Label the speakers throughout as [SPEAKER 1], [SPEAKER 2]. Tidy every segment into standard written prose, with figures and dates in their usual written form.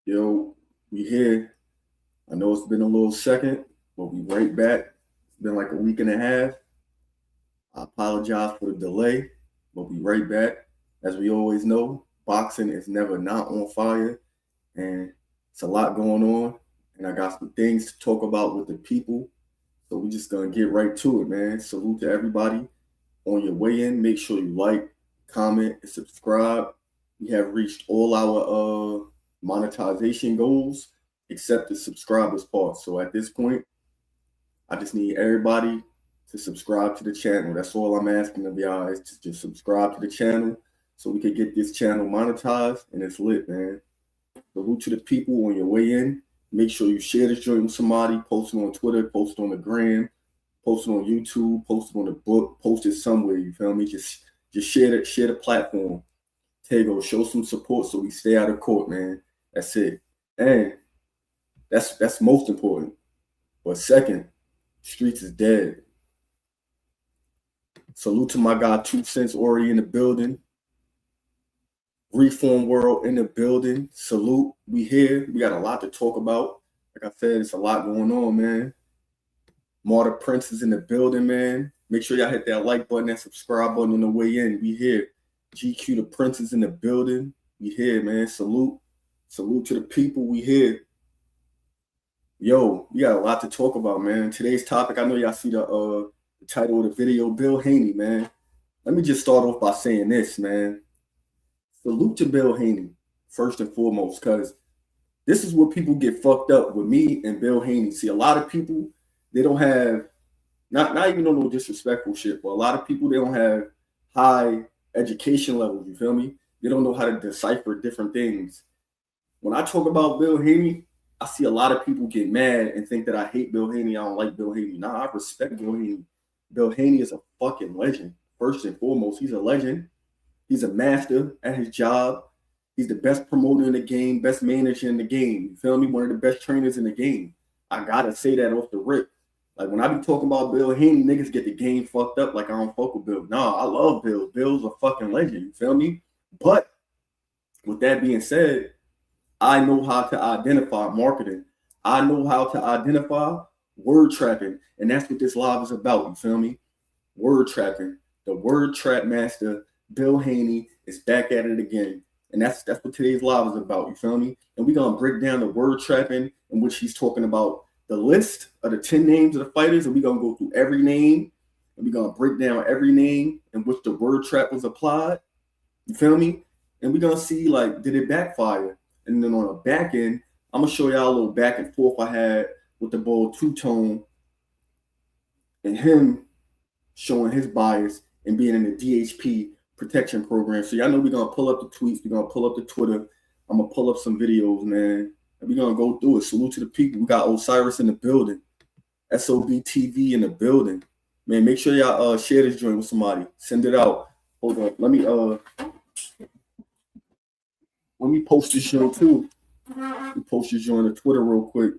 [SPEAKER 1] Yo, we here. I know it's been a little second, but we right back. It's been like a week and a half. I apologize for the delay, but we right back. As we always know, boxing is never not on fire, and it's a lot going on. And I got some things to talk about with the people. So we just gonna get right to it, man. Salute to everybody on your way in. Make sure you like, comment, and subscribe. We have reached all our monetization goals except the subscribers part. So at this point, I just need everybody to subscribe to the channel. That's all I'm asking of y'all is to just subscribe to the channel so we can get this channel monetized and it's lit, man. Salute to the people on your way in. Make sure you share this joint with somebody, post it on Twitter, post it on the gram, post it on YouTube, post it on the book, post it somewhere, you feel me? Just share the platform. Taegoe, show some support so we stay out of court, man. That's it. And that's most important. But second, streets is dead. Salute to my guy 2 Cents Ori in the building. Reform World in the building. Salute. We here. We got a lot to talk about. Like I said, it's a lot going on, man. Marta Prince is in the building, man. Make sure y'all hit that like button, that subscribe button on the way in. We here. GQ the Prince is in the building. We here, man. Salute. Salute to the people. We here. Yo, we got a lot to talk about, man. Today's topic, I know y'all see the title of the video, Bill Haney, man. Let me just start off by saying this, man. Salute to Bill Haney, first and foremost, because this is where people get fucked up with me and Bill Haney. See, a lot of people, they don't have, not even on no disrespectful shit, but a lot of people, they don't have high education levels, you feel me? They don't know how to decipher different things. When I talk about Bill Haney, I see a lot of people get mad and think that I hate Bill Haney. I don't like Bill Haney. Nah, I respect Bill Haney. Bill Haney is a fucking legend. First and foremost, he's a legend. He's a master at his job. He's the best promoter in the game, best manager in the game. You feel me? One of the best trainers in the game. I gotta say that off the rip. Like when I be talking about Bill Haney, niggas get the game fucked up like I don't fuck with Bill. Nah, I love Bill. Bill's a fucking legend. You feel me? But with that being said, I know how to identify marketing. I know how to identify word trapping. And that's what this live is about. You feel me? Word trapping. The word trap master, Bill Haney, is back at it again. And that's what today's live is about. You feel me? And we're going to break down the word trapping in which he's talking about the list of the 10 names of the fighters. And we're going to go through every name. And we're going to break down every name in which the word trap was applied. You feel me? And we're going to see, like, did it backfire? And then on the back end, I'm going to show y'all a little back and forth I had with the boy Two-Tone and him showing his bias and being in the DHP protection program. So y'all know we're going to pull up the tweets. We're going to pull up the Twitter. I'm going to pull up some videos, man. And we're going to go through it. Salute to the people. We got Osiris in the building. SOB TV in the building. Man, make sure y'all share this joint with somebody. Send it out. Hold on. Let me post this joint too. We post this joint on Twitter real quick.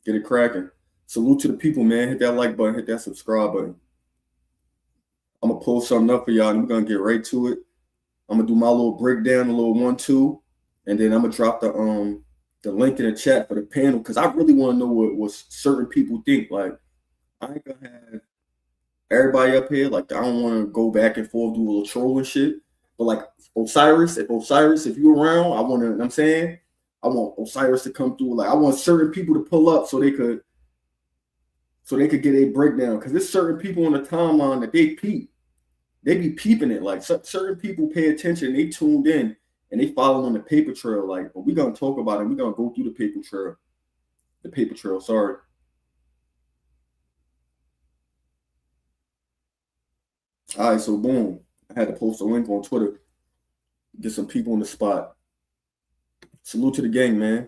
[SPEAKER 1] Get it cracking. Salute to the people, man. Hit that like button. Hit that subscribe button. I'm going to pull something up for y'all, and we're going to get right to it. I'm going to do my little breakdown, a little 1-2, and then I'm going to drop the link in the chat for the panel because I really want to know what certain people think. Like, I ain't going to have everybody up here. Like, I don't want to go back and forth, do a little trolling shit. But like Osiris, if you're around, I want to, you know what I'm saying? I want Osiris to come through. Like I want certain people to pull up so they could get a breakdown. Because there's certain people on the timeline that they peep. They be peeping it. Like certain people pay attention, they tuned in and they follow on the paper trail. Like, but we're gonna talk about it. We're gonna go through the paper trail. The paper trail, sorry. All right, so boom. I had to post a link on Twitter. Get some people on the spot. Salute to the gang, man.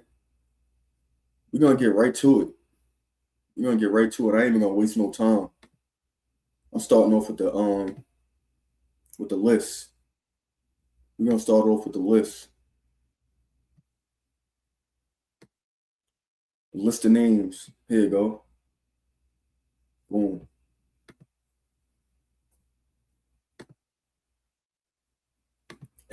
[SPEAKER 1] We're going to get right to it. I ain't even going to waste no time. I'm starting off with the list. We're going to start off with the list. List of names. Here you go. Boom.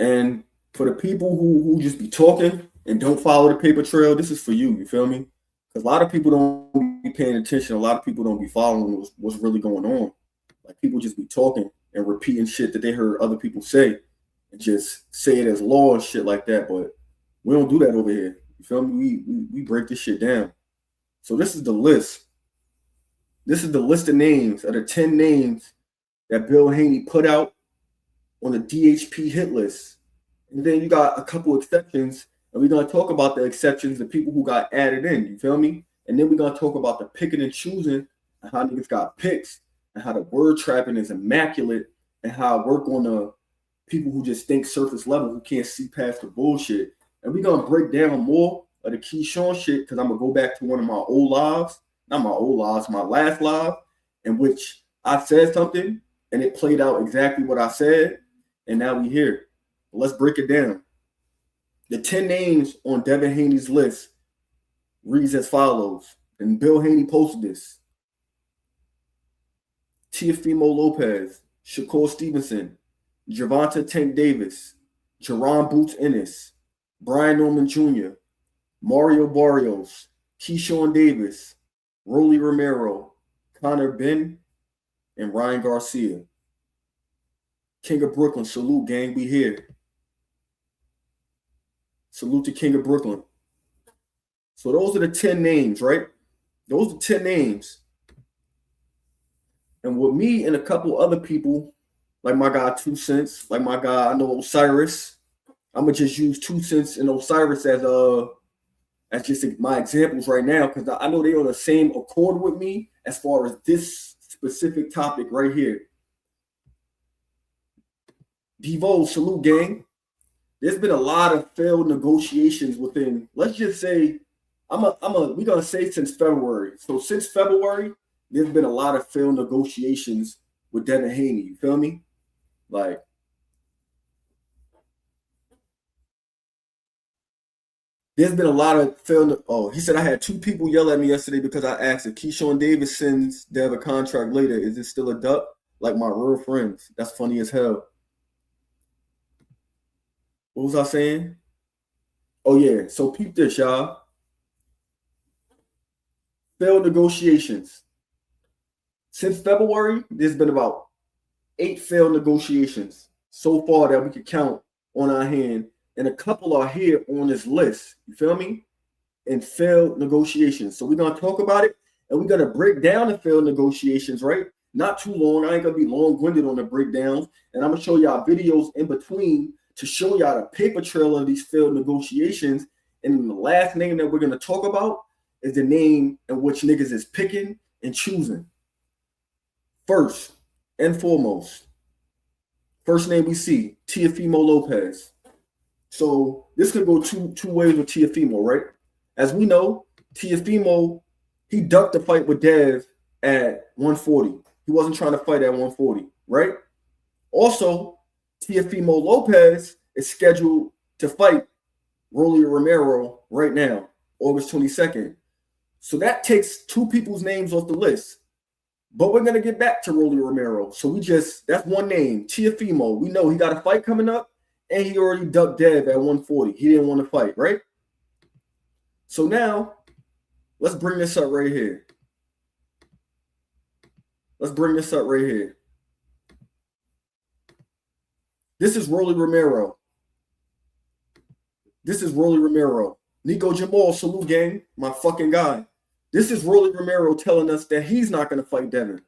[SPEAKER 1] And for the people who just be talking and don't follow the paper trail, this is for you. You feel me? Because a lot of people don't be paying attention. A lot of people don't be following what's really going on. Like people just be talking and repeating shit that they heard other people say and just say it as law and shit like that. But we don't do that over here. You feel me? We break this shit down. So this is the list. This is the list of names of the 10 names that Bill Haney put out on the DHP hit list. And then you got a couple exceptions, and we're going to talk about the exceptions, the people who got added in. You feel me? And then we're going to talk about the picking and choosing and how niggas got picks and how the word trapping is immaculate and how I work on the people who just think surface level, who can't see past the bullshit. And we're going to break down more of the Keyshawn shit because I'm going to go back to one of my old lives, not my old lives, my last live, in which I said something and it played out exactly what I said. And now we here. Let's break it down. The 10 names on Devin Haney's list reads as follows. And Bill Haney posted this. Teofimo Lopez, Shakur Stevenson, Gervonta Tank Davis, Jerron Boots Ennis, Brian Norman Jr., Mario Barrios, Keyshawn Davis, Rolly Romero, Connor Ben, and Ryan Garcia. King of Brooklyn, salute, gang, we here. Salute to King of Brooklyn. So those are the 10 names, right? Those are 10 names. And with me and a couple other people, like my guy 2 Cents, like my guy, I know Osiris, I'm going to just use 2 Cents and Osiris as just my examples right now because I know they're on the same accord with me as far as this specific topic right here. Devo, salute, gang. There's been a lot of failed negotiations within, let's just say, we're gonna say since February. So since February, there's been a lot of failed negotiations with Devin Haney. You feel me? Like, there's been a lot of failed. Oh, he said I had 2 people yell at me yesterday because I asked if Keyshawn Davis sends Dev a contract later, is it still a duck? Like my real friends. That's funny as hell. What was I saying? Oh yeah. So peep this, y'all. Failed negotiations. Since February, there's been about 8 failed negotiations so far that we can count on our hand, and a couple are here on this list. You feel me? And failed negotiations. So we're gonna talk about it, and we're gonna break down the failed negotiations, right? Not too long. I ain't gonna be long-winded on the breakdowns, and I'm gonna show y'all videos in between to show y'all the paper trail of these failed negotiations. And the last name that we're gonna talk about is the name in which niggas is picking and choosing. First and foremost, first name we see, Teofimo Lopez. So this could go two ways with Teofimo, right? As we know, Teofimo, he ducked the fight with Dev at 140. He wasn't trying to fight at 140, right? Also, Teofimo Lopez is scheduled to fight Rolly Romero right now, August 22nd. So that takes 2 people's names off the list. But we're going to get back to Rolly Romero. So that's one name, Teofimo. We know he got a fight coming up, and he already ducked Dev at 140. He didn't want to fight, right? So now, let's bring this up right here. Let's bring this up right here. This is Rolly Romero. This is Rolly Romero. Nico Jamal, salute, gang, my fucking guy. This is Rolly Romero telling us that he's not going to fight Devin.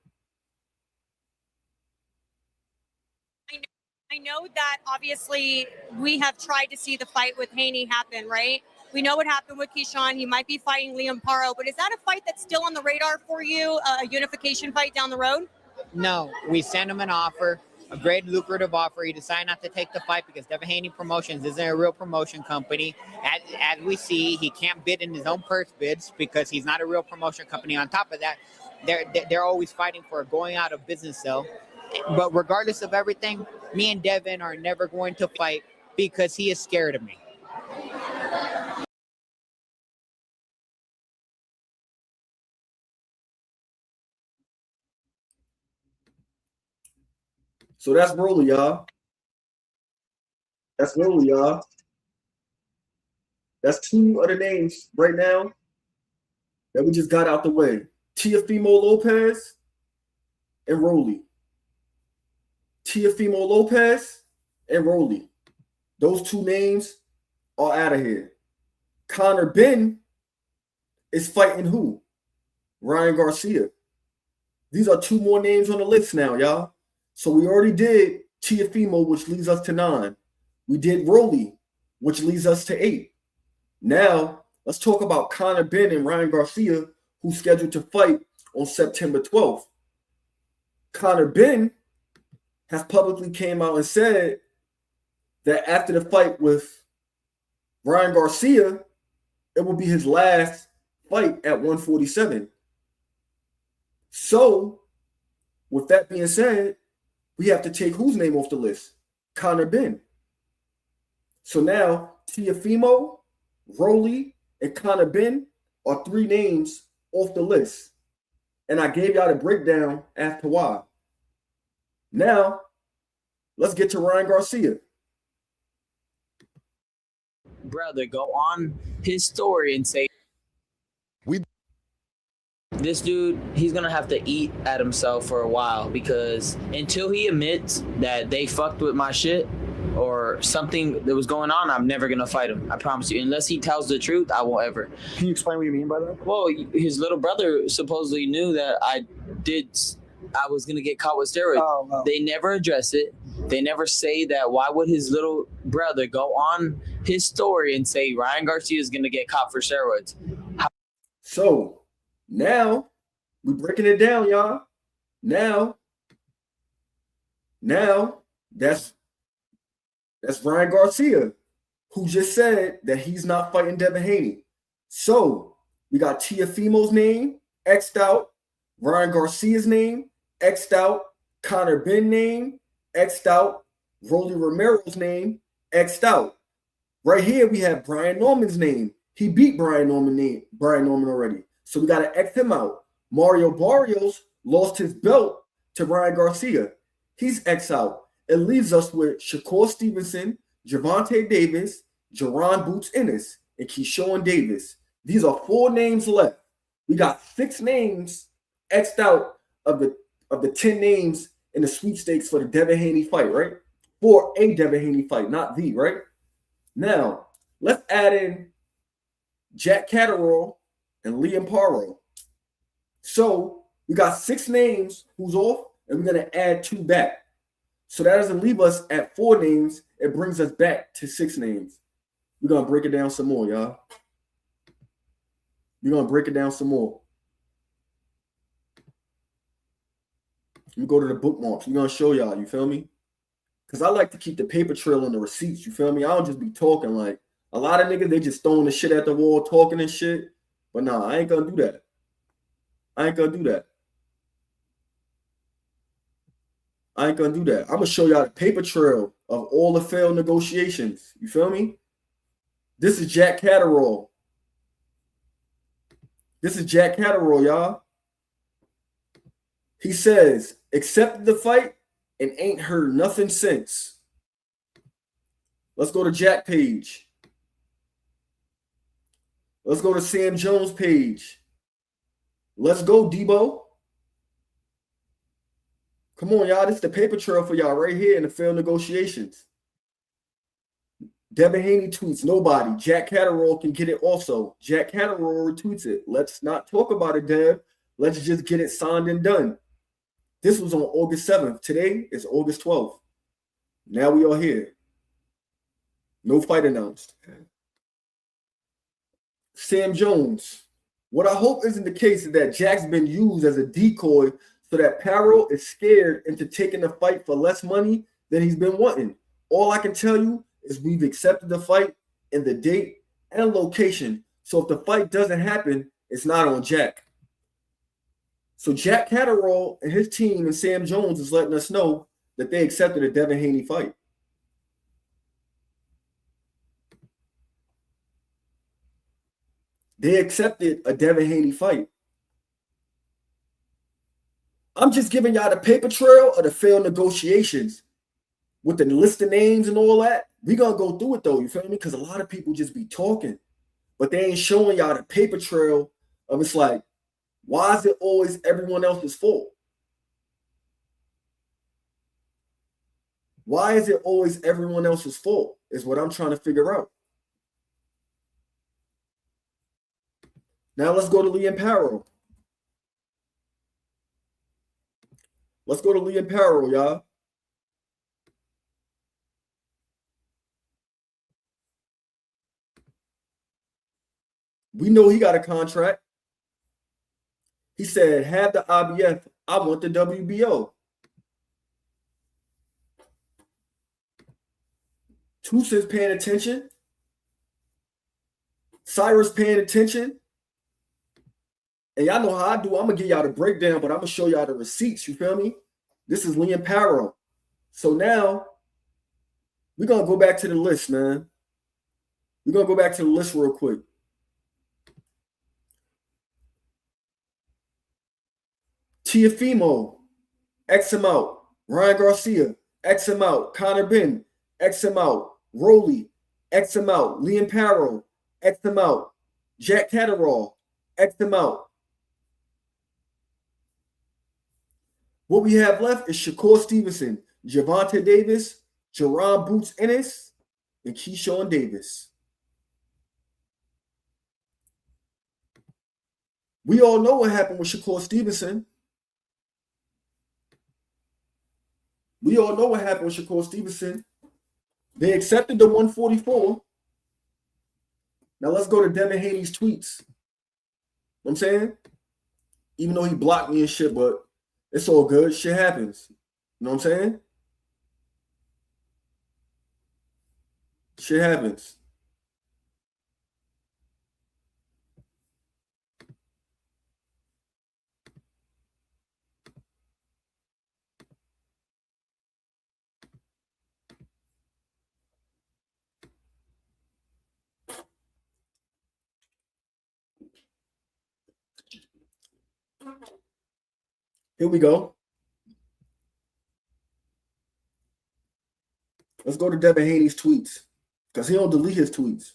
[SPEAKER 2] I know that obviously we have tried to see the fight with Haney happen, right? We know what happened with Keyshawn. He might be fighting Liam Paro, but is that a fight that's still on the radar for you, a unification fight down the road?
[SPEAKER 3] No, we sent him an offer, a great lucrative offer. He decided not to take the fight because Devin Haney Promotions isn't a real promotion company. As we see, he can't bid in his own purse bids because he's not a real promotion company. On top of that, they're always fighting for going out of business though. But regardless of everything, me and Devin are never going to fight because he is scared of me.
[SPEAKER 1] So that's Rolly, y'all. That's Rolly, y'all. That's two other names right now that we just got out the way. Teofimo Lopez and Rolly. Teofimo Lopez and Rolly. Those two names are out of here. Conor Ben is fighting who? Ryan Garcia. These are two more names on the list now, y'all. So we already did Teofimo, which leads us to 9. We did Rolly, which leads us to 8. Now, let's talk about Conor Ben and Ryan Garcia, who's scheduled to fight on September 12th. Conor Ben has publicly came out and said that after the fight with Ryan Garcia, it will be his last fight at 147. So, with that being said, we have to take whose name off the list? Conor Ben. So now, Teofimo, Rolly, and Conor Ben are 3 names off the list. And I gave y'all the breakdown as to why. Now, let's get to Ryan Garcia.
[SPEAKER 4] Brother, go on his story and say, this dude, he's going to have to eat at himself for a while, because until he admits that they fucked with my shit or something that was going on, I'm never going to fight him. I promise you. Unless he tells the truth, I won't ever.
[SPEAKER 5] Can you explain what you mean by that?
[SPEAKER 4] Well, his little brother supposedly knew that I was going to get caught with steroids.
[SPEAKER 5] Oh, wow.
[SPEAKER 4] They never address it. They never say that. Why would his little brother go on his story and say Ryan Garcia is going to get caught for steroids?
[SPEAKER 1] So now we're breaking it down, y'all. Now that's Ryan Garcia, who just said that he's not fighting Devin Haney. So we got Teofimo's name X'd out, Ryan Garcia's name X'd out, Conor Ben name X'd out, Rolly Romero's name X'd out. Right here we have Brian Norman's name. He beat Brian Norman already. So we got to X him out. Mario Barrios lost his belt to Ryan Garcia. He's X out. It leaves us with Shakur Stevenson, Gervonta Davis, Jaron Boots Ennis, and Keyshawn Davis. These are 4 names left. We got 6 names X'd out of the 10 names in the sweepstakes for the Devin Haney fight, right? For a Devin Haney fight, not the, right? Now, let's add in Jack Catterall and Liam Paro. So we got 6 names who's off, and we're going to add 2 back. So that doesn't leave us at 4 names. It brings us back to 6 names. We're going to break it down some more, y'all. We're going to break it down some more. Let me go to the bookmarks. We're going to show y'all, you feel me? Because I like to keep the paper trail and the receipts, you feel me? I don't just be talking like a lot of niggas, they just throwing the shit at the wall, talking and shit. But nah, I ain't going to do that. I ain't going to do that. I'm going to show y'all the paper trail of all the failed negotiations. You feel me? This is Jack Catterall. Y'all. He says, accepted the fight and ain't heard nothing since. Let's go to Jack page. Let's go to Sam Jones page. Let's go, Debo. Come on, y'all. This is the paper trail for y'all right here in the failed negotiations. Devin Haney tweets, nobody. Jack Catterall can get it also. Jack Catterall retweets it. Let's not talk about it, Dev. Let's just get it signed and done. This was on August 7th. Today is August 12th. Now we are here. No fight announced. Sam Jones. What I hope isn't the case is that Jack's been used as a decoy so that Parrow is scared into taking the fight for less money than he's been wanting. All I can tell you is we've accepted the fight and the date and location. So if the fight doesn't happen, it's not on Jack. So Jack Catterall and his team and Sam Jones is letting us know that they accepted a Devin Haney fight. They accepted a Devin Haney fight. I'm just giving y'all the paper trail of the failed negotiations with the list of names and all that. We're going to go through it, though, you feel me? Because a lot of people just be talking. but they ain't showing y'all the paper trail of it's like, why is it always everyone else's fault? Why is it always everyone else's fault is what I'm trying to figure out. Now let's go to Liam Parrow. Let's go to Liam Parrow, y'all. We know he got a contract. He said, have the IBF. I want the WBO. Tusa's paying attention. Cyrus paying attention. And y'all know how I do. I'm going to give y'all the breakdown, but I'm going to show y'all the receipts. You feel me? This is Liam Parrow. So now we're going to go back to the list, man. We're going to go back to the list real quick. Tiafimo, X amount. Ryan Garcia, X amount. Conor Benn, X amount. Rolly, X amount. Liam Parrow, X amount. Jack Catterall, X amount. What we have left is Shakur Stevenson, Gervonta Davis, Jerron Boots Ennis, and Keyshawn Davis. We all know what happened with Shakur Stevenson. We all know what happened with Shakur Stevenson. They accepted the 144. Now let's go to Devin Haney's tweets. You know what I'm saying? Even though he blocked me and shit, but it's all good. Shit happens. You know what I'm saying? Shit happens. Here we go. Let's go to Devin Haney's tweets because he don't delete his tweets.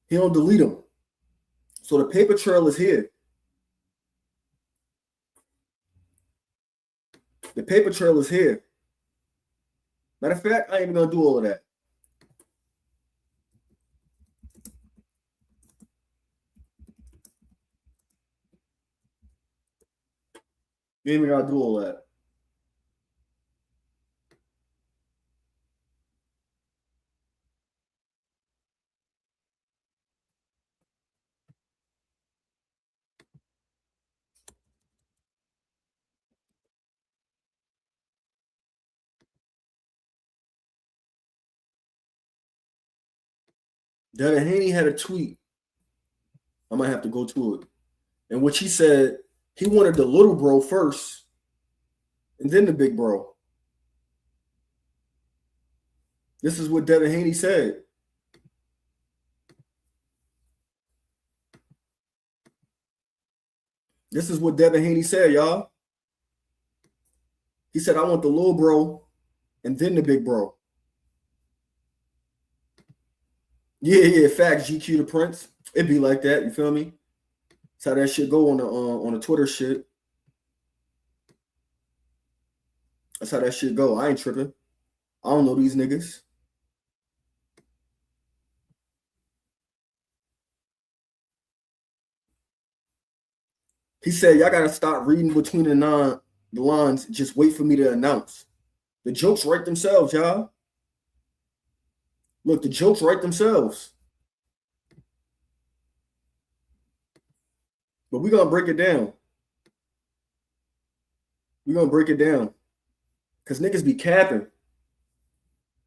[SPEAKER 1] He don't delete them. So the paper trail is here. The paper trail is here. Matter of fact, I ain't even going to do all of that. You ain't even got to do all that. Devin Haney had a tweet. I might have to go to it. In which he said he wanted the little bro first and then the big bro. This is what Devin Haney said. This is what Devin Haney said, y'all. He said, I want the little bro and then the big bro. Yeah, facts, GQ the Prince. It be like that, you feel me? That's how that shit go on the Twitter shit. That's how that shit go. I ain't tripping. I don't know these niggas. He said, y'all gotta stop reading between the lines. Just wait for me to announce. The jokes write themselves, y'all. Look, the jokes write themselves. But we're going to break it down. We're going to break it down. Because niggas be capping.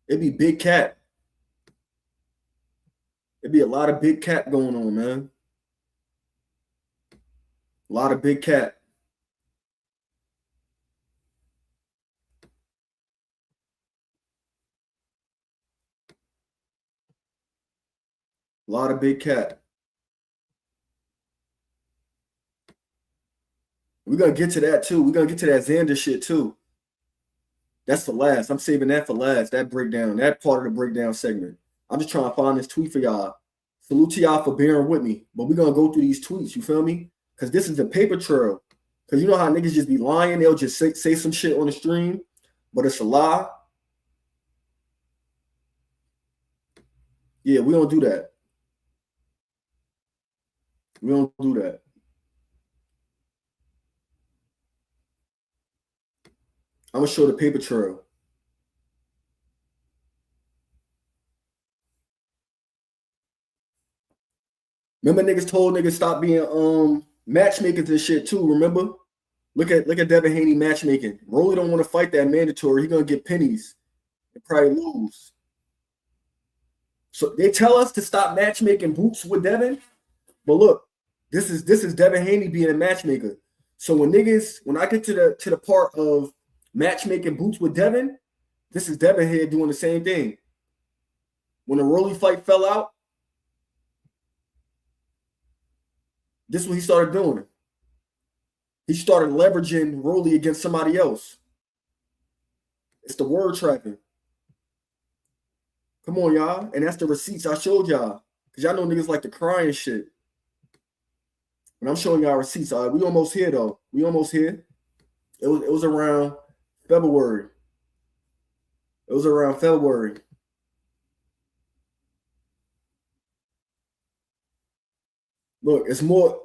[SPEAKER 1] It be big cap. It be a lot of big cap going on, man. A lot of big cap. A lot of big cap. We're going to get to that too. We're going to get to that Xander shit too. That's for last. I'm saving that for last. That breakdown. That part of the breakdown segment. I'm just trying to find this tweet for y'all. Salute to y'all for bearing with me. But we're going to go through these tweets, you feel me? Because this is a paper trail. Because you know how niggas just be lying? They'll just say some shit on the stream, but it's a lie. Yeah, we don't do that. We don't do that. I'm going to show the paper trail. Remember niggas told niggas stop being matchmakers and shit too, remember? Look at Devin Haney matchmaking. Rolly don't want to fight that mandatory. He gonna get pennies and probably lose. So they tell us to stop matchmaking boots with Devin. But look, this is Devin Haney being a matchmaker. So when I get to the part of matchmaking boots with Devin, this is Devin here doing the same thing. When the Rolly fight fell out, this is what he started doing. He started leveraging Rolly against somebody else. It's the word trapping. Come on, y'all. And that's the receipts I showed y'all. Because y'all know niggas like to cry and shit. But I'm showing y'all receipts. All right, we almost here, though. We almost here. It was around February. It was around February. Look, it's more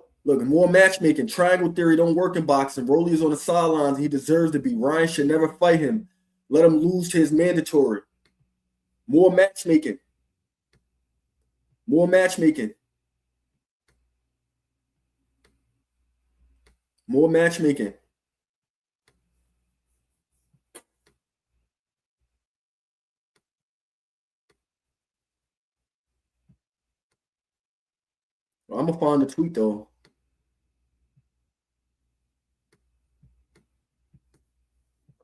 [SPEAKER 1] matchmaking. Triangle theory don't work in boxing. Rolly is on the sidelines. He deserves to be. Ryan should never fight him. Let him lose to his mandatory. More matchmaking. More matchmaking. More matchmaking. I'm going to find the tweet, though.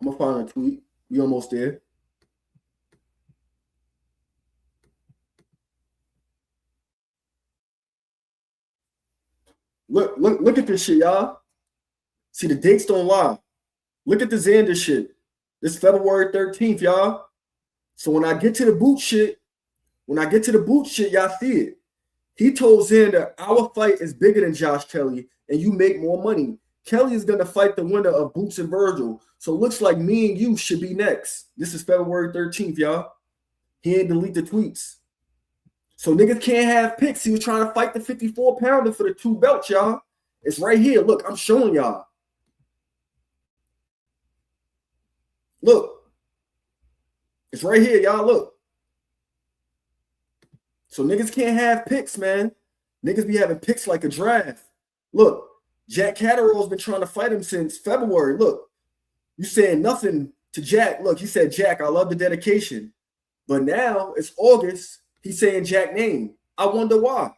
[SPEAKER 1] I'm going to find a tweet. We almost there. Look at this shit, y'all. See, the dates don't lie. Look at the Xander shit. This February 13th, y'all. So when I get to the boot shit, y'all see it. He told Xander, our fight is bigger than Josh Kelly, and you make more money. Kelly is going to fight the winner of Boots and Virgil. So it looks like me and you should be next. This is February 13th, y'all. He ain't delete the tweets. So niggas can't have picks. He was trying to fight the 54-pounder for the 2 belts, y'all. It's right here. Look, I'm showing y'all. Look. It's right here, y'all. Look. So niggas can't have picks, man. Niggas be having picks like a draft. Look, Jack Catterall's been trying to fight him since February. Look, you saying nothing to Jack. Look, he said, Jack, I love the dedication. But now it's August. He's saying Jack name. I wonder why.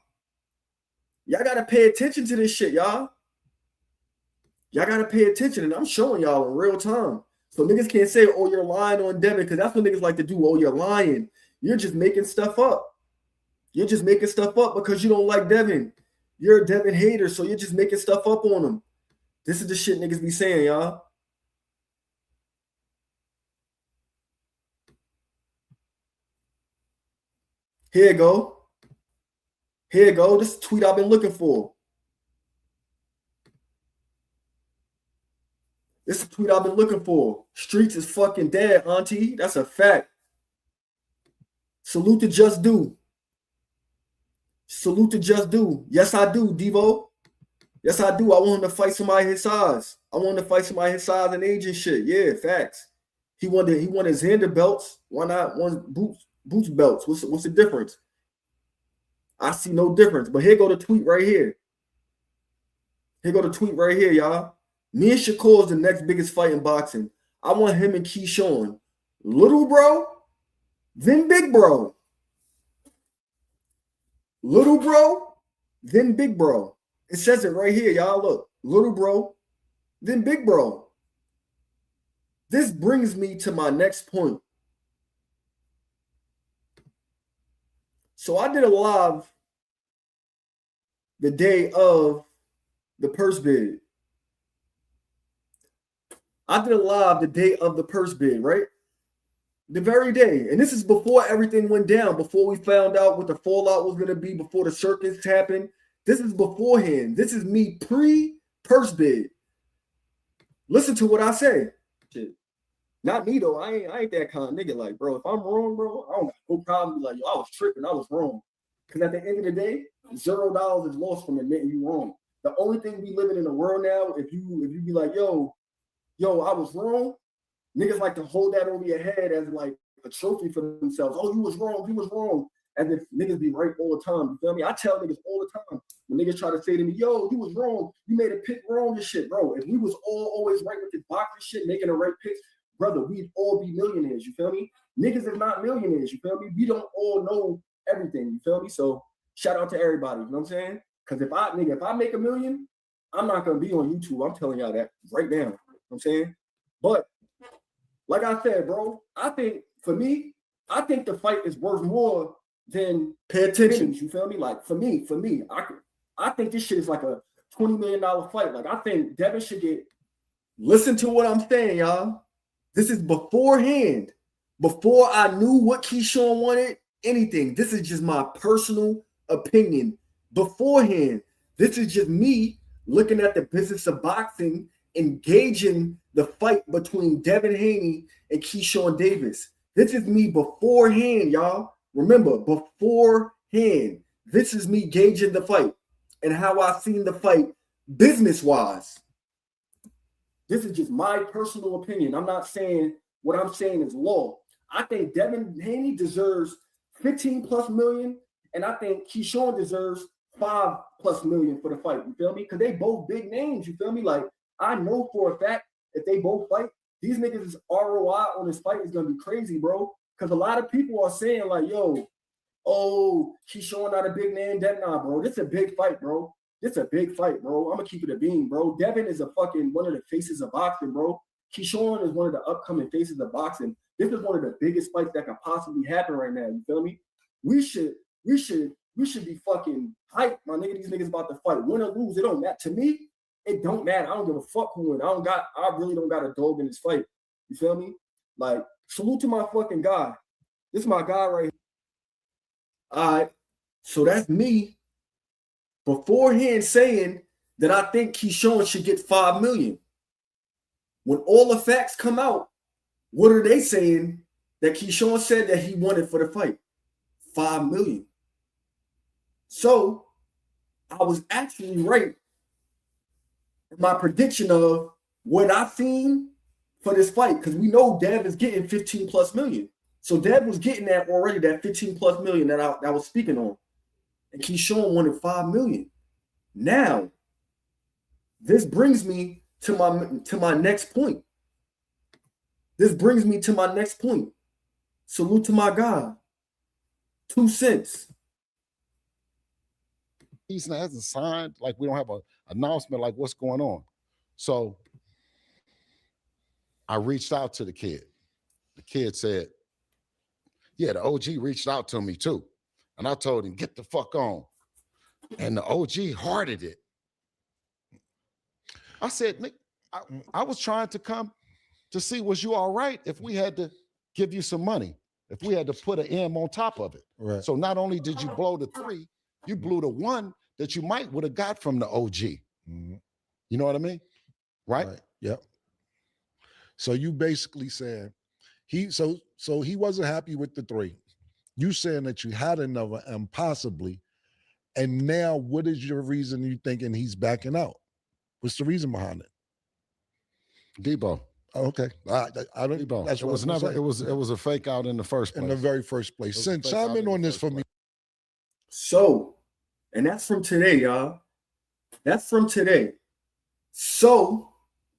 [SPEAKER 1] Y'all got to pay attention to this shit, y'all. Y'all got to pay attention. And I'm showing y'all in real time. So niggas can't say, oh, you're lying on Devin, because that's what niggas like to do. Oh, you're lying. You're just making stuff up. You're just making stuff up because you don't like Devin. You're a Devin hater, so you're just making stuff up on him. This is the shit niggas be saying, y'all. Here you go. Here you go. This is the tweet I've been looking for. This is the tweet I've been looking for. Streets is fucking dead, auntie. That's a fact. Salute to Just Do. Salute to Just Do. Yes, I do, Devo. Yes, I do. I want him to fight somebody his size. I want him to fight somebody his size and age and shit. Yeah, facts. He wanted Xander belts. Why not one Boots belts? What's the difference? I see no difference. But here go the tweet right here. Here go the tweet right here, y'all. Me and Shakur is the next biggest fight in boxing. I want him and Keyshawn. Little bro, then big bro. Little bro, then big bro. It says it right here, y'all. Look, little bro, then big bro. This brings me to my next point. So I did a live the day of the purse bid. I did a live the day of the purse bid, right? The very day. And this is before everything went down, before we found out what the fallout was going to be, before the circus happened. This is beforehand. This is me pre-purse bid. Listen to what I say. Shit. Not me, though. I ain't that kind of nigga. Like, bro, if I'm wrong, bro, I don't got no problem. Like, yo, I was tripping. I was wrong. Because at the end of the day, $0 is lost from admitting you wrong. The only thing we living in the world now, if you be like, yo, I was wrong, niggas like to hold that over your head as like a trophy for themselves. Oh, you was wrong. As if niggas be right all the time. You feel me? I tell niggas all the time when niggas try to say to me, yo, you was wrong. You made a pick wrong and shit, bro. If we was all always right with this boxing shit, making the right picks, brother, we'd all be millionaires. You feel me? Niggas is not millionaires. You feel me? We don't all know everything. You feel me? So shout out to everybody. You know what I'm saying? Because if I make $1 million, I'm not gonna be on YouTube. I'm telling y'all that right now. You know what I'm saying? But like I said, bro, I think for me, I think the fight is worth more than pay attention. You feel me? Like for me, I think this shit is like a $20 million fight. Like I think Devin should get. Listen to what I'm saying, y'all. This is beforehand, before I knew what Keyshawn wanted, anything. This is just my personal opinion. Beforehand, this is just me looking at the business of boxing, engaging the fight between Devin Haney and Keyshawn Davis. This is me beforehand, y'all. Remember, beforehand. This is me gauging the fight and how I seen the fight business-wise. This is just my personal opinion. I'm not saying what I'm saying is law. I think Devin Haney deserves 15 plus million, and I think Keyshawn deserves 5 plus million for the fight. You feel me? Because they both big names. You feel me? Like, I know for a fact if they both fight, these niggas' ROI on this fight is gonna be crazy, bro. Because a lot of people are saying, like, yo, oh, Keyshawn not a big name. That nah, bro. This is a big fight, bro. This is a big fight, bro. I'm gonna keep it a beam, bro. Devin is a fucking one of the faces of boxing, bro. Keyshawn is one of the upcoming faces of boxing. This is one of the biggest fights that could possibly happen right now. You feel me? We should be fucking hyped, my nigga. These niggas about to fight. Win or lose, it don't matter. To me, it don't matter. I don't give a fuck who win. I really don't got a dog in this fight. You feel me? Like, salute to my fucking guy. This is my guy right here. All right. So that's me beforehand saying that I think Keyshawn should get 5 million. When all the facts come out, what are they saying that Keyshawn said that he wanted for the fight? 5 million. So I was actually right in my prediction of what I seen for this fight, because we know Dev is getting 15 plus million. So Dev was getting that already, that 15 plus million that I was speaking on. And Keyshawn wanted 5 million. Now, this brings me to my next point. Salute to my guy. 2 cents.
[SPEAKER 5] He hasn't signed. Like, we don't have an announcement like what's going on. So I reached out to the kid. The kid said, yeah, the OG reached out to me too. And I told him, get the fuck on. And the OG hearted it. I said, Nick, I was trying to come to see, was you all right if we had to give you some money, if we had to put an M on top of it.
[SPEAKER 6] Right.
[SPEAKER 5] So not only did you blow the 3, you blew the 1 that you might would have got from the OG.
[SPEAKER 6] Mm-hmm.
[SPEAKER 5] You know what I mean? Right?
[SPEAKER 6] Yep. So you basically saying he wasn't happy with the 3. You saying that you had another and possibly, and now what is your reason you thinking he's backing out? What's the reason behind it?
[SPEAKER 5] Debo.
[SPEAKER 6] Oh, okay. I don't.
[SPEAKER 5] Debo.
[SPEAKER 6] That's what
[SPEAKER 5] it was never. It was a fake out in the first place.
[SPEAKER 6] In the very first place. Since chime in on this for me.
[SPEAKER 1] So, and that's from today, y'all. That's from today. So,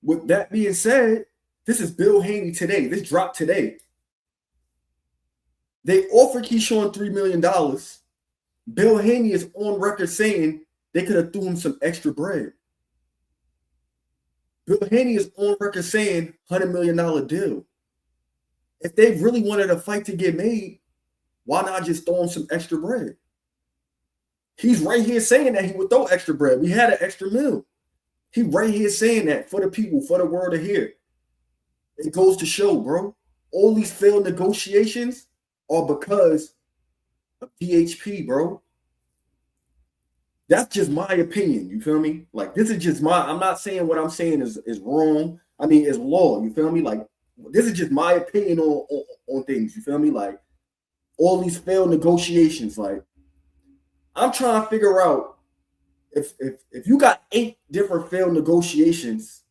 [SPEAKER 1] with that being said, this is Bill Haney today. This dropped today. They offered Keyshawn $3 million. Bill Haney is on record saying they could have threw him some extra bread. Bill Haney is on record saying $100 million deal. If they really wanted a fight to get made, why not just throw him some extra bread? He's right here saying that he would throw extra bread. We had an extra meal. He right here saying that for the people, for the world to hear. It goes to show, bro. all these failed negotiations are because of DHP, bro. That's just my opinion. You feel me? Like, this is just I'm not saying what I'm saying is wrong. I mean, it's law. You feel me? Like, this is just my opinion on things. You feel me? Like, all these failed negotiations. Like, I'm trying to figure out if you got 8 different failed negotiations,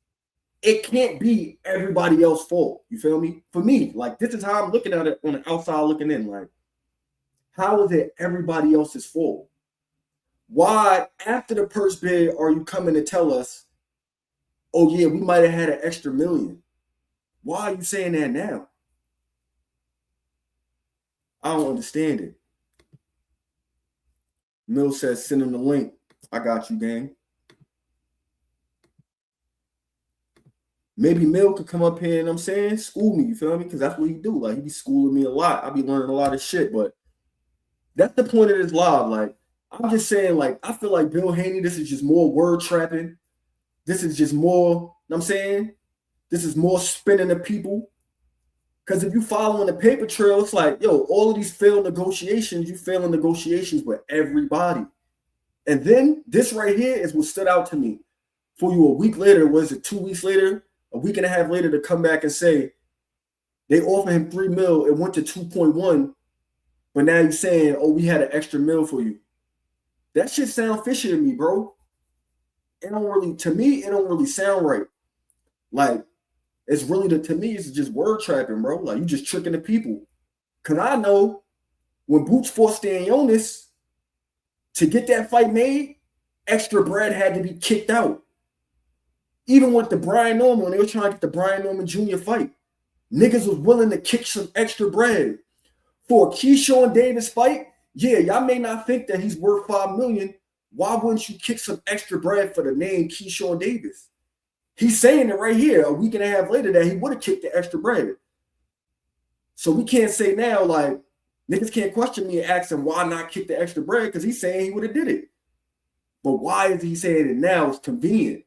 [SPEAKER 1] it can't be everybody else's fault. You feel me? For me, like, this is how I'm looking at it on the outside looking in. Like, how is it everybody else's fault? Why, after the purse bid, are you coming to tell us, oh yeah, we might have had an extra $1 million? Why are you saying that now? I don't understand it. Mill says, send him the link. I got you, gang. Maybe Mill could come up here and I'm saying, school me, you feel me? Because that's what he do. Like, he be schooling me a lot. I be learning a lot of shit, but that's the point of this live. Like, I'm just saying, like, I feel like Bill Haney, this is just more word trapping. This is just more, you know what I'm saying? This is more spinning the people. Because if you following the paper trail, it's like, yo, all of these failed negotiations, you failing negotiations with everybody. And then this right here is what stood out to me. For you a week later, was it 2 weeks later, a week and a half later, to come back and say they offered him $3 million, it went to 2.1, but now you're saying, oh, we had an extra $1 million for you. That shit sound fishy to me, bro. It don't really, to me, it don't really sound right. Like, it's really, to me, it's just word trapping, bro. Like, you just tricking the people. Because I know when Boots fought Stanionis, to get that fight made, extra bread had to be kicked out. Even with the Brian Norman, when they were trying to get the Brian Norman Jr. fight, niggas was willing to kick some extra bread. For a Keyshawn Davis fight, yeah, y'all may not think that he's worth $5 million. Why wouldn't you kick some extra bread for the name Keyshawn Davis? He's saying it right here a week and a half later that he would have kicked the extra bread. So we can't say now, like, niggas can't question me and ask him why not kick the extra bread, because he's saying he would have did it. But why is he saying it now? It's convenient.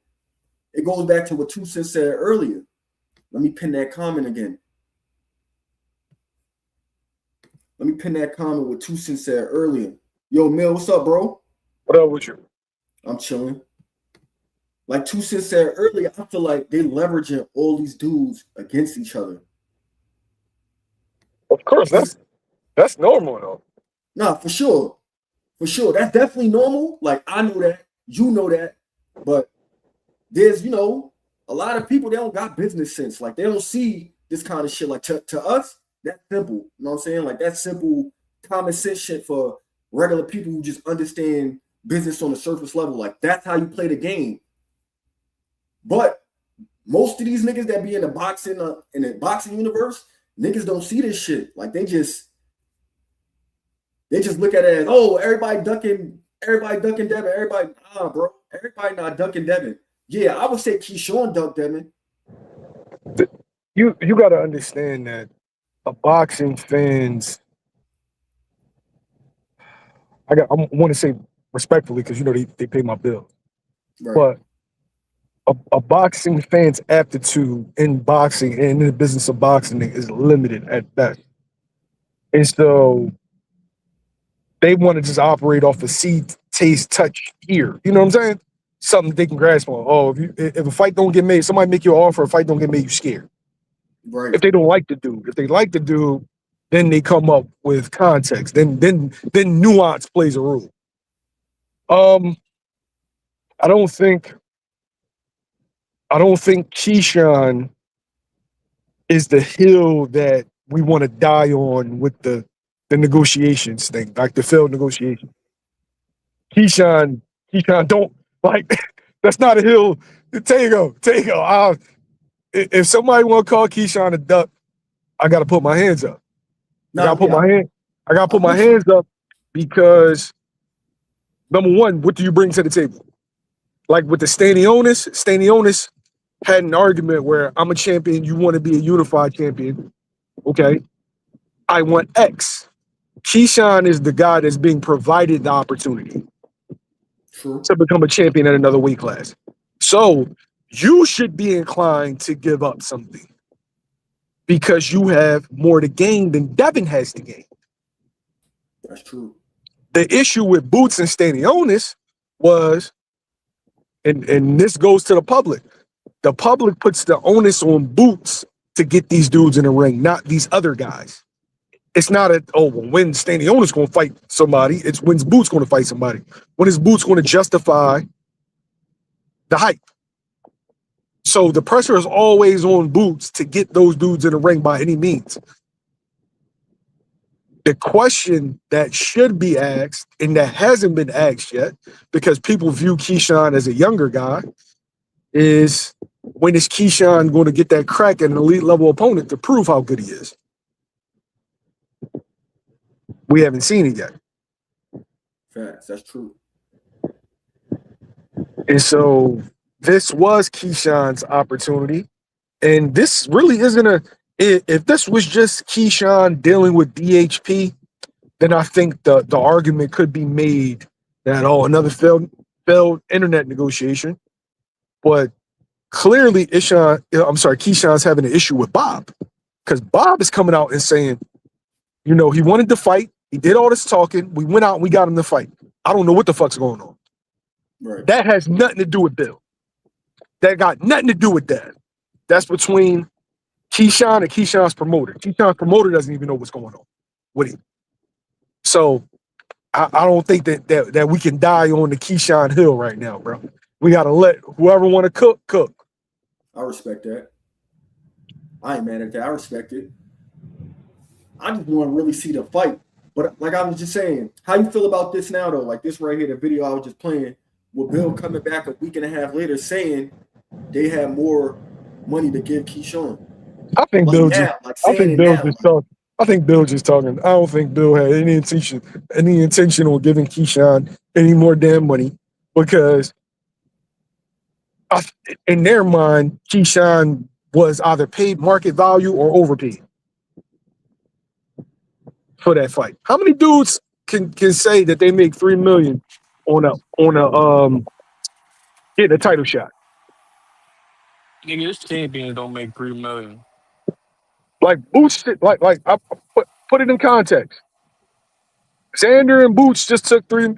[SPEAKER 1] It goes back to what 2 Cents said earlier. Let me pin that comment again. Let me pin that comment what 2 Cents said earlier. Yo, Mill, what's up, bro?
[SPEAKER 7] What up with you?
[SPEAKER 1] I'm chilling. Like 2 Cents said earlier, I feel like they leveraging all these dudes against each other.
[SPEAKER 7] Of course, that's normal though.
[SPEAKER 1] Nah, for sure. For sure. That's definitely normal. Like, I know that. You know that. But there's, you know, a lot of people, they don't got business sense. Like, they don't see this kind of shit. Like, to us, that's simple. You know what I'm saying? Like, that's simple, common sense shit for regular people who just understand business on the surface level. Like, that's how you play the game. But most of these niggas that be in the boxing universe, niggas don't see this shit. Like, they just look at it as, oh, everybody ducking Devin. Everybody, nah, bro. Everybody not ducking Devin. Yeah, I would say Keyshawn ducked Devin.
[SPEAKER 7] You got to understand that a boxing fans, I want to say respectfully, because you know they pay my bill, right. But a boxing fan's aptitude in boxing and in the business of boxing is limited at best, and so they want to just operate off of see, taste, touch, hear. You know what I'm saying? Something they can grasp on. Oh, if a fight don't get made, somebody make you an offer, a fight don't get made, you scared.
[SPEAKER 1] Right.
[SPEAKER 7] If they don't like the dude, if they like the dude, then they come up with context. Then nuance plays a role. I don't think Keyshawn is the hill that we want to die on with the negotiations thing, like the failed negotiation. Keyshawn don't like. That's not a hill. Taegoe. If somebody want to call Keyshawn a duck, I got to put my hands up. I got to put my hands up because, number one, what do you bring to the table? Like with the Stanionis had an argument where I'm a champion, you want to be a unified champion. Okay. I want X. Keyshawn is the guy that's being provided the opportunity to become a champion at another weight class. So you should be inclined to give up something because you have more to gain than Devin has to gain.
[SPEAKER 1] That's true.
[SPEAKER 7] The issue with Boots and Stanionis was, and this goes to the public. The public puts the onus on Boots to get these dudes in the ring, not these other guys. It's not when Stanionis going to fight somebody. It's when's Boots going to fight somebody. When is Boots going to justify the hype? So the pressure is always on Boots to get those dudes in the ring by any means. The question that should be asked, and that hasn't been asked yet, because people view Keyshawn as a younger guy, is when is Keyshawn going to get that crack at an elite level opponent to prove how good he is? We haven't seen it yet.
[SPEAKER 1] Facts. That's true.
[SPEAKER 7] And so this was Keyshawn's opportunity. And this really isn't if this was just Keyshawn dealing with DHP, then I think the argument could be made that, another failed internet negotiation. But clearly Keyshawn's having an issue with Bob, because Bob is coming out and saying, he wanted to fight. He did all this talking. We went out and we got him to fight. I don't know what the fuck's going on.
[SPEAKER 1] Right.
[SPEAKER 7] That has nothing to do with Bill. That got nothing to do with that. That's between Keyshawn and Keyshawn's promoter. Keyshawn's promoter doesn't even know what's going on with him. So I don't think that we can die on the Keyshawn hill right now, bro. We got to let whoever want to cook.
[SPEAKER 1] I respect that. I ain't mad at that. I respect it. I just want to really see the fight. But like I was just saying, how you feel about this now, though? Like this right here, the video I was just playing, with Bill coming back a week and a half later saying they had more money to give Keyshawn.
[SPEAKER 7] I think Bill just talking. I don't think Bill had any intention on giving Keyshawn any more damn money, because in their mind, Keyshawn was either paid market value or overpaid for that fight. How many dudes can say that they make $3 million on a getting a title shot?
[SPEAKER 8] Nigga, this champion don't make $3 million.
[SPEAKER 7] Like Boots, like I put it in context. Xander and Boots just took three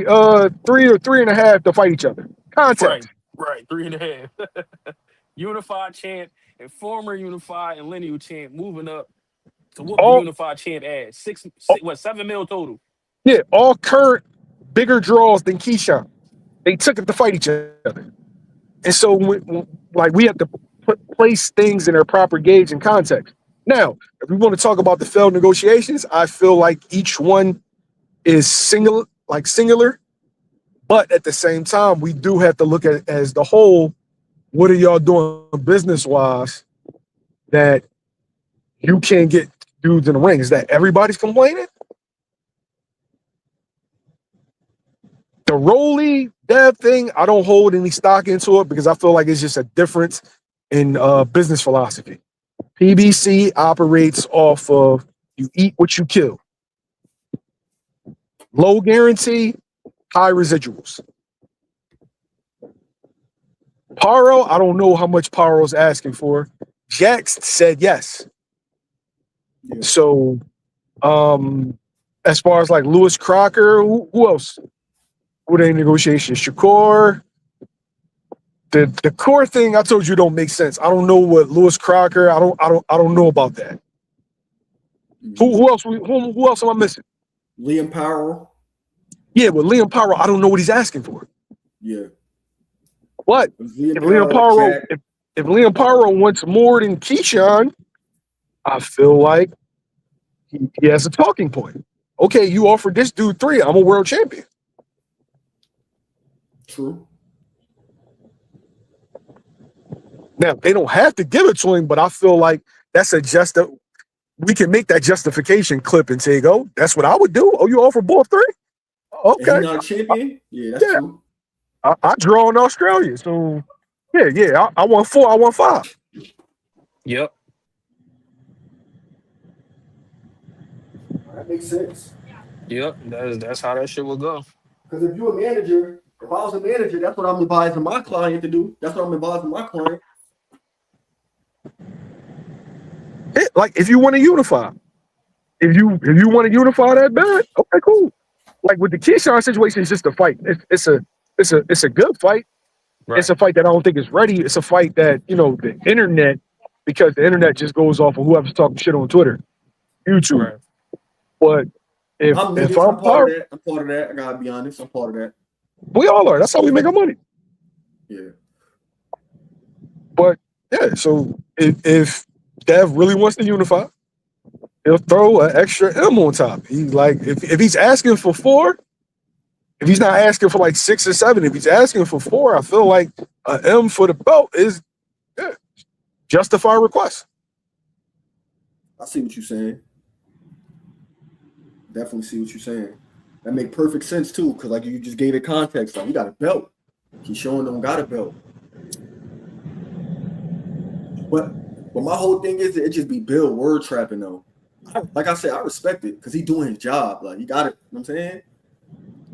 [SPEAKER 7] or 3.5 to fight each other. Context.
[SPEAKER 8] Right, 3.5. Unified champ and former unified and lineal champ moving up to what the unified champ adds. 7 mil total.
[SPEAKER 7] Yeah, all current bigger draws than Keyshawn. They took it to fight each other. And so we have to place things in their proper gauge and context. Now, if we want to talk about the failed negotiations, I feel like each one is singular, but at the same time, we do have to look at it as the whole. What are y'all doing business-wise that you can't get dudes in the ring? Is that everybody's complaining? The Rolly Dev thing, I don't hold any stock into it, because I feel like it's just a difference in business philosophy. PBC operates off of you eat what you kill. Low guarantee, high residuals. Paro, I don't know how much Paro's asking for. Jax said yes. Yeah. So, as far as like Lewis Crocker, who else? What are negotiations? Shakur. The core thing I told you don't make sense. I don't know what Lewis Crocker. I don't know about that. Who else? Who else am I missing?
[SPEAKER 1] Liam Powell.
[SPEAKER 7] Yeah, but Liam Powell, I don't know what he's asking for.
[SPEAKER 1] Yeah.
[SPEAKER 7] But if Liam Powell wants more than Keyshawn, I feel like he has a talking point. Okay, you offered this dude 3. I'm a world champion.
[SPEAKER 1] True.
[SPEAKER 7] Now, they don't have to give it to him, but I feel like that's we can make that justification clip and Taegoe. That's what I would do. Oh, you offer both 3? Okay.
[SPEAKER 1] He's not a champion? Yeah, that's true.
[SPEAKER 7] I draw in Australia. So, yeah. I won 4. I won 5.
[SPEAKER 8] Yep.
[SPEAKER 1] That makes sense.
[SPEAKER 8] Yep, that's how that shit will go.
[SPEAKER 1] Because if you're a manager, if I was a manager, that's what I'm advising my client to do. That's what I'm advising my client.
[SPEAKER 7] Like if you want to unify, if you want to unify that bad, okay, cool. Like with the Keyshawn situation, it's just a fight. It's a good fight.
[SPEAKER 8] Right.
[SPEAKER 7] It's a fight that I don't think is ready. It's a fight that, you know, the internet, because the internet just goes off of whoever's talking shit on Twitter, YouTube.
[SPEAKER 8] Right.
[SPEAKER 7] But if
[SPEAKER 1] I'm
[SPEAKER 7] I'm
[SPEAKER 1] part
[SPEAKER 7] part,
[SPEAKER 1] of that. I'm part of that. I gotta be honest. I'm part of that.
[SPEAKER 7] we all are. That's how we make our money.
[SPEAKER 1] Yeah.
[SPEAKER 7] But yeah, so if Dev really wants to unify, he'll throw an extra M on top. He's like, if he's asking for 4, if he's not asking for like 6 or 7, if he's asking for 4, I feel like an M for the belt is justified request.
[SPEAKER 1] I see what you're saying. Definitely see what you're saying. That make perfect sense too, because like you just gave it context. Like, we got a belt. Keyshawn don't got a belt. But my whole thing is it just be Bill word trapping though. Like I said, I respect it because he doing his job. Like, he got it. You know what I'm saying?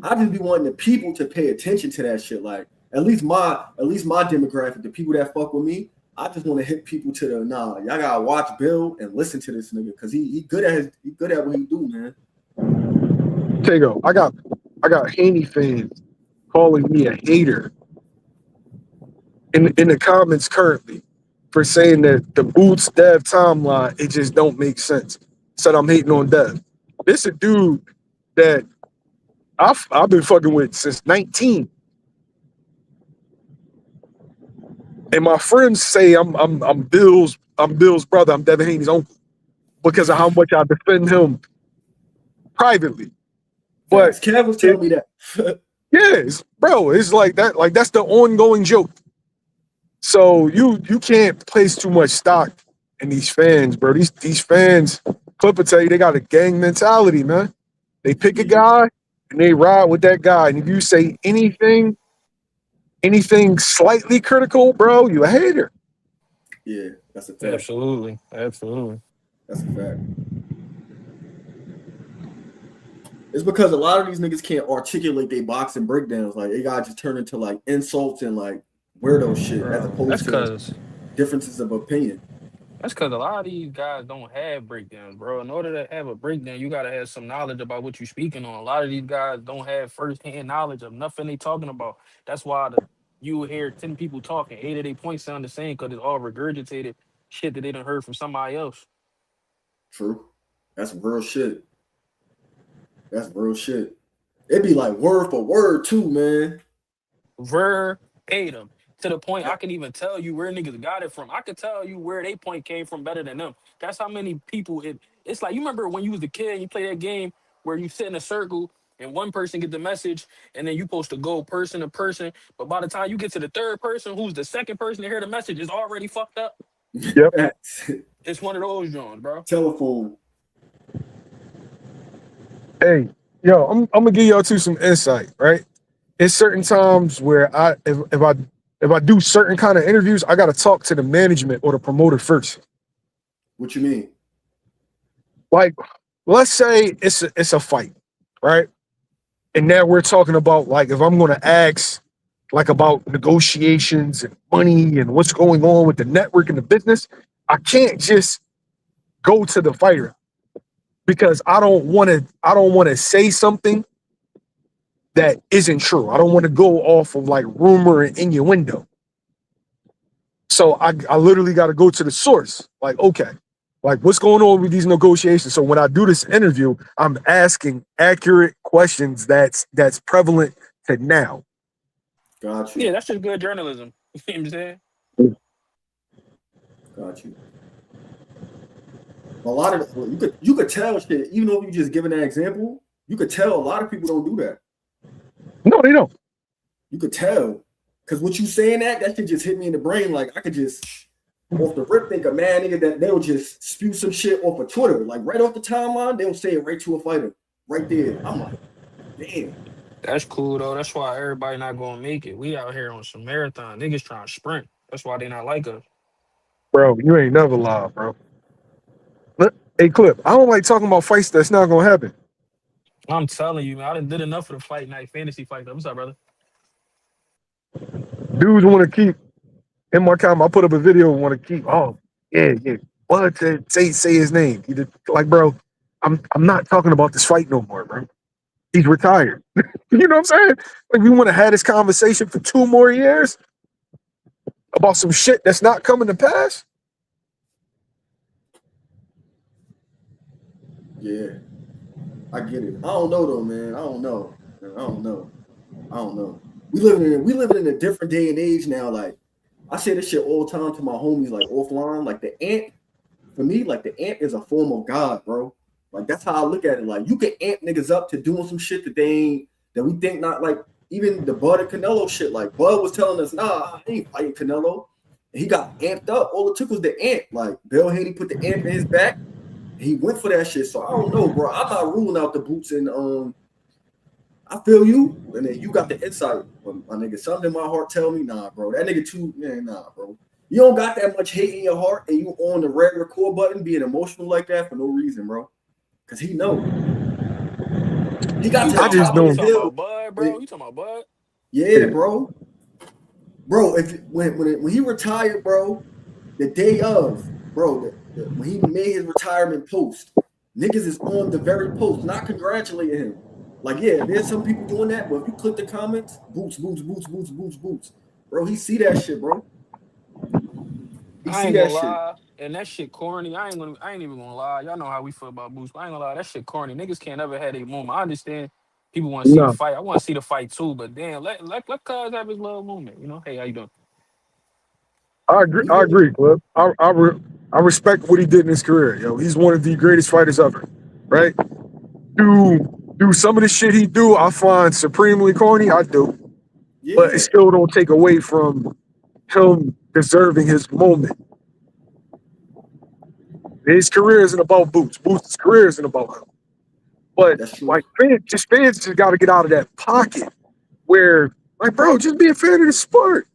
[SPEAKER 1] I just be wanting the people to pay attention to that shit. Like, at least my demographic, the people that fuck with me, I just want to hit people to the y'all gotta watch Bill and listen to this nigga because he good at what he do, man.
[SPEAKER 7] Taegoe, I got Haney fans calling me a hater in the comments currently for saying that the Boots Dev timeline, it just don't make sense. Said I'm hating on Dev. This a dude that I've been fucking with since 19. And my friends say I'm Bill's brother, I'm Devin Haney's uncle, because of how much I defend him privately. But
[SPEAKER 1] Kev was telling me that.
[SPEAKER 7] yeah, it's like that. Like, that's the ongoing joke. So you can't place too much stock in these fans, bro. These fans, Clipper tell you, they got a gang mentality, man. They pick a guy and they ride with that guy. And if you say anything slightly critical, bro, you a hater.
[SPEAKER 1] Yeah, that's a fact.
[SPEAKER 8] Absolutely.
[SPEAKER 1] That's a fact. It's because a lot of these niggas can't articulate their boxing breakdowns. Like, they gotta just turn into like insults and like weirdo shit as opposed to differences of opinion.
[SPEAKER 8] That's because a lot of these guys don't have breakdowns, bro. In order to have a breakdown, you gotta have some knowledge about what you're speaking on. A lot of these guys don't have first-hand knowledge of nothing they talking about. That's why you hear 10 people talking, 8 of their points sound the same because it's all regurgitated shit that they done heard from somebody else.
[SPEAKER 1] True. That's real shit. It'd be like word for word too, man.
[SPEAKER 8] Verbatim. To the point I can even tell you where niggas got it from. I could tell you where they point came from better than them. That's how many people it's like, you remember when you was a kid and you play that game where you sit in a circle and one person get the message and then you supposed to go person to person, but by the time you get to the third person, who's the second person to hear the message, is already fucked up.
[SPEAKER 7] Yep.
[SPEAKER 8] It's one of those Jones, bro.
[SPEAKER 1] Telephone.
[SPEAKER 7] Hey, yo, I'm gonna give y'all some insight, right? It's certain times where if I do certain kind of interviews, I gotta talk to the management or the promoter first.
[SPEAKER 1] What you mean?
[SPEAKER 7] Like, let's say it's a fight, right? And now we're talking about, like, if I'm gonna ask like about negotiations and money and what's going on with the network and the business, I can't just go to the fighter because I don't want to say something that isn't true. I don't want to go off of like rumor and innuendo. So I literally got to go to the source. Like, okay, like what's going on with these negotiations? So when I do this interview, I'm asking accurate questions that's prevalent to now.
[SPEAKER 1] Got you.
[SPEAKER 8] Yeah, that's just good journalism. You know what I'm saying?
[SPEAKER 1] Got you. A lot of you could tell shit, even though you just giving that example, you could tell a lot of people don't do that.
[SPEAKER 7] No, they don't.
[SPEAKER 1] You could tell. Because what you saying that shit just hit me in the brain. Like, I could just off the rip think a man nigga that they'll just spew some shit off of Twitter. Like right off the timeline, they'll say it right to a fighter. Right there. I'm like, damn.
[SPEAKER 8] That's cool though. That's why everybody not gonna make it. We out here on some marathon. Niggas trying to sprint. That's why they not like us.
[SPEAKER 7] Bro, you ain't never lied, bro. Hey, Clip, I don't like talking about fights that's not gonna happen.
[SPEAKER 8] I'm telling you, man, I done did enough of the fight night fantasy fight. What's up, brother?
[SPEAKER 7] Dudes want to keep in my comment. I put up a video and want to keep. Oh, yeah. Bud said, say his name. He did, like, bro, I'm not talking about this fight no more, bro. He's retired. You know what I'm saying? Like, we want to have this conversation for 2 more years about some shit that's not coming to pass.
[SPEAKER 1] Yeah, I get it. I don't know though, man. I don't know. We living in a different day and age now. Like, I say this shit all the time to my homies, like offline. Like, the ant, for me, like, the ant is a form of God, bro. Like, that's how I look at it. Like, you can amp niggas up to doing some shit that they ain't, that we think not, like, even the Bud and Canelo shit. Like, Bud was telling us, nah, I ain't fighting Canelo. And he got amped up. All it took was the amp. Like, Bill Haney put the amp in his back. He went for that shit. So I don't know, bro. I'm not ruling out the boots, and I feel you. And then you got the insight. But my nigga, something in my heart tell me, nah, bro. That nigga too, man, nah, bro. You don't got that much hate in your heart, and you on the red record button being emotional like that for no reason, bro. Cause he know. He got to the
[SPEAKER 7] I just
[SPEAKER 1] top
[SPEAKER 7] know.
[SPEAKER 1] of the
[SPEAKER 8] You talking
[SPEAKER 1] hill.
[SPEAKER 8] about Bud, bro? You talking about Bud?
[SPEAKER 1] Yeah, bro. Bro, when he retired, bro, the day of, bro, when he made his retirement post, niggas is on the very post, not congratulating him. Like, yeah, there's some people doing that, but if you click the comments, boots. Bro, he see that shit, bro. He
[SPEAKER 8] I
[SPEAKER 1] see
[SPEAKER 8] ain't
[SPEAKER 1] that
[SPEAKER 8] gonna
[SPEAKER 1] shit.
[SPEAKER 8] lie, and that shit corny. I ain't even gonna lie. Y'all know how we feel about Boost, but I ain't gonna lie, that shit corny. Niggas can't ever have a moment. I understand people want to see the
[SPEAKER 7] No,
[SPEAKER 8] fight. I want to see the fight too, but damn, let Cuz have his little moment. You know, hey, how you doing?
[SPEAKER 7] I agree.
[SPEAKER 1] He
[SPEAKER 7] I
[SPEAKER 1] really,
[SPEAKER 7] agree, Clip. I respect what he did in his career. Yo, he's one of the greatest fighters ever. Right? Do some of the shit he do, I find supremely corny. I do, but it
[SPEAKER 1] yeah,
[SPEAKER 7] still don't take away from him deserving his moment. His career isn't about Boots. Boots' career isn't about him. But
[SPEAKER 1] that's true.
[SPEAKER 7] like fans just got to get out of that pocket where, like, bro, just be a fan of the sport,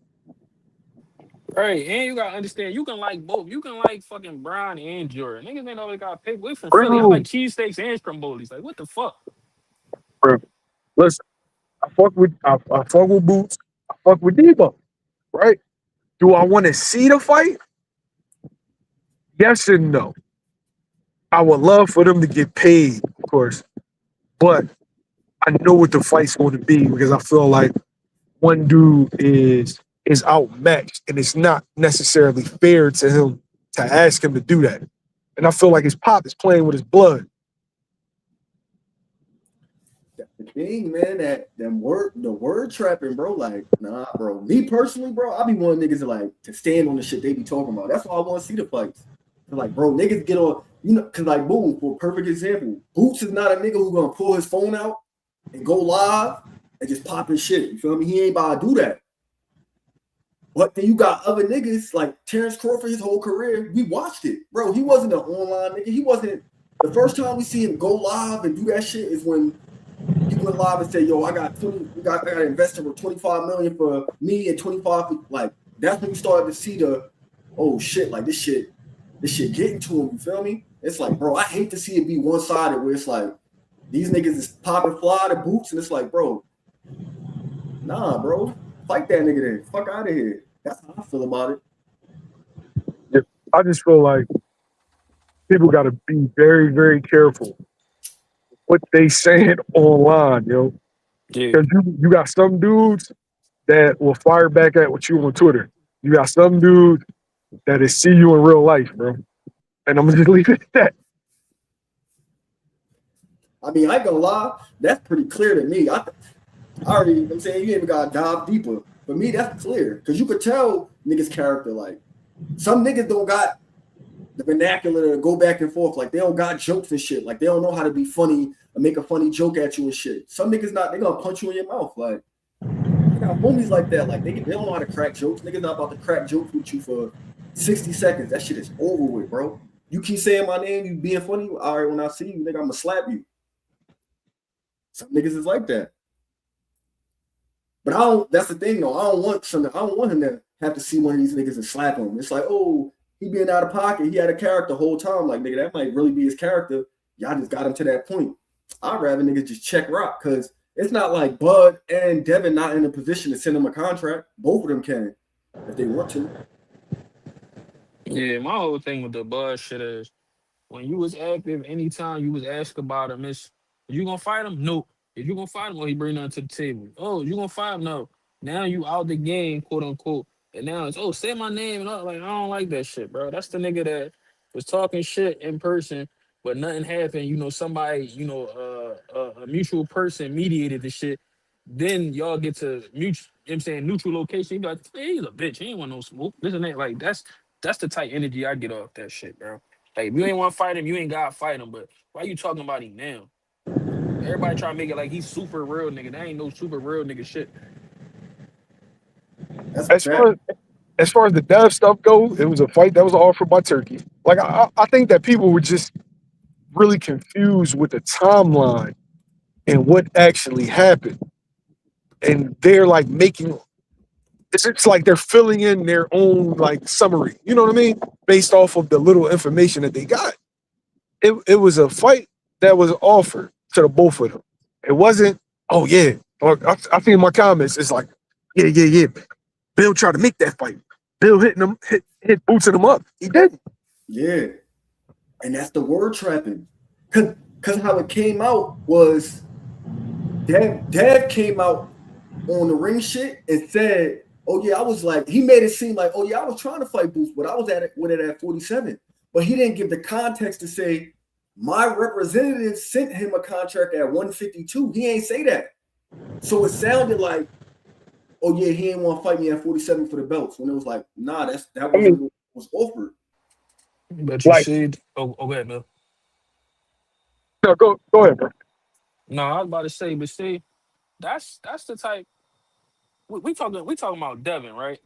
[SPEAKER 8] Right, and you gotta understand, you can like both. You can like fucking Brown and Jordan. Niggas ain't always got pick. We from Philly. I like
[SPEAKER 7] bro.
[SPEAKER 8] cheesesteaks and scrambolis. Like, what the fuck?
[SPEAKER 7] Bro, listen, I fuck with Boots. I fuck with Debo. Right? Do I want to see the fight? Yes and no. I would love for them to get paid, of course, but I know what the fight's going to be because I feel like one dude is outmatched, and it's not necessarily fair to him to ask him to do that. And I feel like his pop is playing with his blood.
[SPEAKER 1] The thing, man, the word trapping, bro. Like, nah, bro. Me personally, bro, I be wanting niggas to stand on the shit they be talking about. That's why I want to see the fights. Like, bro, niggas get on, cause like, boom, for a perfect example, Boots is not a nigga who gonna pull his phone out and go live and just pop his shit. You feel me? He ain't about to do that. But then you got other niggas like Terrence Crawford, his whole career, we watched it. Bro, he wasn't an online nigga. He wasn't. The first time we see him go live and do that shit is when he went live and said, yo, I got invested for 25 million for me and 25 for, like, that's when we started to see the, oh shit, like this shit getting to him, you feel me? It's like, bro, I hate to see it be one-sided where it's like these niggas is popping fly to Boots, and it's like, bro, nah, bro. Fight that nigga then. Fuck out of here. That's how I feel about it.
[SPEAKER 7] Yeah, I just feel like people got to be very, very careful what they saying online, yo.
[SPEAKER 8] Yeah.
[SPEAKER 7] Because you got some dudes that will fire back at what you on Twitter. You got some dudes that is see you in real life, bro. And I'm gonna just leave it at that.
[SPEAKER 1] I mean, I ain't gonna lie, that's pretty clear to me. I already, I'm saying, you even gotta dive deeper. For me, that's clear. Because you could tell niggas' character. Like, some niggas don't got the vernacular to go back and forth. Like, they don't got jokes and shit. Like, they don't know how to be funny and make a funny joke at you and shit. Some niggas they gonna punch you in your mouth. Like, I got homies like that. Like, they don't know how to crack jokes. Niggas not about to crack jokes with you for 60 seconds. That shit is over with, bro. You keep saying my name, you being funny. All right, when I see you, nigga, I'm gonna slap you. Some niggas is like that. But I don't. That's the thing, though. I don't want him to have to see one of these niggas and slap him. It's like, oh, he being out of pocket. He had a character the whole time. Like, nigga, that might really be his character. Y'all just got him to that point. I'd rather niggas just check rock, because it's not like Bud and Devin not in a position to send him a contract. Both of them can if they want to.
[SPEAKER 8] Yeah, my whole thing with the buzz shit is when you was active, anytime you was asked about him, it's you gonna fight him? No. If you gonna fight him, or he bring nothing to the table. Oh, you gonna fight him? No. Now you out the game, quote unquote. And now it's say my name and all like I don't like that shit, bro. That's the nigga that was talking shit in person, but nothing happened. Somebody, a mutual person mediated the shit. Then y'all get to neutral location. You be like, hey, he's a bitch. He ain't want no smoke. This and that. Like that's the type energy I get off that shit, bro. Like, if you ain't want to fight him, you ain't got to fight him. But why you talking about him now? Everybody trying to make it like he's super real, nigga. That ain't no super real nigga shit.
[SPEAKER 1] That's a
[SPEAKER 7] As
[SPEAKER 1] fact.
[SPEAKER 7] far as, as far as the dev stuff goes, it was a fight that was offered by Turkey. Like I think that people were just really confused with the timeline and what actually happened, and they're like making it's like they're filling in their own like summary. You know what I mean? Based off of the little information that they got. It was a fight that was offered to the both of them. It wasn't. Oh yeah. I see in my comments. It's like yeah. Bill tried to make that fight. Bill hit boosting him up. He didn't.
[SPEAKER 1] Yeah. And that's the word trapping. Cause how it came out was Dev came out on the ring shit and said, oh yeah, I was like, he made it seem like, oh yeah, I was trying to fight Boost, but I was with it at 47. But he didn't give the context to say my representative sent him a contract at 152. He ain't say that. So it sounded like, oh yeah, he ain't want to fight me at 47 for the belts. When it was like, nah, that wasn't what was offered.
[SPEAKER 8] But you
[SPEAKER 7] Like,
[SPEAKER 8] see, go ahead, man.
[SPEAKER 7] no, go ahead, bro.
[SPEAKER 8] No, I was about to say, but see, that's the type we talking about Devin, right?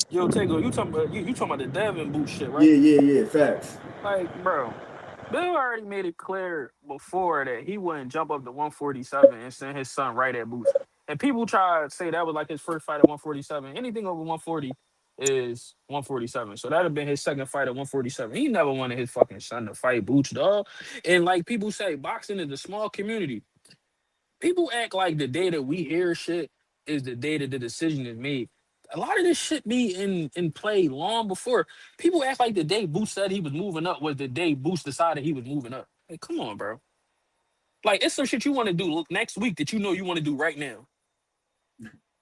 [SPEAKER 8] Yo, Taegoe, you talking about the Devin boot shit, right?
[SPEAKER 1] Yeah, facts.
[SPEAKER 8] Like, bro, Bill already made it clear before that he wouldn't jump up to 147 and send his son right at Boots. And people try to say that was like his first fight at 147. Anything over 140 is 147. So that'd have been his second fight at 147. He never wanted his fucking son to fight Boots, dog. And like people say, boxing is a small community. People act like the day that we hear shit is the day that the decision is made. A lot of this shit be in play long before. People act like the day Boost said he was moving up was the day Boost decided he was moving up. Like, come on, bro. Like, it's some shit you want to do next week that you know you want to do right now.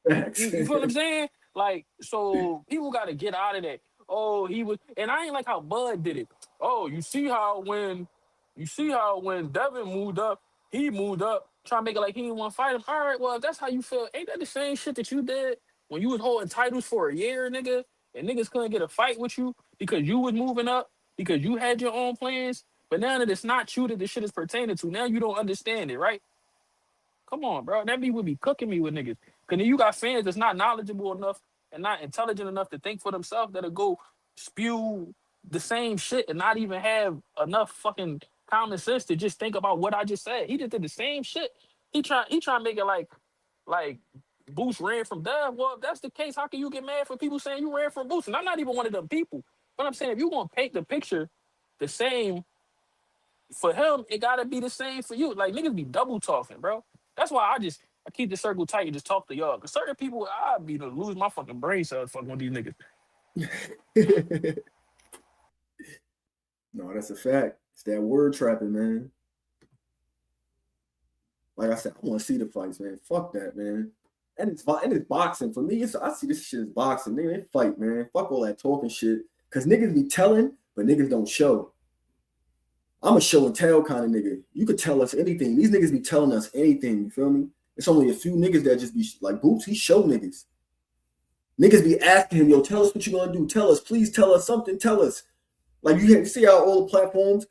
[SPEAKER 1] Facts.
[SPEAKER 8] You feel what I'm saying? Like, so people got to get out of that. Oh, he was, and I ain't like how Bud did it. Oh, you see how when Devin moved up, he moved up, trying to make it like he didn't want to fight him. All right, well, if that's how you feel, ain't that the same shit that you did when you was holding titles for a year, nigga, and niggas couldn't get a fight with you because you was moving up, because you had your own plans, but now that it's not you that this shit is pertaining to, now you don't understand it, right? Come on, bro. That would be cooking me with niggas. Cause then you got fans that's not knowledgeable enough and not intelligent enough to think for themselves that'll go spew the same shit and not even have enough fucking common sense to just think about what I just said. He just did the same shit. He trying to make it like Boost ran from Dev. Well, if that's the case, how can you get mad for people saying you ran from Boost? And I'm not even one of them people. But I'm saying if you gonna paint the picture the same for him, it gotta be the same for you. Like niggas be double talking, bro. That's why I keep the circle tight and just talk to y'all. Cause certain people, I'd be to lose my fucking brain cells fucking with these niggas.
[SPEAKER 1] No, that's a fact. It's that word trapping, man. Like I said, I want to see the fights, man. Fuck that, man. And it's boxing. For me, I see this shit as boxing. Nigga, they fight, man. Fuck all that talking shit. Cause niggas be telling, but niggas don't show. I'm a show and tell kind of nigga. You could tell us anything. These niggas be telling us anything. You feel me? It's only a few niggas that just be like Boots. He show niggas. Niggas be asking him, yo, tell us what you gonna do. Tell us, please tell us something. Tell us. Like you see how all the platforms,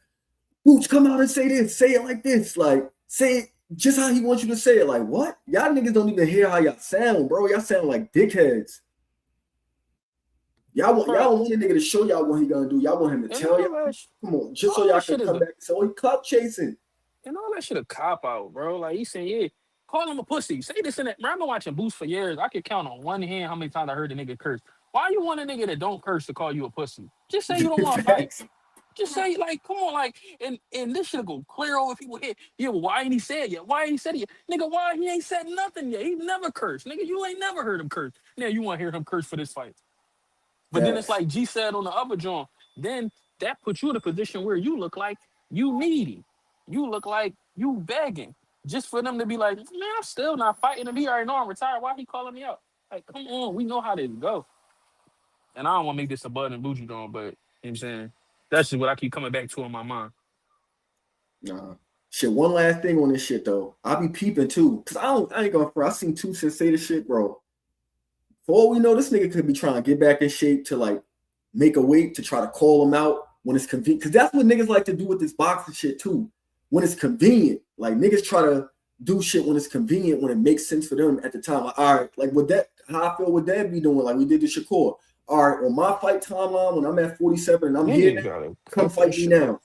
[SPEAKER 1] Boots, come out and say this. Say it like this. Like say it just how he wants you to say it. Like what? Y'all niggas don't even hear how y'all sound, bro. Y'all sound like dickheads. Y'all want a nigga to show y'all what he gonna do. Y'all want him to tell y'all. Come on, just so y'all can come back and say, oh, he clout chasing.
[SPEAKER 8] And all that shit a cop out, bro. Like he saying, yeah, call him a pussy. Say this and that. Bro, I've been watching Boost for years. I could count on one hand how many times I heard the nigga curse. Why you want a nigga that don't curse to call you a pussy? Just say you don't want to fight. Just say, like, come on, like, and this shit go clear over people's head. Yeah, well, why ain't he said yet? Why ain't he said it yet? Nigga, why he ain't said nothing yet? He never cursed. Nigga, you ain't never heard him curse. Now you want to hear him curse for this fight. But then it's
[SPEAKER 1] Facts.
[SPEAKER 8] like G said on the other joint, then that puts you in a position where you look like you needy. You look like you begging. Just for them to be like, man, I'm still not fighting him. He already know I'm retired. Why he calling me out? Like, come on, we know how this go. And I don't want to make this a Bud and Bougie joint, but you know what I'm saying? That's just what I keep coming back to in my mind.
[SPEAKER 1] Nah. Shit, one last thing on this shit though. I be peeping too. Cause I ain't gonna I seen two cents say this shit, bro. For all we know, this nigga could be trying to get back in shape to like make a weight to try to call him out when it's convenient. Cause that's what niggas like to do with this boxing shit too. When it's convenient. Like niggas try to do shit when it's convenient, when it makes sense for them at the time. Like, all right, like with that, how I feel with that be doing, like we did to Shakur. All right, on my fight timeline, when I'm at 47 and I'm here now, come fight me now.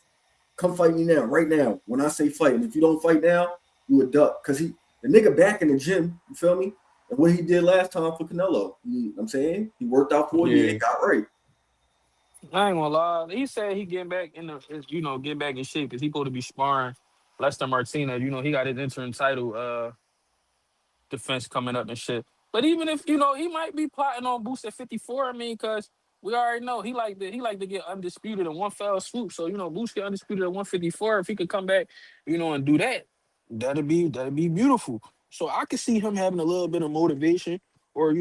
[SPEAKER 1] Come fight me now, right now. When I say fight, and if you don't fight now, you a duck. Cause the nigga back in the gym, you feel me? And what he did last time for Canelo, you know what I'm saying? He worked out for a year and got right.
[SPEAKER 8] I ain't gonna lie. He said he getting back in the, get back in shape because he supposed to be sparring Lester Martinez. You know, he got his interim title defense coming up and shit. But even if, he might be plotting on Boost at 54, I mean, because we already know he like to get undisputed in one fell swoop. So, Boost get undisputed at 154. If he could come back, and do that, that'd be beautiful. So I could see him having a little bit of motivation or,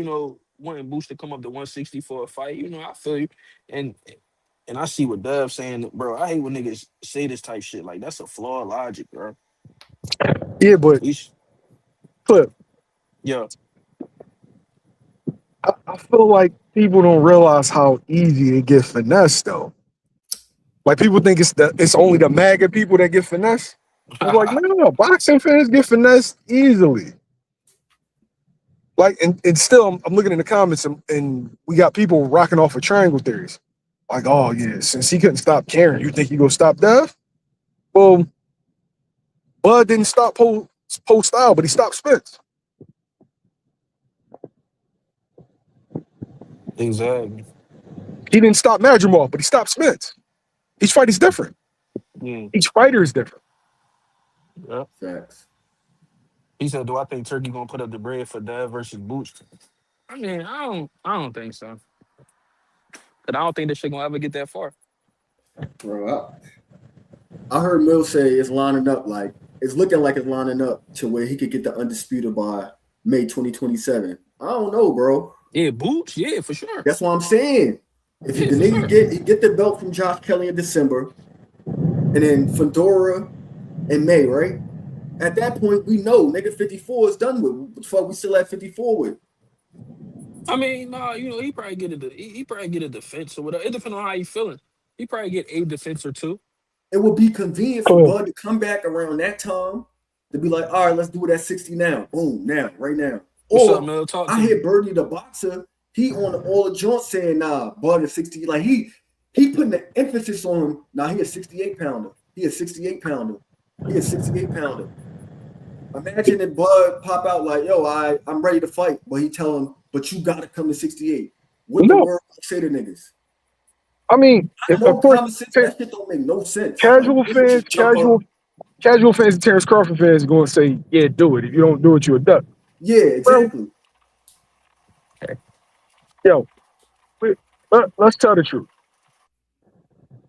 [SPEAKER 8] wanting Boost to come up to 160 for a fight. I feel you. And I see what Dove saying, bro. I hate when niggas say this type shit. Like, that's a flawed logic, bro.
[SPEAKER 7] Yeah, but Clip,
[SPEAKER 8] Yeah.
[SPEAKER 7] I feel like people don't realize how easy they get finessed though. Like people think it's only the MAGA people that get finessed. It's like, no, boxing fans get finessed easily. Like, and still, I'm looking in the comments and we got people rocking off of triangle theories. Like, oh yeah, since he couldn't stop Karen, you think he gonna stop Dev? Well, Bud didn't stop post style, but he stopped Spence.
[SPEAKER 8] Exactly.
[SPEAKER 7] He didn't stop Madrimov, but he stopped Spence. Each fight is different.
[SPEAKER 8] Yeah.
[SPEAKER 7] Each fighter is different.
[SPEAKER 8] Yeah.
[SPEAKER 1] Facts.
[SPEAKER 8] He said, "Do I think Turkey gonna put up the bread for Dev versus Boots?" I mean, I don't think so. But I don't think this shit gonna ever get that far.
[SPEAKER 1] Bro, I heard Mill say it's lining up like it's looking like it's lining up to where he could get the undisputed by May 2027. I don't know, bro.
[SPEAKER 8] Yeah, Boots, yeah, for sure.
[SPEAKER 1] That's what I'm saying. If the nigga get the belt from Josh Kelly in December, and then Fedora in May, right? At that point, we know nigga 54 is done with. What the fuck we still at 54 with?
[SPEAKER 8] I mean, nah, he probably get he probably get a defense or whatever. It depends on how you feeling. He probably get a defense or two.
[SPEAKER 1] It would be convenient for Bud to come back around that time to be like, all right, let's do it at 60 now. Boom, now, right now.
[SPEAKER 8] What's
[SPEAKER 1] Or
[SPEAKER 8] up, Mel? Talk to
[SPEAKER 1] I
[SPEAKER 8] me.
[SPEAKER 1] hear Birdie the boxer, he on all the joints saying, nah, Bud is 60. Like he putting the emphasis on him. Nah, he a 68 pounder. He a 68 pounder. He a 68 pounder. Imagine if Bud pop out like, yo, I'm ready to fight, but he tell him, but you gotta come to 68. What the word say to niggas?
[SPEAKER 7] I mean,
[SPEAKER 1] No common sense. That shit don't make no sense.
[SPEAKER 7] Casual
[SPEAKER 1] like,
[SPEAKER 7] fans and Terrence Crawford fans are going to say, yeah, do it. If you don't do it, you're a duck.
[SPEAKER 1] Yeah, exactly.
[SPEAKER 7] Yo, let's tell the truth.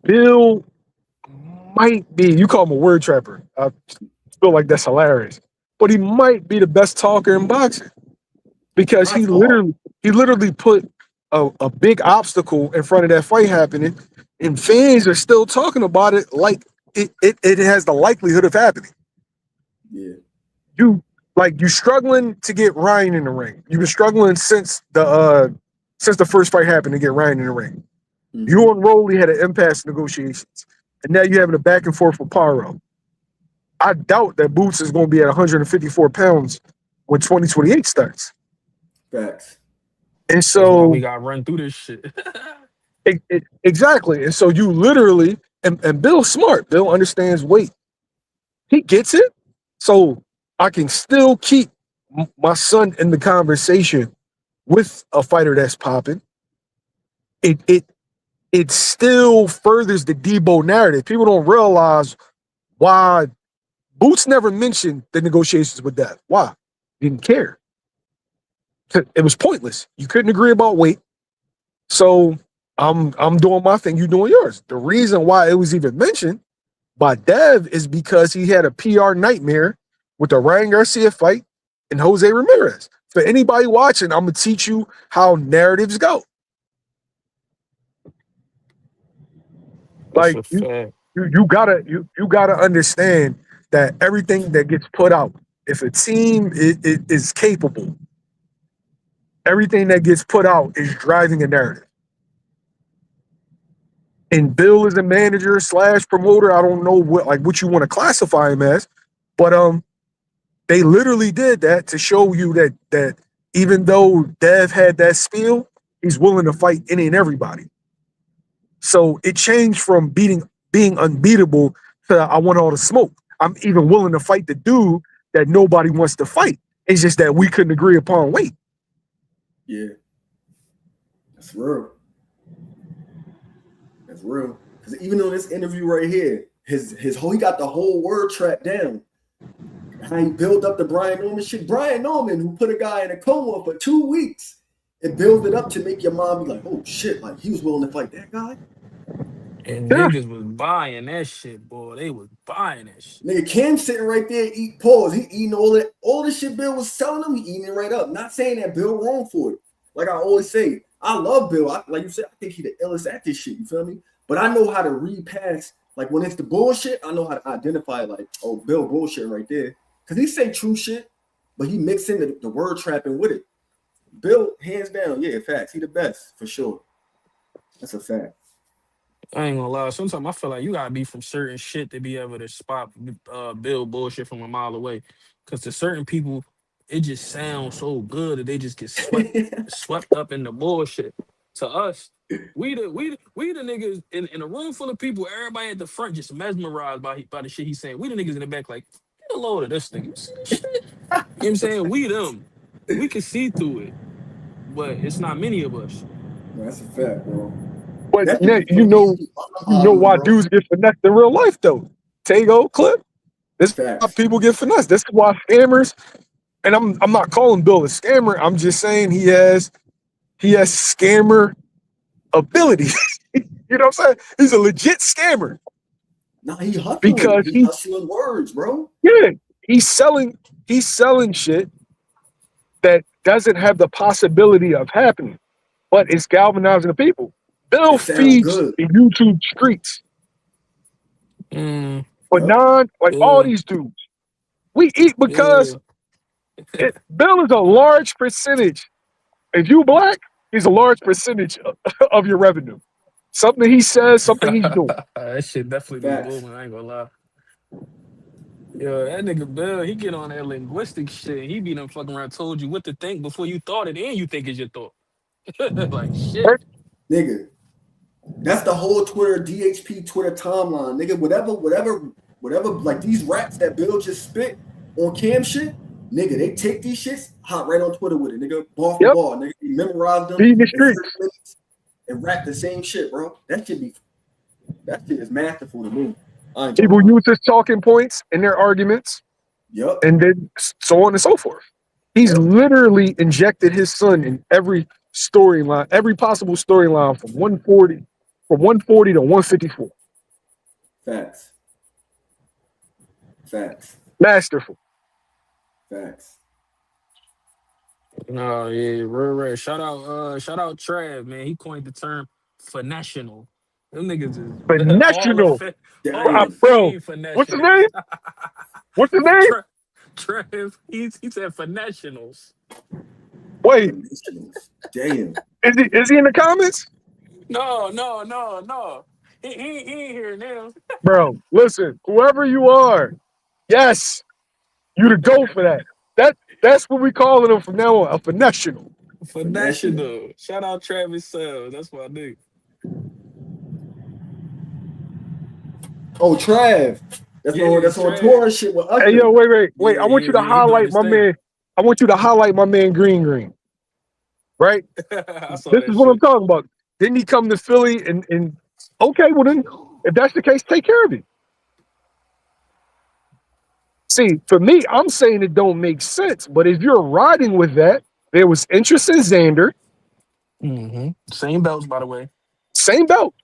[SPEAKER 7] Bill might be, you call him a word trapper. I feel like that's hilarious. But he might be the best talker in boxing because he literally put a big obstacle in front of that fight happening, and fans are still talking about it like it has the likelihood of happening.
[SPEAKER 1] Yeah.
[SPEAKER 7] You struggling to get Ryan in the ring. You've been struggling since the first fight happened to get Ryan in the ring. Mm-hmm. You and Rowley had an impasse negotiations, and now you're having a back and forth with Paro. I doubt that Boots is going to be at 154 pounds when 2028 starts.
[SPEAKER 1] Facts.
[SPEAKER 7] And so
[SPEAKER 8] we got to run through this shit.
[SPEAKER 7] Exactly. And so you literally, and Bill's smart. Bill understands weight. He gets it. So I can still keep my son in the conversation with a fighter that's popping. it still furthers the Debo narrative. People don't realize why Boots never mentioned the negotiations with Dev. Why? Didn't care. It was pointless. You couldn't agree about weight. So I'm doing my thing, you doing yours. The reason why it was even mentioned by Dev is because he had a PR nightmare with the Ryan Garcia fight and Jose Ramirez. For anybody watching, I'm gonna teach you how narratives go.
[SPEAKER 8] That's
[SPEAKER 7] Like
[SPEAKER 8] a fact.
[SPEAKER 7] you gotta understand that everything that gets put out, if a team is capable, everything that gets put out is driving a narrative. And Bill is a manager / promoter. I don't know what you want to classify him as, but they literally did that to show you that even though Dev had that spiel, he's willing to fight any and everybody. So it changed from being unbeatable to I want all the smoke. I'm even willing to fight the dude that nobody wants to fight. It's just that we couldn't agree upon weight.
[SPEAKER 1] Yeah, that's real. That's real. Because even on this interview right here, his whole he got the whole word track down. How he built up the Brian Norman shit. Brian Norman, who put a guy in a coma for 2 weeks and build it up to make your mom be like, oh shit, like he was willing to fight that guy.
[SPEAKER 8] And
[SPEAKER 7] Yeah.
[SPEAKER 8] niggas was buying that shit, boy. They was buying that shit.
[SPEAKER 1] Nigga, Cam sitting right there, eat pause. He eating all the shit Bill was telling him, he eating it right up. Not saying that Bill wrong for it. Like I always say, I love Bill. Like you said, I think he the illest at this shit, you feel me? But I know how to read past, like when it's the bullshit, I know how to identify like, oh, Bill bullshit right there. Because he say true shit, but he mix in the word trapping with it. Bill, hands down, yeah, facts. He the best, for sure. That's a fact.
[SPEAKER 8] I ain't gonna lie. Sometimes I feel like you gotta be from certain shit to be able to spot Bill bullshit from a mile away. Cause to certain people, it just sounds so good that they just get swept up in the bullshit. To us, we the niggas in a room full of people, everybody at the front just mesmerized by the shit he's saying. We the niggas in the back like, get a load of this nigga. You see this shit? You know what I'm saying? We them. We can see through it. But it's not many of us.
[SPEAKER 1] That's a fact, bro.
[SPEAKER 7] But you know why dudes get finessed in real life though. Taegoe clip. This is why people get finessed. This is why scammers. And I'm not calling Bill a scammer. I'm just saying he has scammer ability. You know what I'm saying? He's a legit scammer.
[SPEAKER 1] No, he hustling.
[SPEAKER 7] Because
[SPEAKER 1] he's hustling words, bro.
[SPEAKER 7] Yeah, he's selling shit that doesn't have the possibility of happening, but it's galvanizing the people. Bill feeds the YouTube streets. But all these dudes, we eat because Bill is a large percentage. If you black, he's a large percentage of your revenue. Something he says, something he's doing.
[SPEAKER 8] That shit definitely be booming. I ain't gonna lie. Yo, that nigga Bill, he get on that linguistic shit. He be done fucking around, told you what to think before you thought it, and you think it's your thought. Like shit,
[SPEAKER 1] nigga. That's the whole Twitter DHP Twitter timeline, nigga. Whatever. Like these raps that Bill just spit on Cam shit, nigga. They take these shits, hop right on Twitter with it, nigga. Ball for ball, nigga. He memorized them
[SPEAKER 7] in the streets
[SPEAKER 1] and rap the same shit, bro. That shit is masterful to me.
[SPEAKER 7] People use his talking points in their arguments.
[SPEAKER 1] Yep.
[SPEAKER 7] And then so on and so forth. He's literally injected his son in every storyline, every possible storyline from 140 to 154.
[SPEAKER 1] Facts.
[SPEAKER 7] Masterful.
[SPEAKER 1] Facts.
[SPEAKER 8] No, yeah, real. Shout out Trav, man. He coined the term finesstional. Them niggas is
[SPEAKER 7] finesstional. Bro, what's his name? What's his name?
[SPEAKER 8] Trav. He said finesstionals.
[SPEAKER 7] Wait.
[SPEAKER 1] Damn.
[SPEAKER 7] Is he in the comments?
[SPEAKER 8] No. He ain't here now.
[SPEAKER 7] Bro, listen, whoever you are, yes, you the go for that. That's what we calling him from now on, a finesstional.
[SPEAKER 8] Finesstional. Shout out Travis Sells. That's what I do.
[SPEAKER 1] Oh, Trav. That's on tour shit with us.
[SPEAKER 7] Hey, yo, wait. I want you to highlight my man. I want you to highlight my man Green. Right? This is what I'm talking about. Didn't he come to Philly and okay, well then, if that's the case, take care of it. See, for me, I'm saying it don't make sense. But if you're riding with that, there was interest in Xander.
[SPEAKER 8] Same belts, by the way.
[SPEAKER 7] Same belt.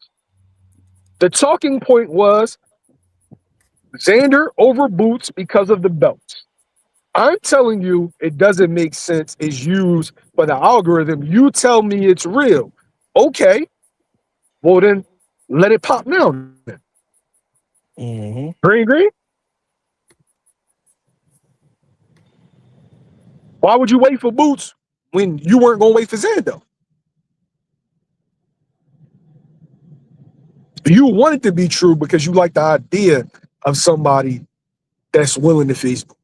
[SPEAKER 7] The talking point was Xander over Boots because of the belts. I'm telling you, it doesn't make sense. It's used for the algorithm. You tell me it's real. Okay. Well, then let it pop now. Green. Why would you wait for Boots when you weren't going to wait for Xander? You want it to be true because you like the idea of somebody that's willing to face Boots.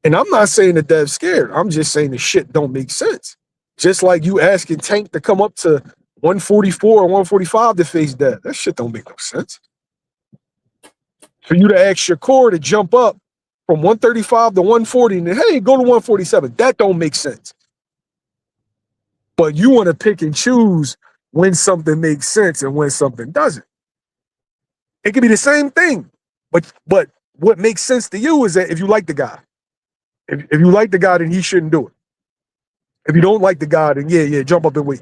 [SPEAKER 7] And I'm not saying that Dev's scared. I'm just saying the shit don't make sense. Just like you asking Tank to come up to 144 or 145 to face Dev. That shit don't make no sense. For you to ask Shakur to jump up from 135 to 140 and then, hey, go to 147. That don't make sense. But you want to pick and choose when something makes sense and when something doesn't. It could be the same thing. But what makes sense to you is that if you like the guy. If you like the guy, then he shouldn't do it. If you don't like the guy, then yeah, jump up and wait.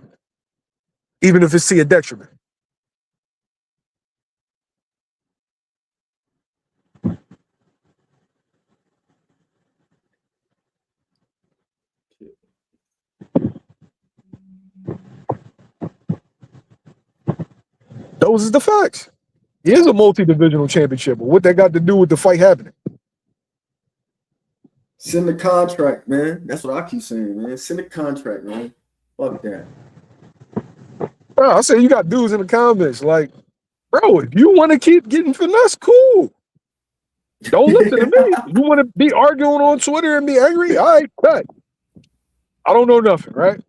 [SPEAKER 7] Even if it's to your detriment. Those are the facts. It is a multi-divisional championship, but what that got to do with the fight happening?
[SPEAKER 1] Send the contract, man. That's what I keep saying, man. Send the contract, man. Fuck that.
[SPEAKER 7] Bro, I say you got dudes in the comments like, bro, if you want to keep getting finesse, cool. Don't listen to me. You want to be arguing on Twitter and be angry? All right, bet. I don't know nothing, right?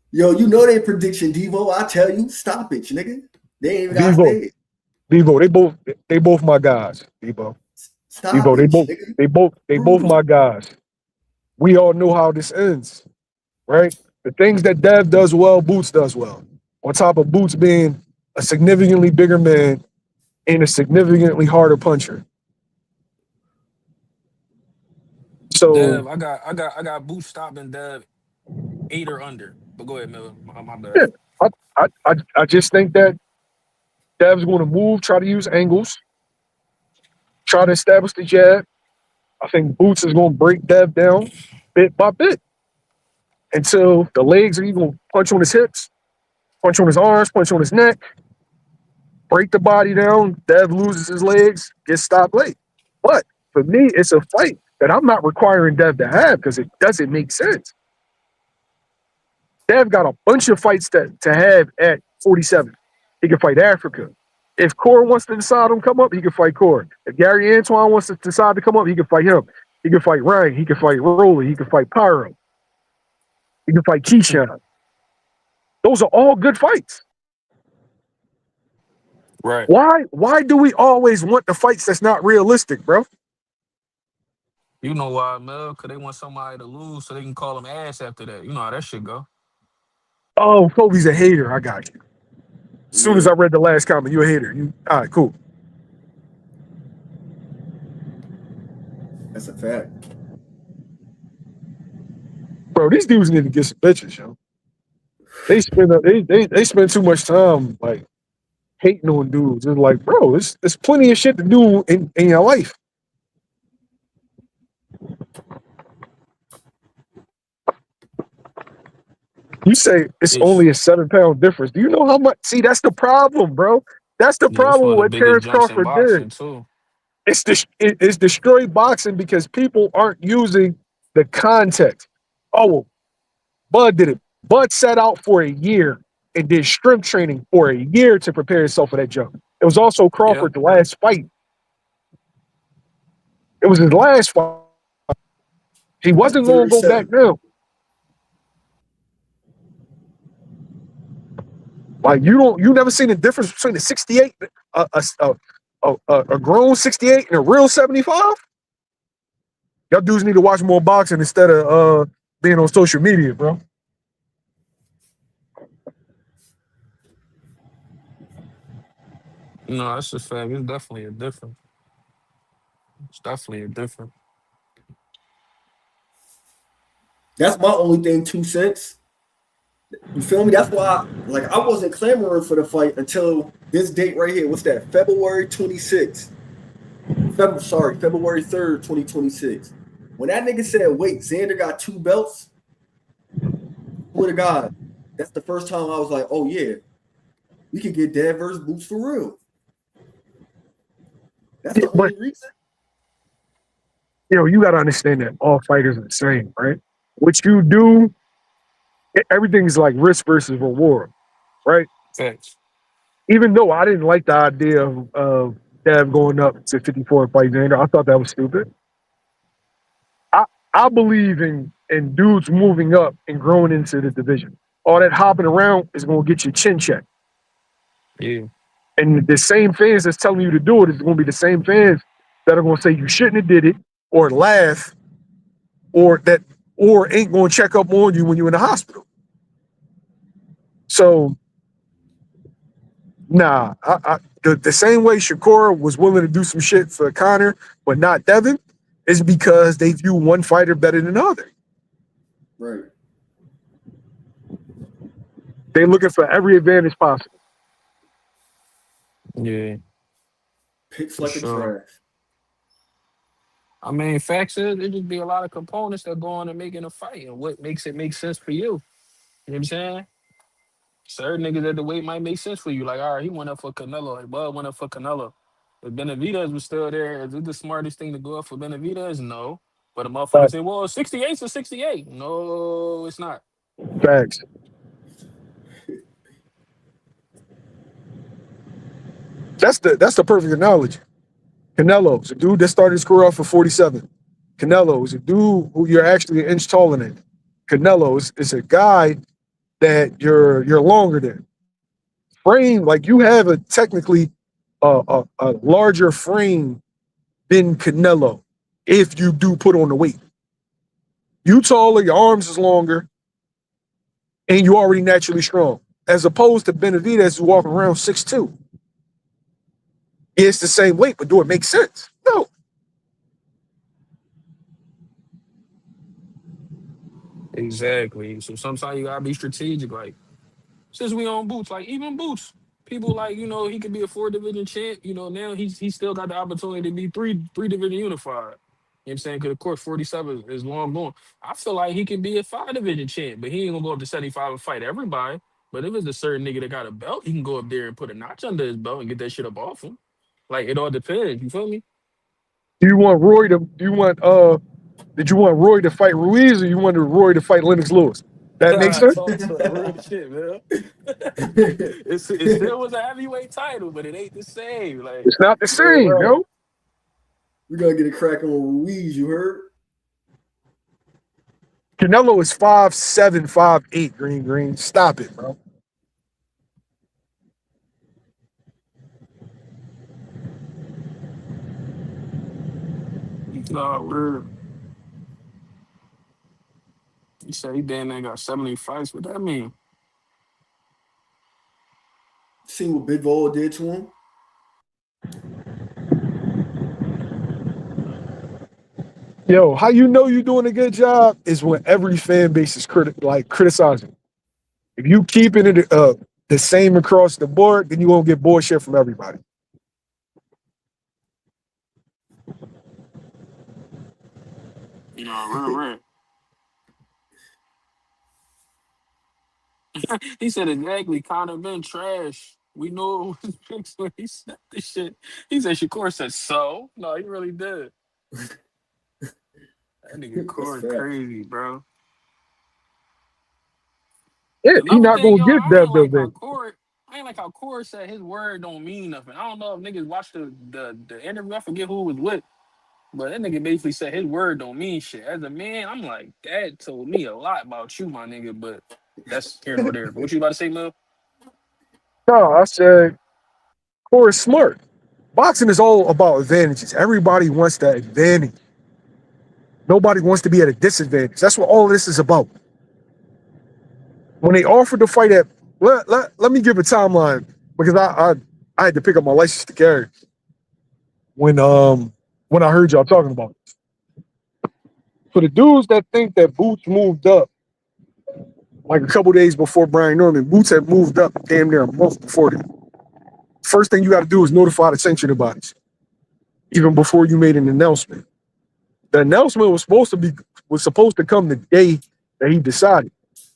[SPEAKER 1] Yo, you know their prediction, Devo. I tell you, stop it, nigga. They ain't even got to say it.
[SPEAKER 7] Devo, they both my guys, Devo.
[SPEAKER 1] Stop
[SPEAKER 7] Devo,
[SPEAKER 1] it,
[SPEAKER 7] they both my guys. We all know how this ends, right? The things that Dev does well, Boots does well. On top of Boots being a significantly bigger man and a significantly harder puncher. So
[SPEAKER 8] Dev, I got Boots stopping Dev 8 or under. But go ahead, Miller. My bad.
[SPEAKER 7] yeah, I just think that Dev's going to move, try to use angles, try to establish the jab. I think Boots is going to break Dev down bit by bit until the legs are going to punch on his hips, punch on his arms, punch on his neck, break the body down. Dev loses his legs, gets stopped late. But for me, it's a fight that I'm not requiring Dev to have because it doesn't make sense. Dev got a bunch of fights to have at 47. He can fight Africa. If Core wants to decide on come up, he can fight Core. If Gary Antoine wants to decide to come up, he can fight him. He can fight Ryan. He can fight Rolly. He can fight Pyro. He can fight Keyshawn. Those are all good fights.
[SPEAKER 8] Right.
[SPEAKER 7] Why do we always want the fights that's not realistic, bro?
[SPEAKER 8] You know why, Mel? Because they want somebody to lose so they can call them ass after that. You know how that shit go.
[SPEAKER 7] Oh, Kobe's a hater. I got you. As soon as I read the last comment, you a hater. All right, cool.
[SPEAKER 1] That's a fact.
[SPEAKER 7] Bro, these dudes need to get some bitches, yo. They spend too much time like hating on dudes. It's like, bro, there's plenty of shit to do in your life. You say it's only a 7-pound difference. Do you know how much? See, that's the problem, bro. That's the problem with what Terrence Crawford did.
[SPEAKER 8] Too.
[SPEAKER 7] It's destroyed boxing because people aren't using the context. Oh, well, Bud did it. Bud set out for a year and did strength training for a year to prepare himself for that jump. It was also Crawford's last fight. It was his last fight. He wasn't going to go back down. Like you never seen the difference between a 68, a grown 68 and a real 75? Y'all dudes need to watch more boxing instead of being on social media, bro.
[SPEAKER 8] No, that's a fact. It's definitely a different. It's definitely a different.
[SPEAKER 1] That's my only thing, 2 cents. You feel me? That's why, like, I wasn't clamoring for the fight until this date right here. What's that? February 26th. February 3rd, 2026. When that nigga said, wait, Xander got 2 belts, swear to God, that's the first time I was like, oh, yeah, we could get Dev versus Boots for real. That's the only reason.
[SPEAKER 7] You got to understand that all fighters are the same, right? What you do, everything's like risk versus reward, right?
[SPEAKER 8] Facts.
[SPEAKER 7] Even though I didn't like the idea of Dev going up to 54 and fight Xander, I thought that was stupid. I believe in dudes moving up and growing into the division. All that hopping around is going to get your chin checked.
[SPEAKER 8] Yeah.
[SPEAKER 7] And the same fans that's telling you to do it is going to be the same fans that are going to say you shouldn't have did it, or laugh, or ain't going to check up on you when you're in the hospital. So, nah, the same way Shakur was willing to do some shit for Conor, but not Devin, is because they view one fighter better than the other.
[SPEAKER 1] Right.
[SPEAKER 7] They're looking for every advantage possible.
[SPEAKER 8] Yeah.
[SPEAKER 1] Picks
[SPEAKER 8] For
[SPEAKER 1] like
[SPEAKER 8] sure.
[SPEAKER 1] a trash.
[SPEAKER 8] I mean, facts is it just be a lot of components that go into making a fight and what makes it make sense for you. You know what I'm saying? Certain niggas at the weight might make sense for you. Like, all right, he went up for Canelo. Like, Bud went up for Canelo. If Benavidez was still there, is it the smartest thing to go up for Benavidez? No. But a motherfucker say, well, 68's a 68. No, it's not.
[SPEAKER 7] Facts. That's the perfect analogy. Canelo's a dude that started his career off for 47. Canelo is a dude who you're actually an inch taller than. Canelo is a guy that you're longer than. Frame, like you have a technically a larger frame than Canelo if you do put on the weight. You taller, your arms is longer, and you already naturally strong. As opposed to Benavidez who walking around 6'2". It's the same weight, but do it make sense? No.
[SPEAKER 8] Exactly. So sometimes you gotta be strategic. Like, since we on Boots, like even Boots, people like, he could be a 4 division champ. Now he's still got the opportunity to be three division unified. You know what I'm saying? Because of course 47 is long gone. I feel like he can be a 5 division champ, but he ain't gonna go up to 75 and fight everybody. But if it's a certain nigga that got a belt, he can go up there and put a notch under his belt and get that shit up off him. Like, it all depends. You feel me?
[SPEAKER 7] Did you want Roy to fight Ruiz, or you wanted Roy to fight Lennox Lewis? That makes sense?
[SPEAKER 8] Talk to real shit, man. It still was a heavyweight title, but it ain't the same. Like,
[SPEAKER 7] It's not the same, yo.
[SPEAKER 1] We're gonna get a crack on Ruiz, you heard?
[SPEAKER 7] Canelo is 5'7", 5'8", green. Stop it, bro.
[SPEAKER 8] no, we're. You say he damn near got 70 fights. What that mean?
[SPEAKER 1] See what Big Vol did to him?
[SPEAKER 7] Yo, how you know you're doing a good job is when every fan base is criticizing. If you keeping it the same across the board, then you won't get bullshit from everybody.
[SPEAKER 8] Real. He said exactly. Conor been trash. We know it was fixed when he said this shit. He said Shakur said so. No, he really did. That nigga Corey crazy, bro.
[SPEAKER 7] Yeah, he
[SPEAKER 8] Another
[SPEAKER 7] not
[SPEAKER 8] thing,
[SPEAKER 7] gonna
[SPEAKER 8] yo,
[SPEAKER 7] get
[SPEAKER 8] I
[SPEAKER 7] that
[SPEAKER 8] ain't
[SPEAKER 7] though,
[SPEAKER 8] like how
[SPEAKER 7] then.
[SPEAKER 8] Corey. I ain't like how Corey said his word don't mean nothing. I don't know if niggas watched the interview. I forget who it was with, but that nigga basically said his word don't mean shit. As a man, I'm like, that told me a lot about you, my nigga. But that's here nor there. But what you about to say, Lil?
[SPEAKER 7] No, I said Corey's smart. Boxing is all about advantages. Everybody wants that advantage. Nobody wants to be at a disadvantage. That's what all this is about. When they offered to fight at, let me give a timeline because I I had to pick up my license to carry when I heard y'all talking about it. For the dudes that think that Boots moved up like a couple days before Brian Norman, Boots had moved up damn near a month before that. First thing you got to do is notify the sanctioning bodies, even before you made an announcement. The announcement was supposed to come the day that he decided,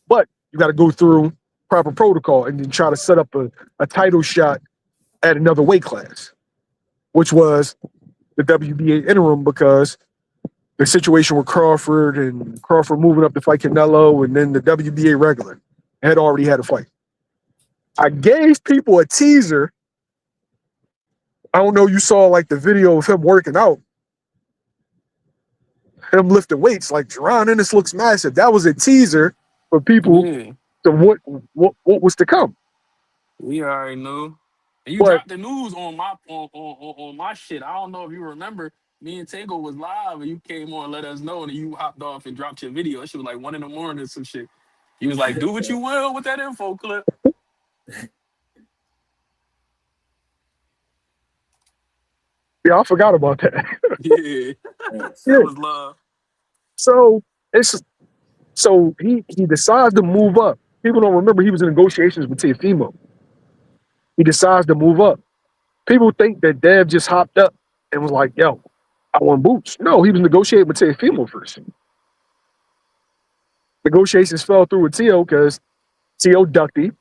[SPEAKER 7] but you got to go through proper protocol and then try to set up a title shot at another weight class, which was the WBA interim, because the situation with Crawford and Crawford moving up to fight Canelo, and then the WBA regular had already had a fight. I gave people a teaser. I don't know, you saw like the video of him working out, him lifting weights, like Jerron Ennis looks massive. That was a teaser for people to what was to come.
[SPEAKER 8] We already know. And you
[SPEAKER 7] But
[SPEAKER 8] dropped the news on my shit. I don't know if you remember. Me and Taegoe was live, and you came on and let us know, and you hopped off and dropped your video. That shit was like 1 a.m. or some shit. You was like, "Do what you will with that info clip."
[SPEAKER 7] yeah, I forgot about that.
[SPEAKER 8] Yeah, that was love.
[SPEAKER 7] So he decides to move up. People don't remember he was in negotiations with Teofimo. He decides to move up. People think that Dev just hopped up and was like, yo, I want Boots. No, he was negotiating with Teofimo first. Negotiations fell through with Teo because Teo ducked him.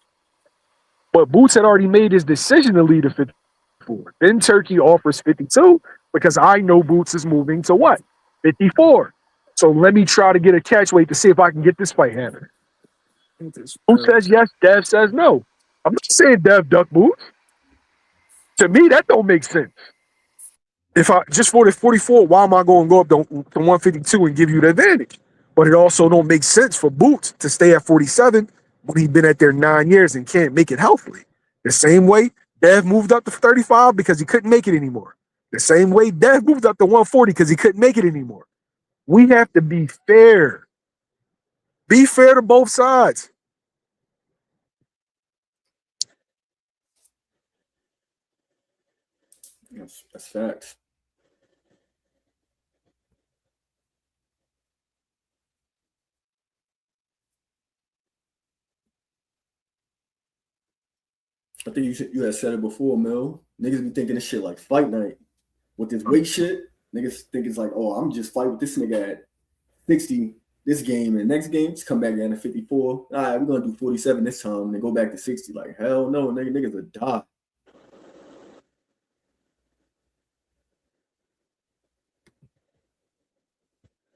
[SPEAKER 7] But Boots had already made his decision to lead to 54. Then Turkey offers 52 because I know Boots is moving to what? 54. So let me try to get a catchweight to see if I can get this fight happening. Boots says yes, Dev says no. I'm not saying Dev duck Boots. To me, that don't make sense. If I just for the 44, why am I going to go up to 152 and give you the advantage? But it also don't make sense for Boots to stay at 47 when he's been at there 9 years and can't make it healthily. The same way Dev moved up to 35 because he couldn't make it anymore. The same way Dev moved up to 140 because he couldn't make it anymore. We have to be fair. Be fair to both sides.
[SPEAKER 1] That's facts. I think you had said it before, Mel. Niggas be thinking this shit like fight night. With this weight shit, niggas think it's like, oh, I'm just fight with this nigga at 60 this game, and next game, just come back down to 54. All right, we're gonna do 47 this time, and then go back to 60. Like, hell no, niggas will die.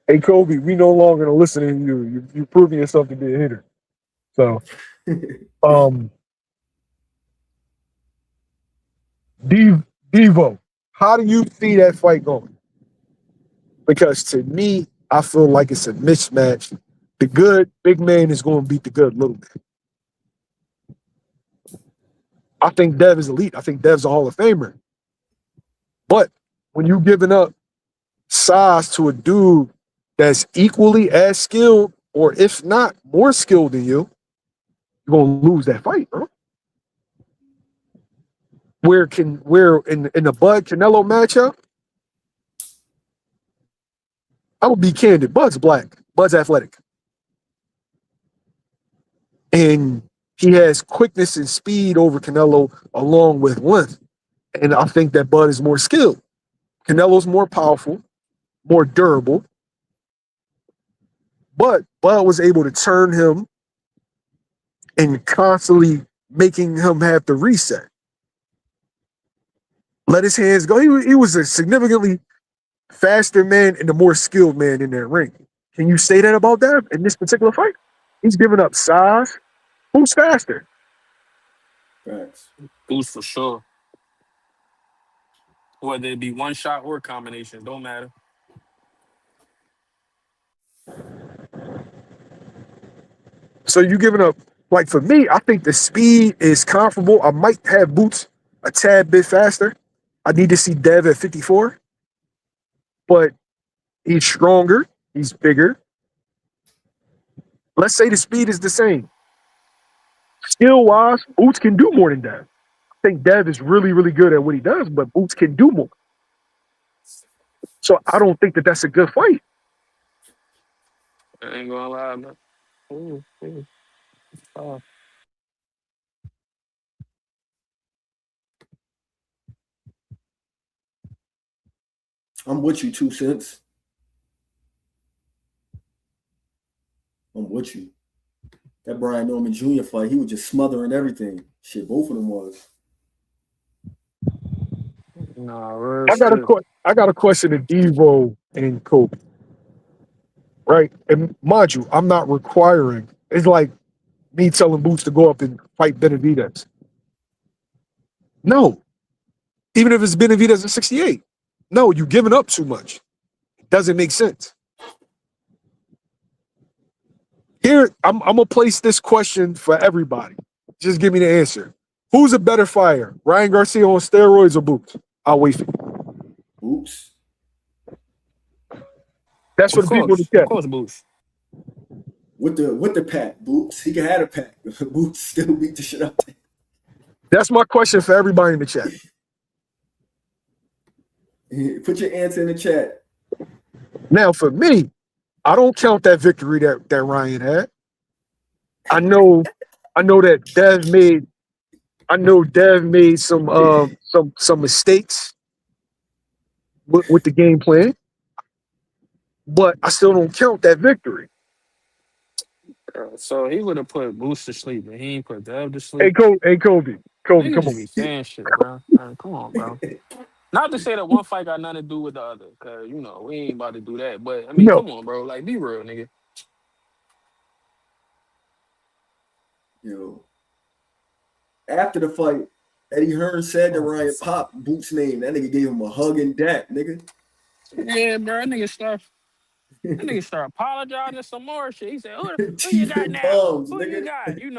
[SPEAKER 7] Hey, Kobe, we no longer gonna listen to you. You're proving yourself to be a hitter. So, Devo, how do you see that fight going? Because to me, I feel like it's a mismatch. The good big man is going to beat the good little man. I think Dev is elite. I think Dev's a Hall of Famer. But when you're giving up size to a dude that's equally as skilled, or if not more skilled than you, you're going to lose that fight, bro. Where in the Bud Canelo matchup, I would be candid. Bud's black. Bud's athletic. And he has quickness and speed over Canelo along with length. And I think that Bud is more skilled. Canelo's more powerful, more durable. But Bud was able to turn him and constantly making him have to reset. Let his hands go. He was a significantly faster man and a more skilled man in that ring. Can you say that about that in this particular fight? He's giving up size. Who's faster?
[SPEAKER 1] Thanks.
[SPEAKER 8] Who's for sure. Whether it be one shot or combination, don't matter.
[SPEAKER 7] So you giving up, like for me, I think the speed is comparable. I might have Boots a tad bit faster. I need to see Dev at 54. But he's stronger. He's bigger. Let's say the speed is the same. Skill-wise, Boots can do more than Dev. think Dev is really, really good at what he does, but Boots can do more. So I don't think that that's a good fight.
[SPEAKER 8] I ain't gonna lie, man. Ooh, ooh. Oh.
[SPEAKER 1] I'm with you, 2 cents. I'm with you. That Brian Norman Jr. fight, he was just smothering everything. Shit, both of them was.
[SPEAKER 8] Nah, real
[SPEAKER 7] I got a
[SPEAKER 8] shit.
[SPEAKER 7] I got a question to Devo and Kobe. Right? And mind you, I'm not requiring. It's like me telling Boots to go up and fight Benavidez. No, even if it's Benavidez in 68. No, you're giving up too much. It doesn't make sense. Here, I'm gonna place this question for everybody. Just give me the answer. Who's a better fighter, Ryan Garcia on steroids or Boots? I'll wait for you.
[SPEAKER 1] Oops.
[SPEAKER 7] That's for the people in the
[SPEAKER 8] Of
[SPEAKER 7] chat.
[SPEAKER 8] course, Boots.
[SPEAKER 1] With the pack, Boots. He can have a pack. Boots still beat the shit out there.
[SPEAKER 7] That's my question for everybody in the chat.
[SPEAKER 1] Put your answer in the chat.
[SPEAKER 7] Now, for me, I don't count that victory that Ryan had. I know that Dev made some mistakes with the game plan, but I still don't count that victory.
[SPEAKER 8] So he would have put Boots to sleep, but he ain't put Dev to
[SPEAKER 7] Hey,
[SPEAKER 8] sleep.
[SPEAKER 7] Kobe,
[SPEAKER 8] Niggas
[SPEAKER 7] come
[SPEAKER 8] just
[SPEAKER 7] on.
[SPEAKER 8] be saying shit, bro. Man, come on, bro. Not to say that one fight got nothing to do with the other, cause you know we ain't about to do that. But I mean,
[SPEAKER 7] No,
[SPEAKER 8] come on, bro. Like, be real, nigga.
[SPEAKER 1] Yo, after the fight, Eddie Hearn said to Ryan Pop Boots' name. That nigga gave him a hug and dap, nigga.
[SPEAKER 8] Yeah, bro. That nigga start apologizing some more shit. He said, "Who you
[SPEAKER 1] Teeth
[SPEAKER 8] got
[SPEAKER 1] and
[SPEAKER 8] now?
[SPEAKER 1] palms,
[SPEAKER 8] Who you
[SPEAKER 1] nigga.
[SPEAKER 8] got? You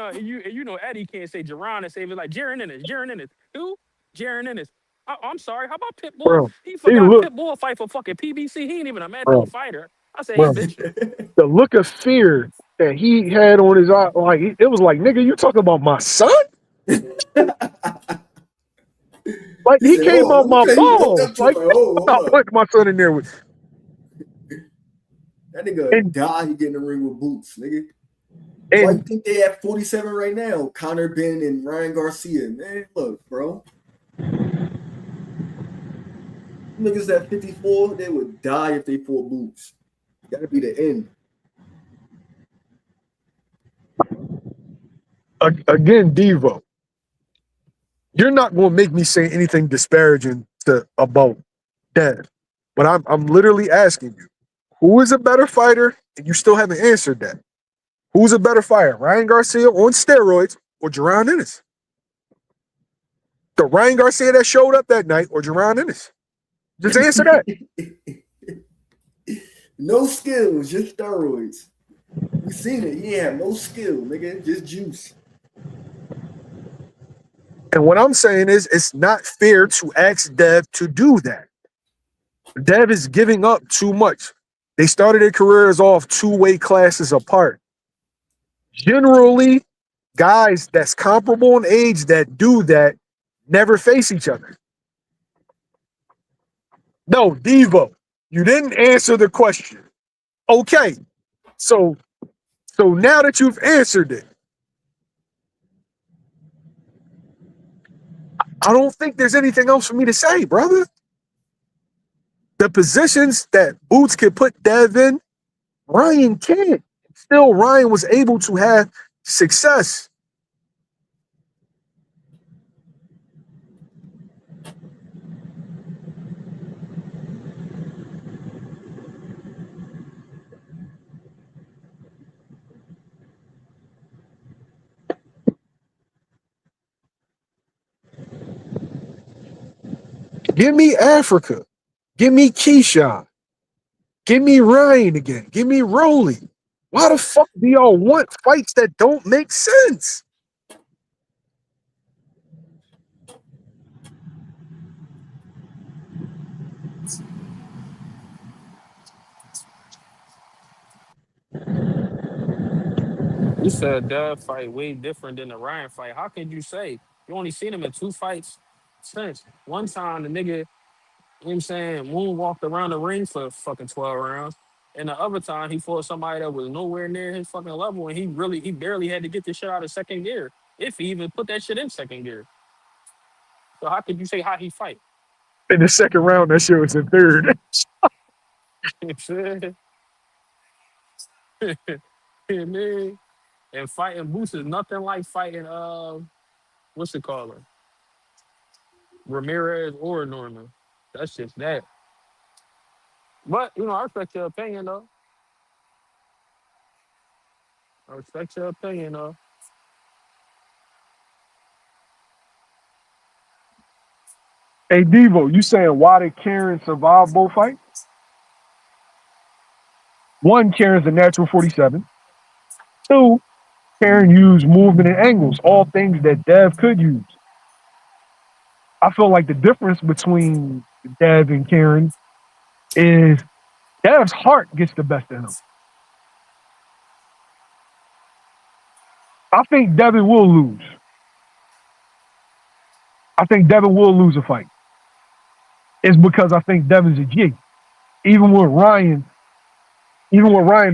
[SPEAKER 8] know Eddie can't say Jerron and say it like Jaron Ennis. Who? Jaron Ennis. I'm sorry. How about Pitbull?
[SPEAKER 7] bro.
[SPEAKER 8] He
[SPEAKER 7] He
[SPEAKER 8] forgot
[SPEAKER 7] looked,
[SPEAKER 8] Pitbull fight for fucking PBC. He ain't even a
[SPEAKER 7] bro,
[SPEAKER 8] Matchroom fighter. I said he
[SPEAKER 7] bro.
[SPEAKER 8] bitching.
[SPEAKER 7] The look of fear that he had on his eye, like it was like, nigga, you talking about my son? Like
[SPEAKER 1] He
[SPEAKER 7] he
[SPEAKER 1] said,
[SPEAKER 7] came out
[SPEAKER 1] "Oh,
[SPEAKER 7] my
[SPEAKER 1] okay." He walked
[SPEAKER 7] balls.
[SPEAKER 1] up to him
[SPEAKER 7] Like
[SPEAKER 1] like, "Oh,
[SPEAKER 7] I'm
[SPEAKER 1] hold
[SPEAKER 7] not
[SPEAKER 1] up."
[SPEAKER 7] putting my son in there with.
[SPEAKER 1] That nigga
[SPEAKER 7] And
[SPEAKER 1] die. He get in the ring with Boots, nigga. Why you
[SPEAKER 7] and
[SPEAKER 1] think they at 47 right now? Conor Ben and Ryan Garcia. Man, look, bro. Niggas at 54, they would die if they fought Boots. Gotta be the end.
[SPEAKER 7] again, Devo, you're not going to make me say anything disparaging about Dev, but I'm literally asking you, who is a better fighter? And you still haven't answered that. Who's a better fighter, Ryan Garcia on steroids or Jaron Ennis? The Ryan Garcia that showed up that night or Jaron Ennis? Just answer that.
[SPEAKER 1] No skills, just steroids. We seen it. He had no skill, nigga. Just juice.
[SPEAKER 7] And what I'm saying is, it's not fair to ask Dev to do that. Dev is giving up too much. They started their careers off 2 weight classes apart. Generally, guys that's comparable in age that do that never face each other. No, Devo, you didn't answer the question. Okay, so now that you've answered it, I don't think there's anything else for me to say, brother. The positions that Boots could put Dev in, Ryan can't. Still, Ryan was able to have success. Give me Africa. Give me Keyshawn. Give me Ryan again. Give me Rolly. Why the fuck do y'all want fights that don't make sense?
[SPEAKER 8] You said Dev fight way different than the Ryan fight. How can you say You only seen him in 2 fights since. One time the nigga, you know what I'm saying, moonwalked around the ring for fucking 12 rounds. And the other time he fought somebody that was nowhere near his fucking level, and he barely had to get this shit out of second gear, if he even put that shit in second gear. So how could you say how he fight?
[SPEAKER 7] In the second round, that shit was in third.
[SPEAKER 8] Man. And fighting Boots is nothing like fighting what's it called? Ramirez or Norman. That's just that. But I respect your opinion though. I respect your opinion though.
[SPEAKER 7] Hey, Devo, you saying why did Karen survive both fights? One, Karen's a natural 47. Two, Karen used movement and angles, all things that Dev could use. I feel like the difference between Dev and Karen is Dev's heart gets the best of him. I think Devin will lose. I think Devin will lose a fight. It's because I think Devin's a G. Even with Ryan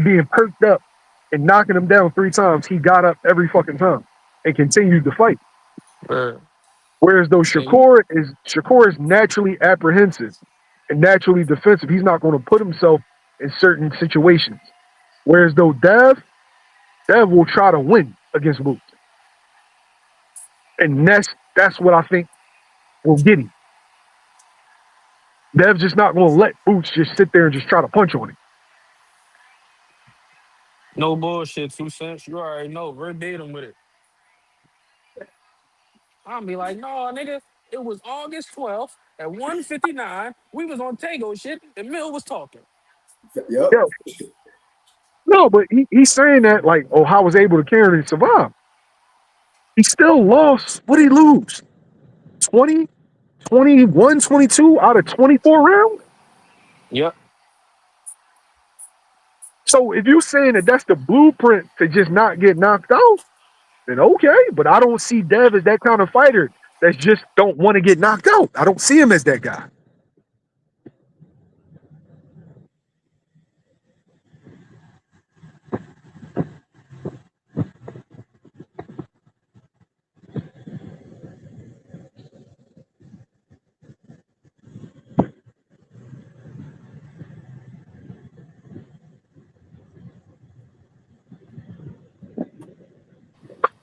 [SPEAKER 7] being perked up and knocking him down 3 times, he got up every fucking time and continued to fight. Whereas though Shakur is naturally apprehensive and naturally defensive. He's not going to put himself in certain situations. Whereas though Dev will try to win against Boots. And that's what I think will get him. Dev's just not going to let Boots just sit there and just try to punch on him.
[SPEAKER 8] No bullshit, 2 cents. You already know, verbatim with it. I'll be like, no, nigga, it was August 12th at 1:59. We was on Taegoe shit, and Mill was talking.
[SPEAKER 1] Yep.
[SPEAKER 7] Yeah. No, but he's saying that like, oh, how was able to carry and survive? He still lost. What did he lose? 20, 21, 22 out of 24 rounds?
[SPEAKER 8] Yep.
[SPEAKER 7] So if you're saying that that's the blueprint to just not get knocked out, then okay. But I don't see Dev as that kind of fighter that just don't want to get knocked out. I don't see him as that guy.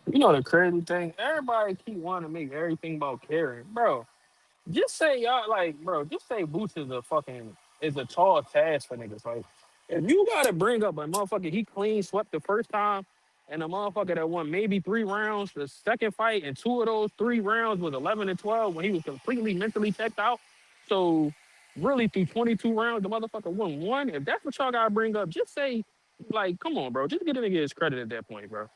[SPEAKER 8] You know the crazy thing? Everybody keep wanting to make everything about Karen. Bro, just say y'all just say Boots is a tall task for niggas. Like, if you gotta bring up a motherfucker, he clean swept the first time, and a motherfucker that won maybe 3 rounds the second fight, and 2 of those 3 rounds was 11 and 12 when he was completely mentally checked out. So really through 22 rounds, the motherfucker won 1. If that's what y'all gotta bring up, just say, like, come on, bro. Just get a nigga his credit at that point, bro.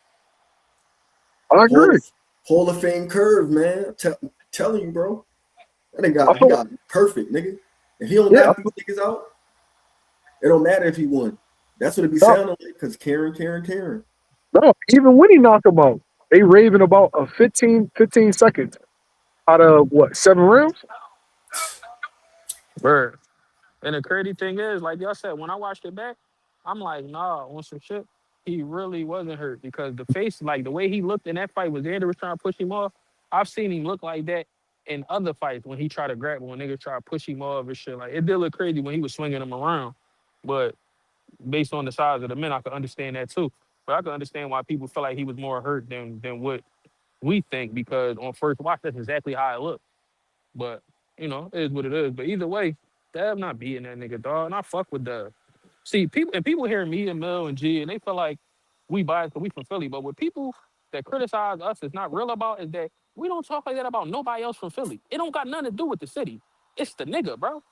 [SPEAKER 7] I agree.
[SPEAKER 1] Hall of Fame curve, man. Telling you, bro. That nigga he got perfect, nigga. If he don't knock these niggas out, it don't matter if he won. That's what it be sounding like, because Karen.
[SPEAKER 7] No, even when he knocked him out, they raving about a 15 seconds out of what, 7 rounds?
[SPEAKER 8] Bro. And the crazy thing is, like y'all said, when I watched it back, I'm like, nah, on some shit, he really wasn't hurt, because the face, like the way he looked in that fight when Xander was trying to push him off, I've seen him look like that in other fights when he tried to grab him, when niggas try to push him off and shit. Like, it did look crazy when he was swinging him around. But based on the size of the men, I could understand that too. But I could understand why people feel like he was more hurt than what we think, because on first watch, that's exactly how it looked. But, it is what it is. But either way, Dev not beating that nigga, dog. And I fuck with Dev. See, people hear me and Mel and G, and they feel like we biased because we from Philly. But what people that criticize us is not real about is that we don't talk like that about nobody else from Philly. It don't got nothing to do with the city. It's the nigga, bro.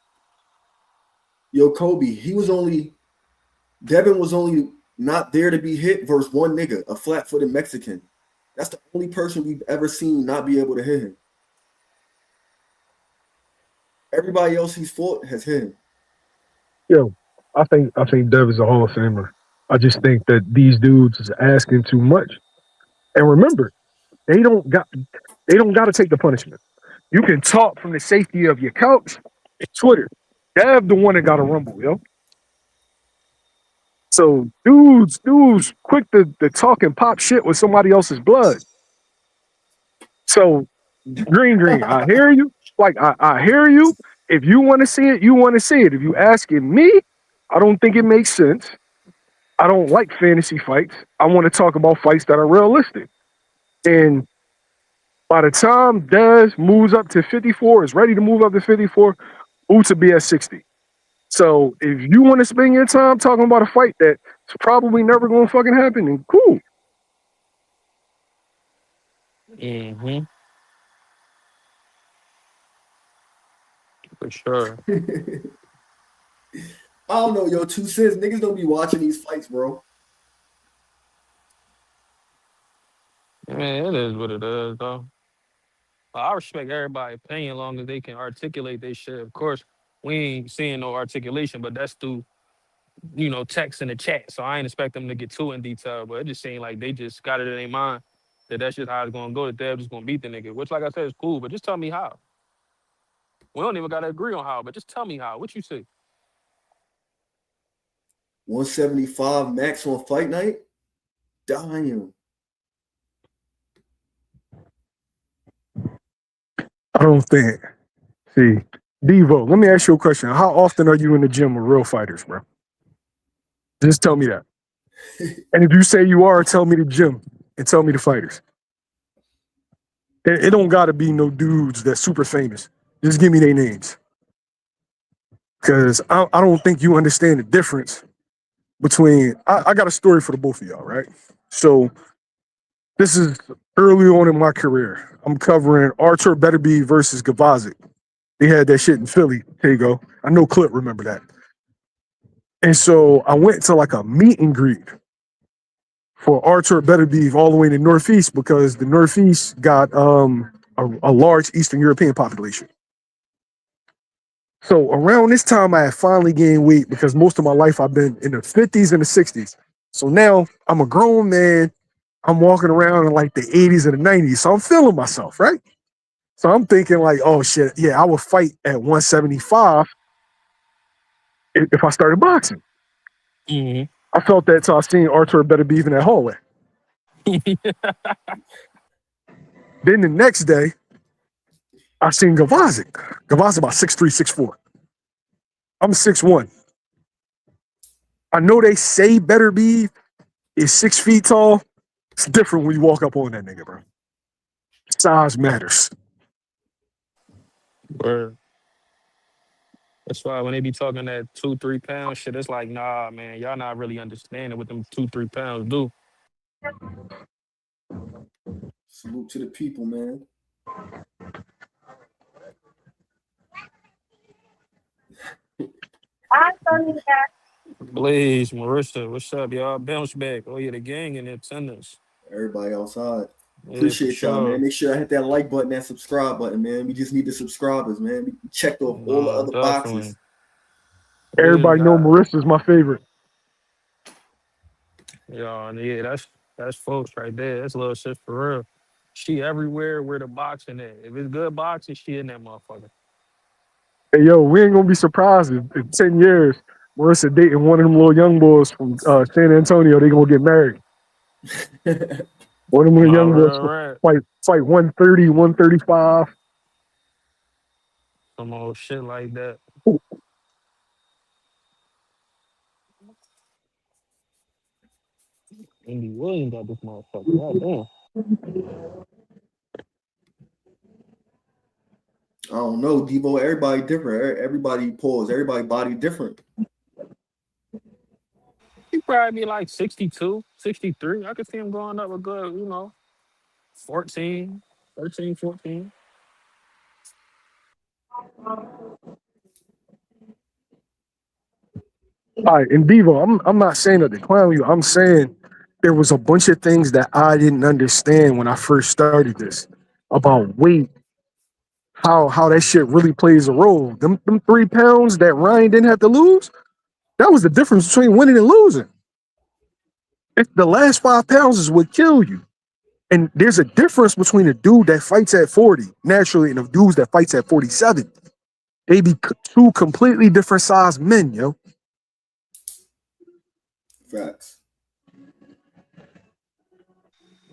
[SPEAKER 1] Yo, Kobe, Devin was only not there to be hit versus one nigga, a flat-footed Mexican. That's the only person we've ever seen not be able to hit him. Everybody else he's fought has hit him.
[SPEAKER 7] Yo, I think Dev is a Hall of Famer. I just think that these dudes is asking too much. And remember, they don't got They don't got to take the punishment. You can talk from the safety of your couch and Twitter. Dev the one that got a rumble, yo. So dudes quick to talk and pop shit with somebody else's blood. So green, I hear you. Like I hear you. If you want to see it, you want to see it. If you asking me, I don't think it makes sense. I don't like fantasy fights. I want to talk about fights that are realistic. And by the time Dez moves up to 54, is ready to move up to 54, Uts will be at 60. So if you want to spend your time talking about a fight that's probably never going to fucking happen, then cool.
[SPEAKER 8] Mm-hmm. For sure.
[SPEAKER 1] I don't know, yo, 2 cents. Niggas don't be watching these fights, bro.
[SPEAKER 8] Man, it is what it is, though. I respect everybody's opinion as long as they can articulate their shit. Of course, we ain't seeing no articulation, but that's through, text in the chat. So I ain't expect them to get too in detail, but it just seemed like they just got it in their mind that that's just how it's going to go, that they're just going to beat the nigga, which, like I said, is cool, but just tell me how. We don't even got to agree on how, but just tell me how. What you see?
[SPEAKER 1] 175 max on fight night? Damn.
[SPEAKER 7] I don't think. See, Devo, let me ask you a question. How often are you in the gym with real fighters, bro? Just tell me that. And if you say you are, tell me the gym and tell me the fighters. It don't got to be no dudes that's super famous. Just give me their names. Because I don't think you understand the difference between... I got a story for the both of y'all, right? So this is early on in my career. I'm covering Artur Beterbiev versus Gavazic. They had that shit in Philly, Taegoe. I know Clip remember that. And so I went to like a meet and greet for Artur Beterbiev all the way in the Northeast because the Northeast got a large Eastern European population. So around this time, I had finally gained weight because most of my life I've been in the 50s and the 60s. So now I'm a grown man. I'm walking around in like the 80s and the 90s. So I'm feeling myself, right? So I'm thinking like, oh shit, yeah, I would fight at 175 if I started boxing.
[SPEAKER 8] Mm-hmm.
[SPEAKER 7] I felt that till I seen Artur Beterbiev in that hallway. Then the next day, I seen Gavazic. Gavazic about 6'3", 6'4". I'm 6'1". I know they say Beterbiev is 6 feet tall. It's different when you walk up on that nigga, bro. Size matters.
[SPEAKER 8] Word. That's why when they be talking that 2-3 pound shit, it's like, nah, man, y'all not really understanding what them 2-3 pounds do.
[SPEAKER 1] Salute to the people, man.
[SPEAKER 8] Blaze, Marissa, what's up, y'all? Bounce back. Oh, yeah, the gang in attendance.
[SPEAKER 1] Everybody outside.
[SPEAKER 8] Yeah,
[SPEAKER 1] Appreciate y'all,
[SPEAKER 8] sure.
[SPEAKER 1] man. Make sure I hit that like button, that subscribe button, man. We just need the subscribers, man. We checked off all the other
[SPEAKER 8] definitely.
[SPEAKER 1] boxes.
[SPEAKER 7] Everybody know Marissa's my favorite.
[SPEAKER 8] Yeah, that's folks right there. That's little shit for real. She everywhere where the boxing at. If it's good boxing, she in that motherfucker.
[SPEAKER 7] Hey, yo, we ain't gonna be surprised if in 10 years, Marissa dating one of them little young boys from San Antonio. They gonna get married. One of them little young boys fight 130, 135.
[SPEAKER 8] Some old shit like that. Andy Williams got this motherfucker. God damn.
[SPEAKER 1] I don't know, Devo. Everybody different. Everybody pause. Everybody body different.
[SPEAKER 8] He probably be like 62, 63. I could see him going up a good, 13, 14.
[SPEAKER 7] All right, and Devo, I'm not saying to decline you. I'm saying there was a bunch of things that I didn't understand when I first started this about weight, how that shit really plays a role. Them 3 pounds that Ryan didn't have to lose, that was the difference between winning and losing. The last 5 pounds is what killed you. And there's a difference between a dude that fights at 40 naturally and a dude that fights at 47. They be two completely different sized men, yo.
[SPEAKER 1] Facts.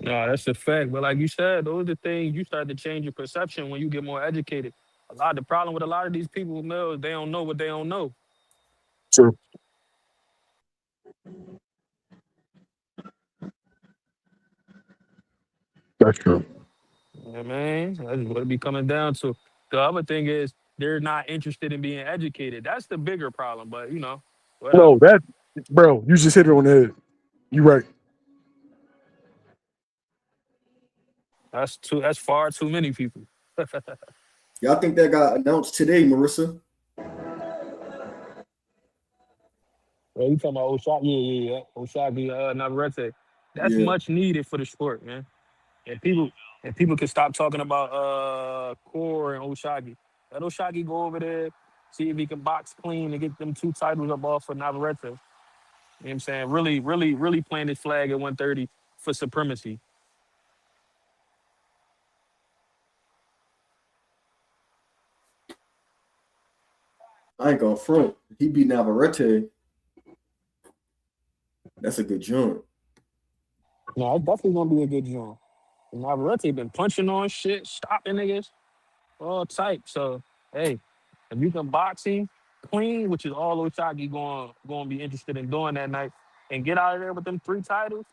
[SPEAKER 8] No, that's a fact. But like you said, those are the things you start to change your perception when you get more educated. The problem with a lot of these people, Mel, is they don't know what they don't know.
[SPEAKER 7] True. That's true.
[SPEAKER 8] Yeah, man. That's what it be coming down to. The other thing is they're not interested in being educated. That's the bigger problem. But
[SPEAKER 7] No,
[SPEAKER 8] whatever.
[SPEAKER 7] that, bro, you just hit it on the head. You right.
[SPEAKER 8] That's far too many people.
[SPEAKER 1] Y'all think that got announced today, Marissa?
[SPEAKER 8] Well, you talking about Osaka? Yeah. Osaka, Navarrete. That's
[SPEAKER 1] Yeah.
[SPEAKER 8] much needed for the sport, man. And people can stop talking about Core and Oshagi. Let Oshagi go over there, see if he can box clean and get them 2 titles up off for Navarrete. You know what I'm saying? Really, really, really playing his flag at 130 for supremacy.
[SPEAKER 1] I ain't gonna front. He beat Navarrete. That's a good joint.
[SPEAKER 8] No, it's definitely gonna be a good joint. Navarrete been punching on shit, stopping niggas, all type. So, hey, if you can box him clean, which is all Oshagi going to be interested in doing that night, and get out of there with them 3 titles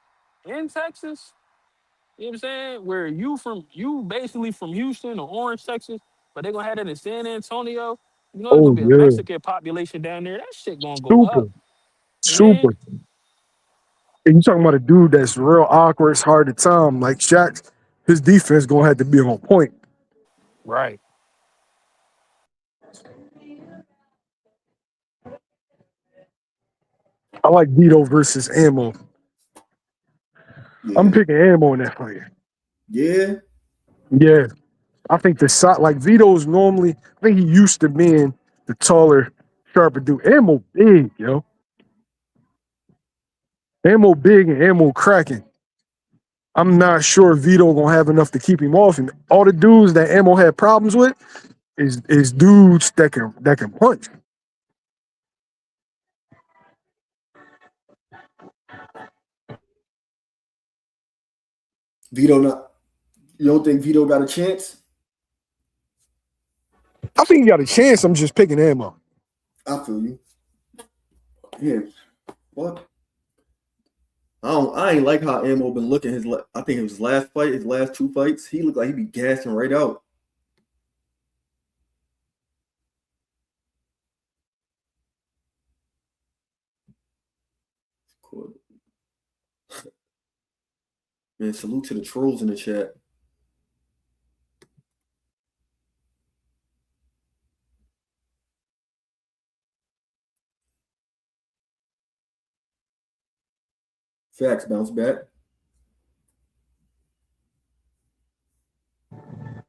[SPEAKER 8] in Texas, you know what I'm saying? Where you basically from Houston or Orange, Texas, but they're gonna have that in San Antonio. You know, there's gonna
[SPEAKER 7] Oh,
[SPEAKER 8] be a
[SPEAKER 7] yeah.
[SPEAKER 8] Mexican population down there. That shit gonna go
[SPEAKER 7] Super.
[SPEAKER 8] up. Man,
[SPEAKER 7] Super. And you talking about a dude that's real awkward, it's hard to time. Like Shaq, his defense gonna have to be on point.
[SPEAKER 8] right.
[SPEAKER 7] I like Vito versus Ammo. I'm
[SPEAKER 1] Yeah.
[SPEAKER 7] picking Ammo in that fight.
[SPEAKER 1] Yeah.
[SPEAKER 7] Yeah. I think the shot, like Vito's normally, I think he used to being the taller, sharper dude. Ammo big, yo. Ammo big and Ammo cracking. I'm not sure Vito gonna have enough to keep him off. And all the dudes that Ammo had problems with is dudes that can punch.
[SPEAKER 1] Vito not. You don't think Vito got a chance?
[SPEAKER 7] I think he got a chance. I'm just picking Ammo.
[SPEAKER 1] I feel you. Yeah. What? I ain't like how Ammo been looking. I think his last fight, his last 2 fights, he looked like he be gassing right out. Cool. Man, salute to the trolls in the chat. Facts bounce back.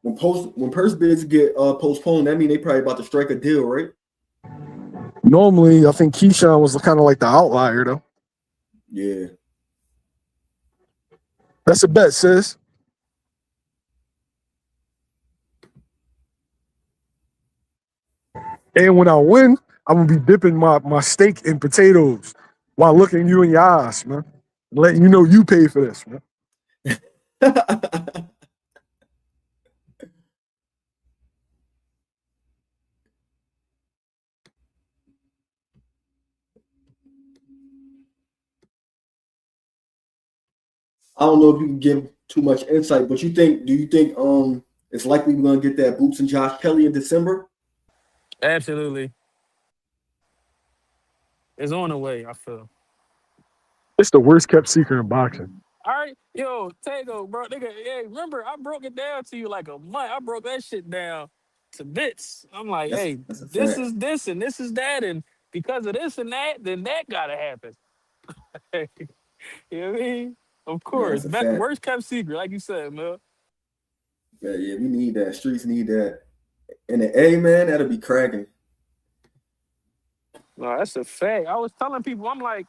[SPEAKER 1] When purse bids get postponed, that mean they probably about to strike a deal, right?
[SPEAKER 7] Normally, I think Keyshawn was kind of like the outlier, though.
[SPEAKER 1] Yeah.
[SPEAKER 7] That's a bet, sis. And when I win, I'm gonna be dipping my steak in potatoes while looking you in your eyes, man. Letting you know you paid for this, man.
[SPEAKER 1] I don't know if you can give too much insight, but do you think it's likely we're gonna get that Boots and Josh Kelly in December?
[SPEAKER 8] Absolutely. It's on the way, I feel.
[SPEAKER 7] It's the worst kept secret in boxing.
[SPEAKER 8] All right, yo, Taegoe, bro, nigga, hey, remember I broke it down to you like a month. I broke that shit down to bits. I'm like, hey,
[SPEAKER 1] That's a
[SPEAKER 8] this
[SPEAKER 1] fact.
[SPEAKER 8] is this and this is that, and because of this and that, then that gotta happen. You know what I mean? Of
[SPEAKER 1] Yeah,
[SPEAKER 8] course,
[SPEAKER 1] that's a fact.
[SPEAKER 8] worst kept secret, like you said, man.
[SPEAKER 1] Yeah, we need that. Streets need that. And the A, man, that'll be cracking.
[SPEAKER 8] No, that's a fact. I was telling people, I'm like,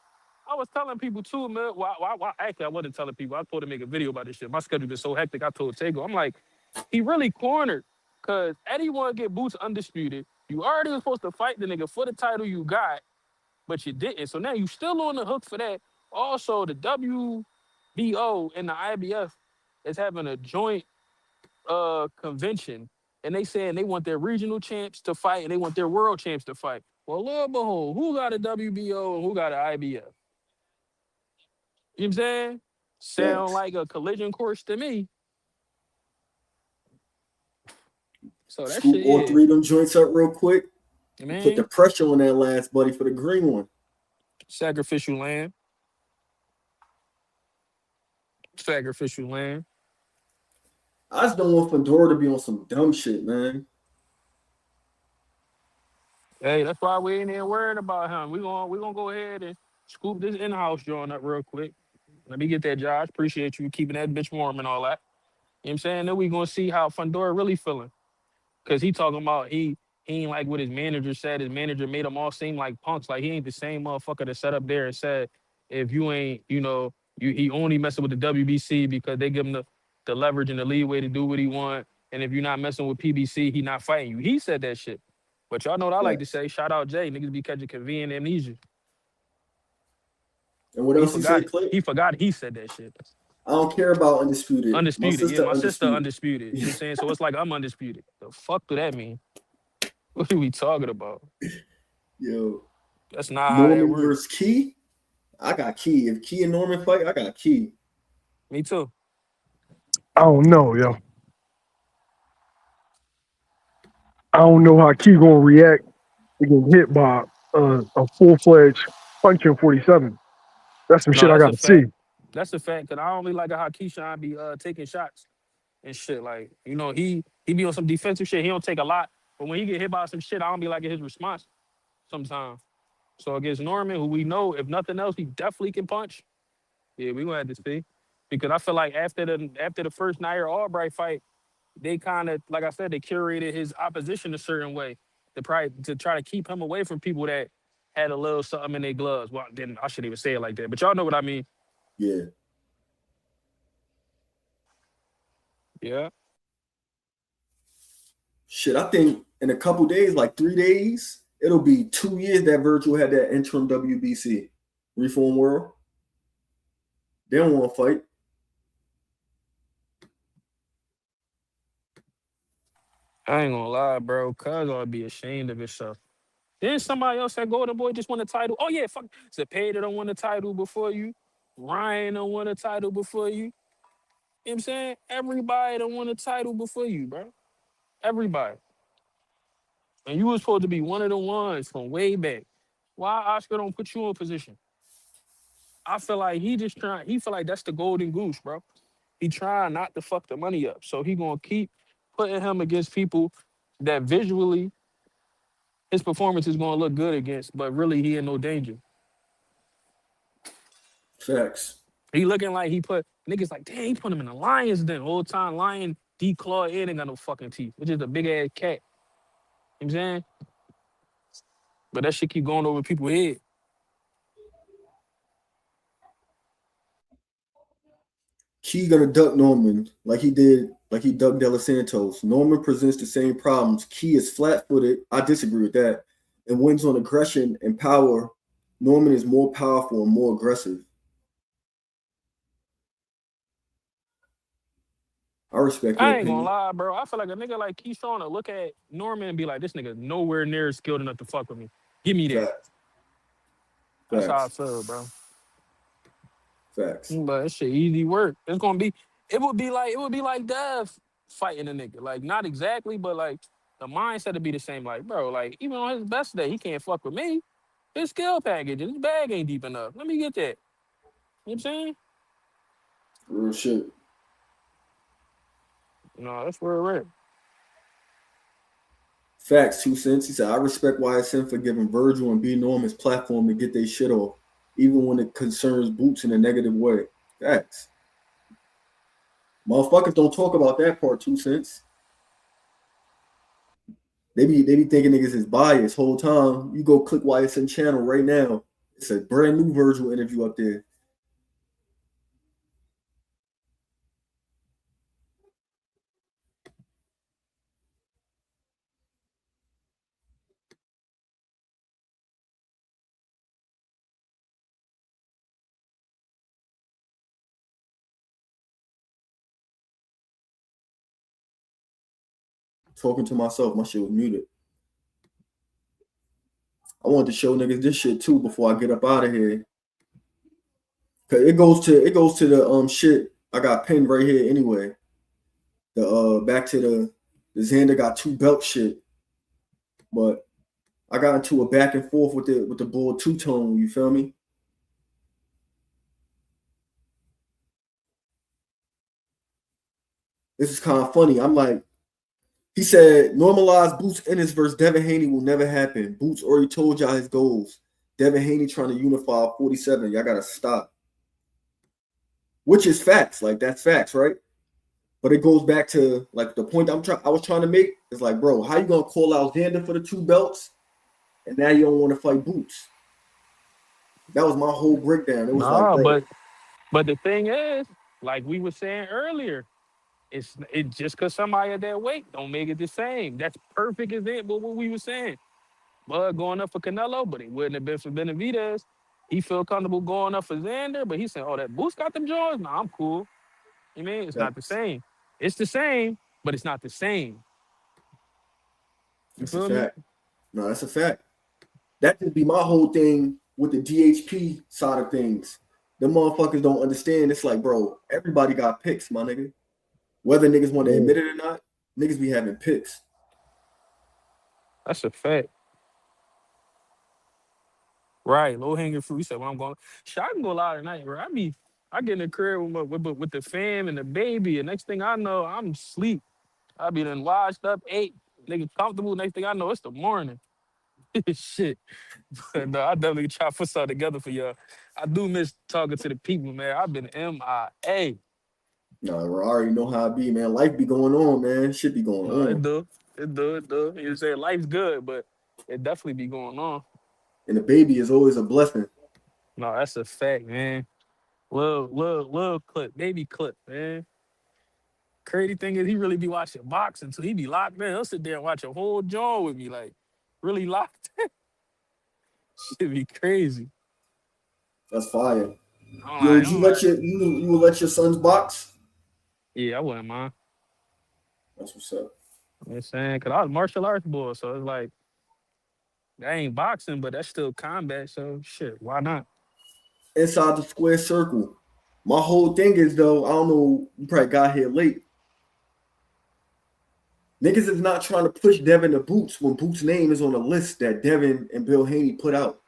[SPEAKER 8] I was telling people too, man. Why? Actually, I wasn't telling people. I told him to make a video about this shit. My schedule been so hectic. I told Taegoe, I'm like, he really cornered. Cause Eddie want to get Boots undisputed. You already was supposed to fight the nigga for the title you got, but you didn't. So now you still on the hook for that. Also, the WBO and the IBF is having a joint convention, and they saying they want their regional champs to fight and they want their world champs to fight. Well, lo and behold, who got a WBO and who got an IBF? You know what I'm saying? Sound
[SPEAKER 1] Facts.
[SPEAKER 8] like a collision course to me. So that
[SPEAKER 1] Scoop
[SPEAKER 8] shit
[SPEAKER 1] all
[SPEAKER 8] is.
[SPEAKER 1] 3 of them joints up real quick.
[SPEAKER 8] Man,
[SPEAKER 1] Put the pressure on that last buddy for the green one.
[SPEAKER 8] sacrificial lamb. Sacrificial lamb.
[SPEAKER 1] I just don't want Fedora to be on some dumb shit, man.
[SPEAKER 8] Hey, that's why we ain't even worried about him. We gonna go ahead and scoop this in-house joint up real quick. Let me get that, Josh. Appreciate you keeping that bitch warm and all that. You know what I'm saying? Then we gonna see how Fundora really feeling. Cause he talking about he ain't like what his manager said. His manager made them all seem like punks. Like he ain't the same motherfucker that sat up there and said, if you ain't, he only messing with the WBC because they give him the leverage and the leeway to do what he want. And if you're not messing with PBC, he not fighting you. He said that shit. But y'all know what I like to say. Shout out Jay. Niggas be catching convenient amnesia.
[SPEAKER 1] And what else he said, Clay?
[SPEAKER 8] He forgot he said that shit.
[SPEAKER 1] I don't care about undisputed.
[SPEAKER 8] Undisputed. My sister undisputed. You know what I'm saying? So it's like I'm undisputed. The fuck do that mean? What are we talking about?
[SPEAKER 1] Yo.
[SPEAKER 8] That's not how that
[SPEAKER 1] Norman
[SPEAKER 8] works.
[SPEAKER 1] versus Key? I got Key. If Key and Norman fight, I got Key.
[SPEAKER 8] Me too.
[SPEAKER 7] I don't know, yo. I don't know how Key gonna react to getting hit by a full-fledged punching 47. That's some shit I gotta see.
[SPEAKER 8] That's a fact. Cause I only like how Keyshawn be taking shots and shit. Like, he be on some defensive shit. He don't take a lot. But when he get hit by some shit, I don't be liking his response sometimes. So against Norman, who we know, if nothing else, he definitely can punch. Yeah, we gonna have to see. Because I feel like after the first Nair Albright fight, they kind of, like I said, they curated his opposition a certain way to try to keep him away from people that had a little something in their gloves. Well, then I shouldn't even say it like that, but y'all know what I mean.
[SPEAKER 1] Yeah.
[SPEAKER 8] Yeah.
[SPEAKER 1] Shit, I think in a couple days, like 3 days, it'll be 2 years that Virgil had that interim WBC. Reform World. They don't want to fight.
[SPEAKER 8] I ain't gonna lie, bro. Cuz ought to be ashamed of himself. Then somebody else that Golden Boy just won the title. Oh yeah, fuck. Zepeda don't won the title before you. Ryan don't won the title before you. You know what I'm saying? Everybody don't won the title before you, bro. Everybody. And you was supposed to be one of the ones from way back. Why Oscar don't put you in position? I feel like he feel like that's the golden goose, bro. He trying not to fuck the money up. So he gonna keep putting him against people that visually his performance is gonna look good against, but really he in no danger.
[SPEAKER 1] Facts.
[SPEAKER 8] He looking like he put niggas like, damn, he put him in the Lions den. Whole time lion declawed in ain't got no fucking teeth, which is a big ass cat. You know what I'm saying? But that shit keep going over people's head.
[SPEAKER 1] Key gonna duck Norman like he ducked De Los Santos. Norman presents the same problems. Key is flat-footed. I disagree with that. And wins on aggression and power. Norman is more powerful and more aggressive. I respect your
[SPEAKER 8] I ain't
[SPEAKER 1] opinion.
[SPEAKER 8] gonna lie, bro. I feel like a nigga like Keyshawn to look at Norman and be like, this nigga nowhere near skilled enough to fuck with me. Give me that.
[SPEAKER 1] Facts.
[SPEAKER 8] That's how I
[SPEAKER 1] Facts.
[SPEAKER 8] feel, bro.
[SPEAKER 1] Facts.
[SPEAKER 8] But it's shit easy work. It would be like Dev fighting a nigga. Like, not exactly, but like the mindset would be the same. Like, bro, like even on his best day, he can't fuck with me. His skill package, his bag ain't deep enough. Let me get that. You know what I'm saying?
[SPEAKER 1] Real shit.
[SPEAKER 8] No, that's where we're at.
[SPEAKER 1] Facts, 2 cents. He said, I respect YSN for giving Virgil and B Norm his platform to get their shit off, even when it concerns Boots in a negative way. Facts. Motherfuckers don't talk about that part, 2 cents. They be thinking niggas is biased whole time. You go click YSN channel right now. It's a brand new Virgil interview up there. Talking to myself, my shit was muted. I wanted to show niggas this shit too before I get up out of here. Cause it goes to the shit I got pinned right here anyway. The back to the Xander got 2 belt shit. But I got into a back and forth with the bull two-tone, you feel me? This is kind of funny. I'm like, he said, normalize Boots Ennis versus Devin Haney will never happen. Boots already told y'all his goals. Devin Haney trying to unify 47. Y'all got to stop. Which is facts. Like, that's facts, right? But it goes back to, like, the point I was trying to make is like, bro, how you going to call out Xander for the 2 belts and now you don't want to fight Boots? That was my whole breakdown. It was like, bro.
[SPEAKER 8] But the thing is, like we were saying earlier, it's just because somebody at that weight don't make it the same. That's perfect example what we were saying. Bud going up for Canelo, but it wouldn't have been for Benavidez. He feel comfortable going up for Xander, but he said, oh, that Boots got them jaws? Nah, I'm cool. You mean? It's not the same. It's the same, but it's not the same. You
[SPEAKER 1] feel me? No, that's a fact. That could be my whole thing with the DHP side of things. The motherfuckers don't understand. It's like, bro, everybody got picks, my nigga. Whether niggas want to admit it or not, niggas be having picks.
[SPEAKER 8] That's a fact. Right, low hanging fruit. You said, well, I'm going. Shit, I can go out tonight, bro. I get in the crib with the fam and the baby, and next thing I know, I'm asleep. I be done washed up, ate, nigga comfortable. Next thing I know, it's the morning. Shit. But no, I definitely try to put something together for y'all. I do miss talking to the people, man. I've been MIA.
[SPEAKER 1] No, I already know how it be, man. Life be going on, man. Shit be going on.
[SPEAKER 8] It do. You say life's good, but it definitely be going on.
[SPEAKER 1] And the baby is always a blessing.
[SPEAKER 8] No, that's a fact, man. Little clip, baby clip, man. Crazy thing is he really be watching boxing, so he be locked in. He'll sit there and watch a whole jaw with me, like really locked in. Shit be crazy.
[SPEAKER 1] That's fire. Yo, you will let your sons box?
[SPEAKER 8] Yeah, I wouldn't mind.
[SPEAKER 1] That's what's up.
[SPEAKER 8] You know what I'm saying? Because I was martial arts boy, so it's like, that ain't boxing, but that's still combat, so shit, why not?
[SPEAKER 1] Inside the square circle. My whole thing is, though, I don't know, you probably got here late. Niggas is not trying to push Devin to Boots when Boots' name is on a list that Devin and Bill Haney put out.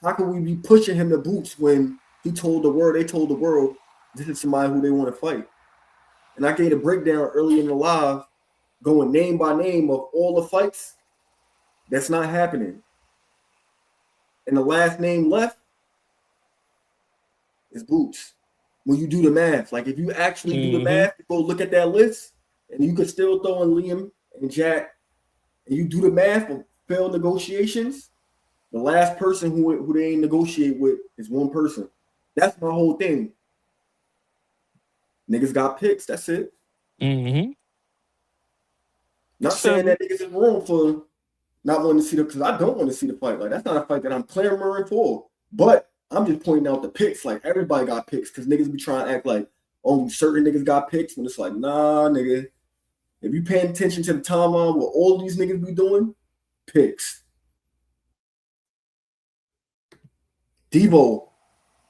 [SPEAKER 1] How can we be pushing him to Boots when they told the world, this is somebody who they want to fight? And I gave a breakdown early in the live, going name by name of all the fights. That's not happening. And the last name left is Boots. When you do the math, like if you actually do the math, go look at that list, and you could still throw in Liam and Jack, and you do the math of failed negotiations, the last person who they ain't negotiate with is one person. That's my whole thing. Niggas got picks. That's it. Not saying that niggas is wrong for not wanting to see because I don't want to see the fight. Like, that's not a fight that I'm clamoring for. But I'm just pointing out the picks. Like, everybody got picks because niggas be trying to act like only certain niggas got picks when it's like, nah, nigga. If you paying attention to the timeline, what all these niggas be doing, picks. Devo,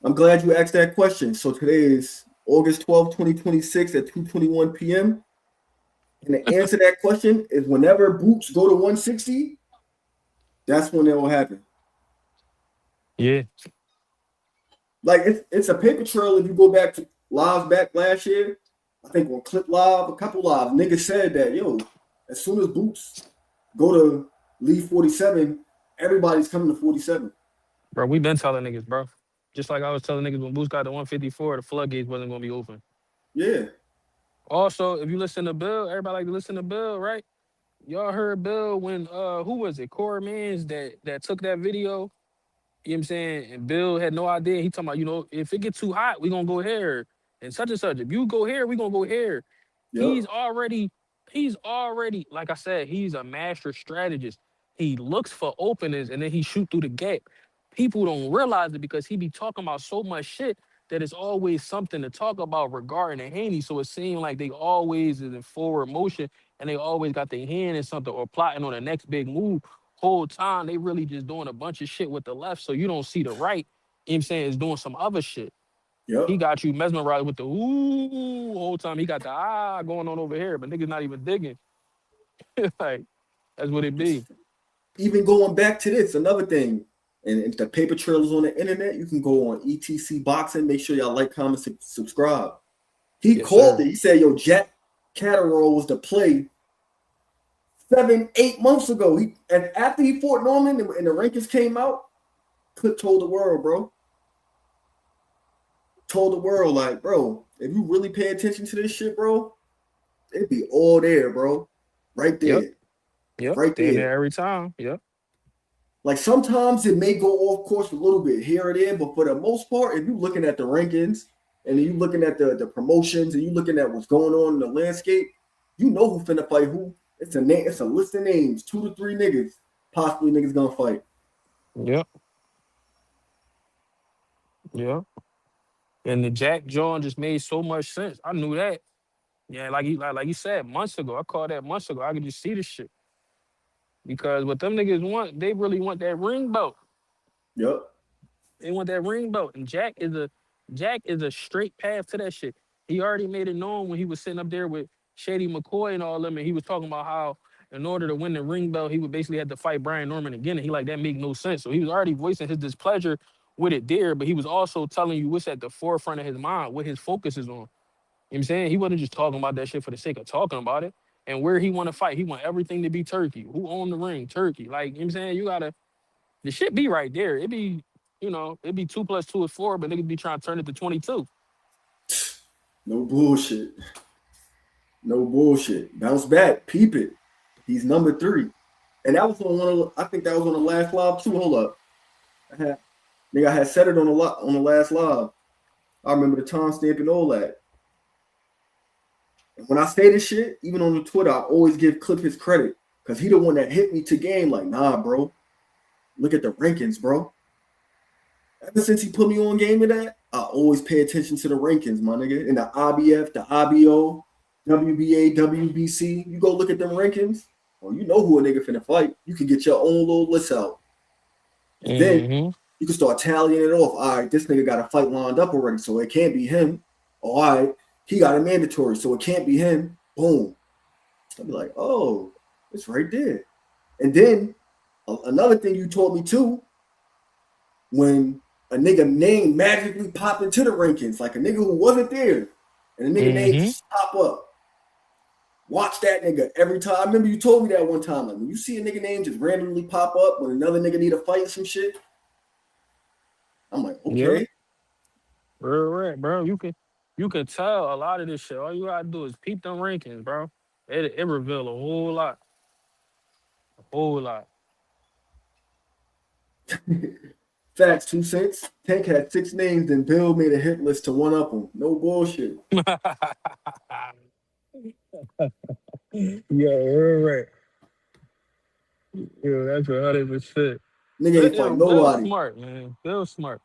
[SPEAKER 1] I'm glad you asked that question. So today is August 12, 2026 at 2:21 p.m. And the answer to that question is whenever Boots go to 160, that's when it will happen.
[SPEAKER 8] Yeah.
[SPEAKER 1] Like, it's a paper trail if you go back to lives back last year. I think on Clip Live, a couple lives, niggas said that, yo, as soon as Boots go to leave 47, everybody's coming to 47.
[SPEAKER 8] Bro, we been telling niggas, bro. Just like I was telling niggas when Boots got to 154, the floodgates wasn't going to be open.
[SPEAKER 1] Yeah.
[SPEAKER 8] Also, if you listen to Bill, everybody like to listen to Bill, right? Y'all heard Bill when, who was it? Corey Mans that took that video You know what I'm saying? And Bill had no idea. He talking about, if it gets too hot, we gonna go here and such and such. If you go here, we gonna go here.
[SPEAKER 1] Yep.
[SPEAKER 8] He's already, like I said, he's a master strategist. He looks for openings and then he shoot through the gap. People don't realize it because he be talking about so much shit that it's always something to talk about regarding Haney. So it seems like they always is in forward motion and they always got their hand in something or plotting on the next big move. Whole time they really just doing a bunch of shit with the left. So you don't see the right, you know what I'm saying, is doing some other shit.
[SPEAKER 1] Yep.
[SPEAKER 8] He got you mesmerized with the ooh whole time. He got the going on over here, but niggas not even digging. Like, that's what it be.
[SPEAKER 1] Even going back to this, another thing, and if the paper trail is on the internet, you can go on ETC Boxing. Make sure y'all like, comment, subscribe. He called it. He said, yo, Jack Catterall was the play 7-8 months ago. And after he fought Norman and the rankings came out, Clip told the world, bro. Told the world, like, bro, if you really pay attention to this shit, bro, it'd be all there, bro. Right there.
[SPEAKER 8] Yep.
[SPEAKER 1] Right there.
[SPEAKER 8] Every time. Yep.
[SPEAKER 1] Like sometimes it may go off course a little bit here or there, but for the most part, if you're looking at the rankings and you're looking at the promotions and you're looking at what's going on in the landscape, you know who finna fight who. It's a name, it's a list of names, 2 to 3 niggas, possibly niggas gonna fight.
[SPEAKER 8] Yep. Yep. And the Jack John just made so much sense. I knew that. Yeah, like you said, months ago. I called that months ago. I could just see the shit. Because what them niggas want, they really want that ring belt.
[SPEAKER 1] Yep.
[SPEAKER 8] They want that ring belt. And Jack is a straight path to that shit. He already made it known when he was sitting up there with Shady McCoy and all them, and he was talking about how in order to win the ring belt, he would basically have to fight Brian Norman again. And he like, that make no sense. So he was already voicing his displeasure with it there, but he was also telling you what's at the forefront of his mind, what his focus is on. You know what I'm saying? He wasn't just talking about that shit for the sake of talking about it. And where he want to fight, he want everything to be Turkey. Who owned the ring? Turkey. Like, you know what I'm saying? The shit be right there. It be, it'd be 2 + 2 is 4, but niggas be trying to turn it to 22.
[SPEAKER 1] No bullshit. No bullshit. Bounce back. Peep it. He's number 3. And that was on I think that was on the last live too. Hold up. I had said it on the last live. I remember the timestamp and all that. And when I say this shit, even on the Twitter, I always give Clip his credit. Because he the one that hit me to game like, nah, bro. Look at the rankings, bro. Ever since he put me on game of that, I always pay attention to the rankings, my nigga. In the IBF, the IBO, WBA, WBC. You go look at them rankings, well, you know who a nigga finna fight. You can get your own little list out. And then you can start tallying it off. All right, this nigga got a fight lined up already, so it can't be him. All right, he got a mandatory, so it can't be him. Boom. I'll be like, oh, it's right there. And then another thing you told me too, when a nigga name magically pop into the rankings, like a nigga who wasn't there, and a nigga name just pop up. Watch that nigga every time. I remember you told me that one time. Like when you see a nigga name just randomly pop up when another nigga need a fight or some shit, I'm like, okay.
[SPEAKER 8] Yeah. Right, bro. You can tell a lot of this shit. All you gotta do is peep them rankings, bro. It reveal a whole lot. A whole lot.
[SPEAKER 1] Facts, 2 cents. Tank had 6 names, then Bill made a hit list to one up him. No bullshit.
[SPEAKER 8] Yeah, right. Yeah, that's 100%.
[SPEAKER 1] Nigga ain't fight nobody.
[SPEAKER 8] Bill's smart, man. Bill's smart.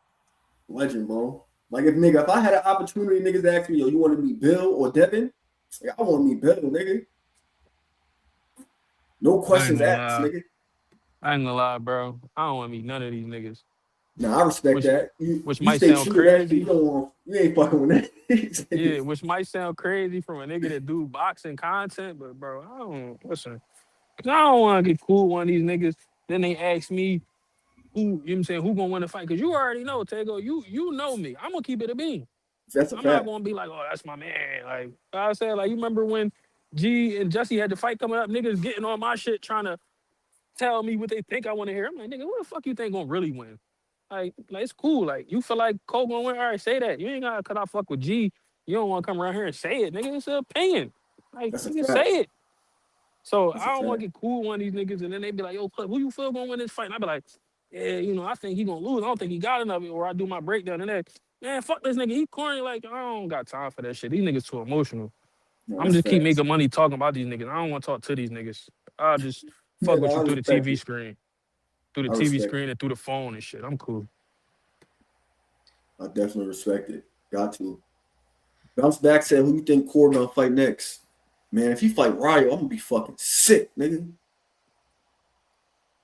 [SPEAKER 1] Legend, bro. Like if I had an opportunity, niggas ask me, yo, you want to meet Bill or Devin? Like, I want to meet Bill, nigga. No questions asked, nigga.
[SPEAKER 8] I ain't gonna lie, bro. I don't want to meet none of these niggas.
[SPEAKER 1] Nah, I respect that.
[SPEAKER 8] Which might sound crazy.
[SPEAKER 1] You ain't fucking with that.
[SPEAKER 8] Yeah, which might sound crazy from a nigga that do boxing content, but bro, I don't listen. Cause I don't want to get cool with one of these niggas. Then they ask me who, you know what I'm saying, who gonna win the fight? Cause you already know, Taegoe, you know me. I'm gonna keep it a bean.
[SPEAKER 1] That's a
[SPEAKER 8] I'm
[SPEAKER 1] fact.
[SPEAKER 8] not gonna be like, oh, that's my man. Like I said, like you remember when G and Jesse had the fight coming up, niggas getting on my shit trying to tell me what they think I want to hear. I'm like, nigga, who the fuck you think gonna really win? Like it's cool. Like you feel like Cole gonna win, all right, say that. You ain't gotta cut I fuck with G. You don't want to come around here and say it, nigga. It's an opinion. Like nigga, say it. So I don't want to get cool with one of these niggas, and then they be like, yo, who you feel gonna win this fight? And I be like, yeah, you know, I think he gonna lose. I don't think he got enough, or I do my breakdown and that. Man, fuck this nigga. He corny. Like, I don't got time for that shit. These niggas too emotional.
[SPEAKER 1] No,
[SPEAKER 8] I'm
[SPEAKER 1] that's
[SPEAKER 8] just keep
[SPEAKER 1] facts.
[SPEAKER 8] making money talking about these niggas. I don't want to talk to these niggas. I'll just fuck
[SPEAKER 1] Man,
[SPEAKER 8] with
[SPEAKER 1] I
[SPEAKER 8] you through the
[SPEAKER 1] respect
[SPEAKER 8] TV
[SPEAKER 1] it.
[SPEAKER 8] screen. Through the
[SPEAKER 1] I
[SPEAKER 8] TV
[SPEAKER 1] respect
[SPEAKER 8] screen and through the phone and shit. I'm cool.
[SPEAKER 1] it. I definitely respect it. Got to. Bounce back said, who you think Core gonna fight next? Man, if he fight Ryo, I'm gonna be fucking sick, nigga.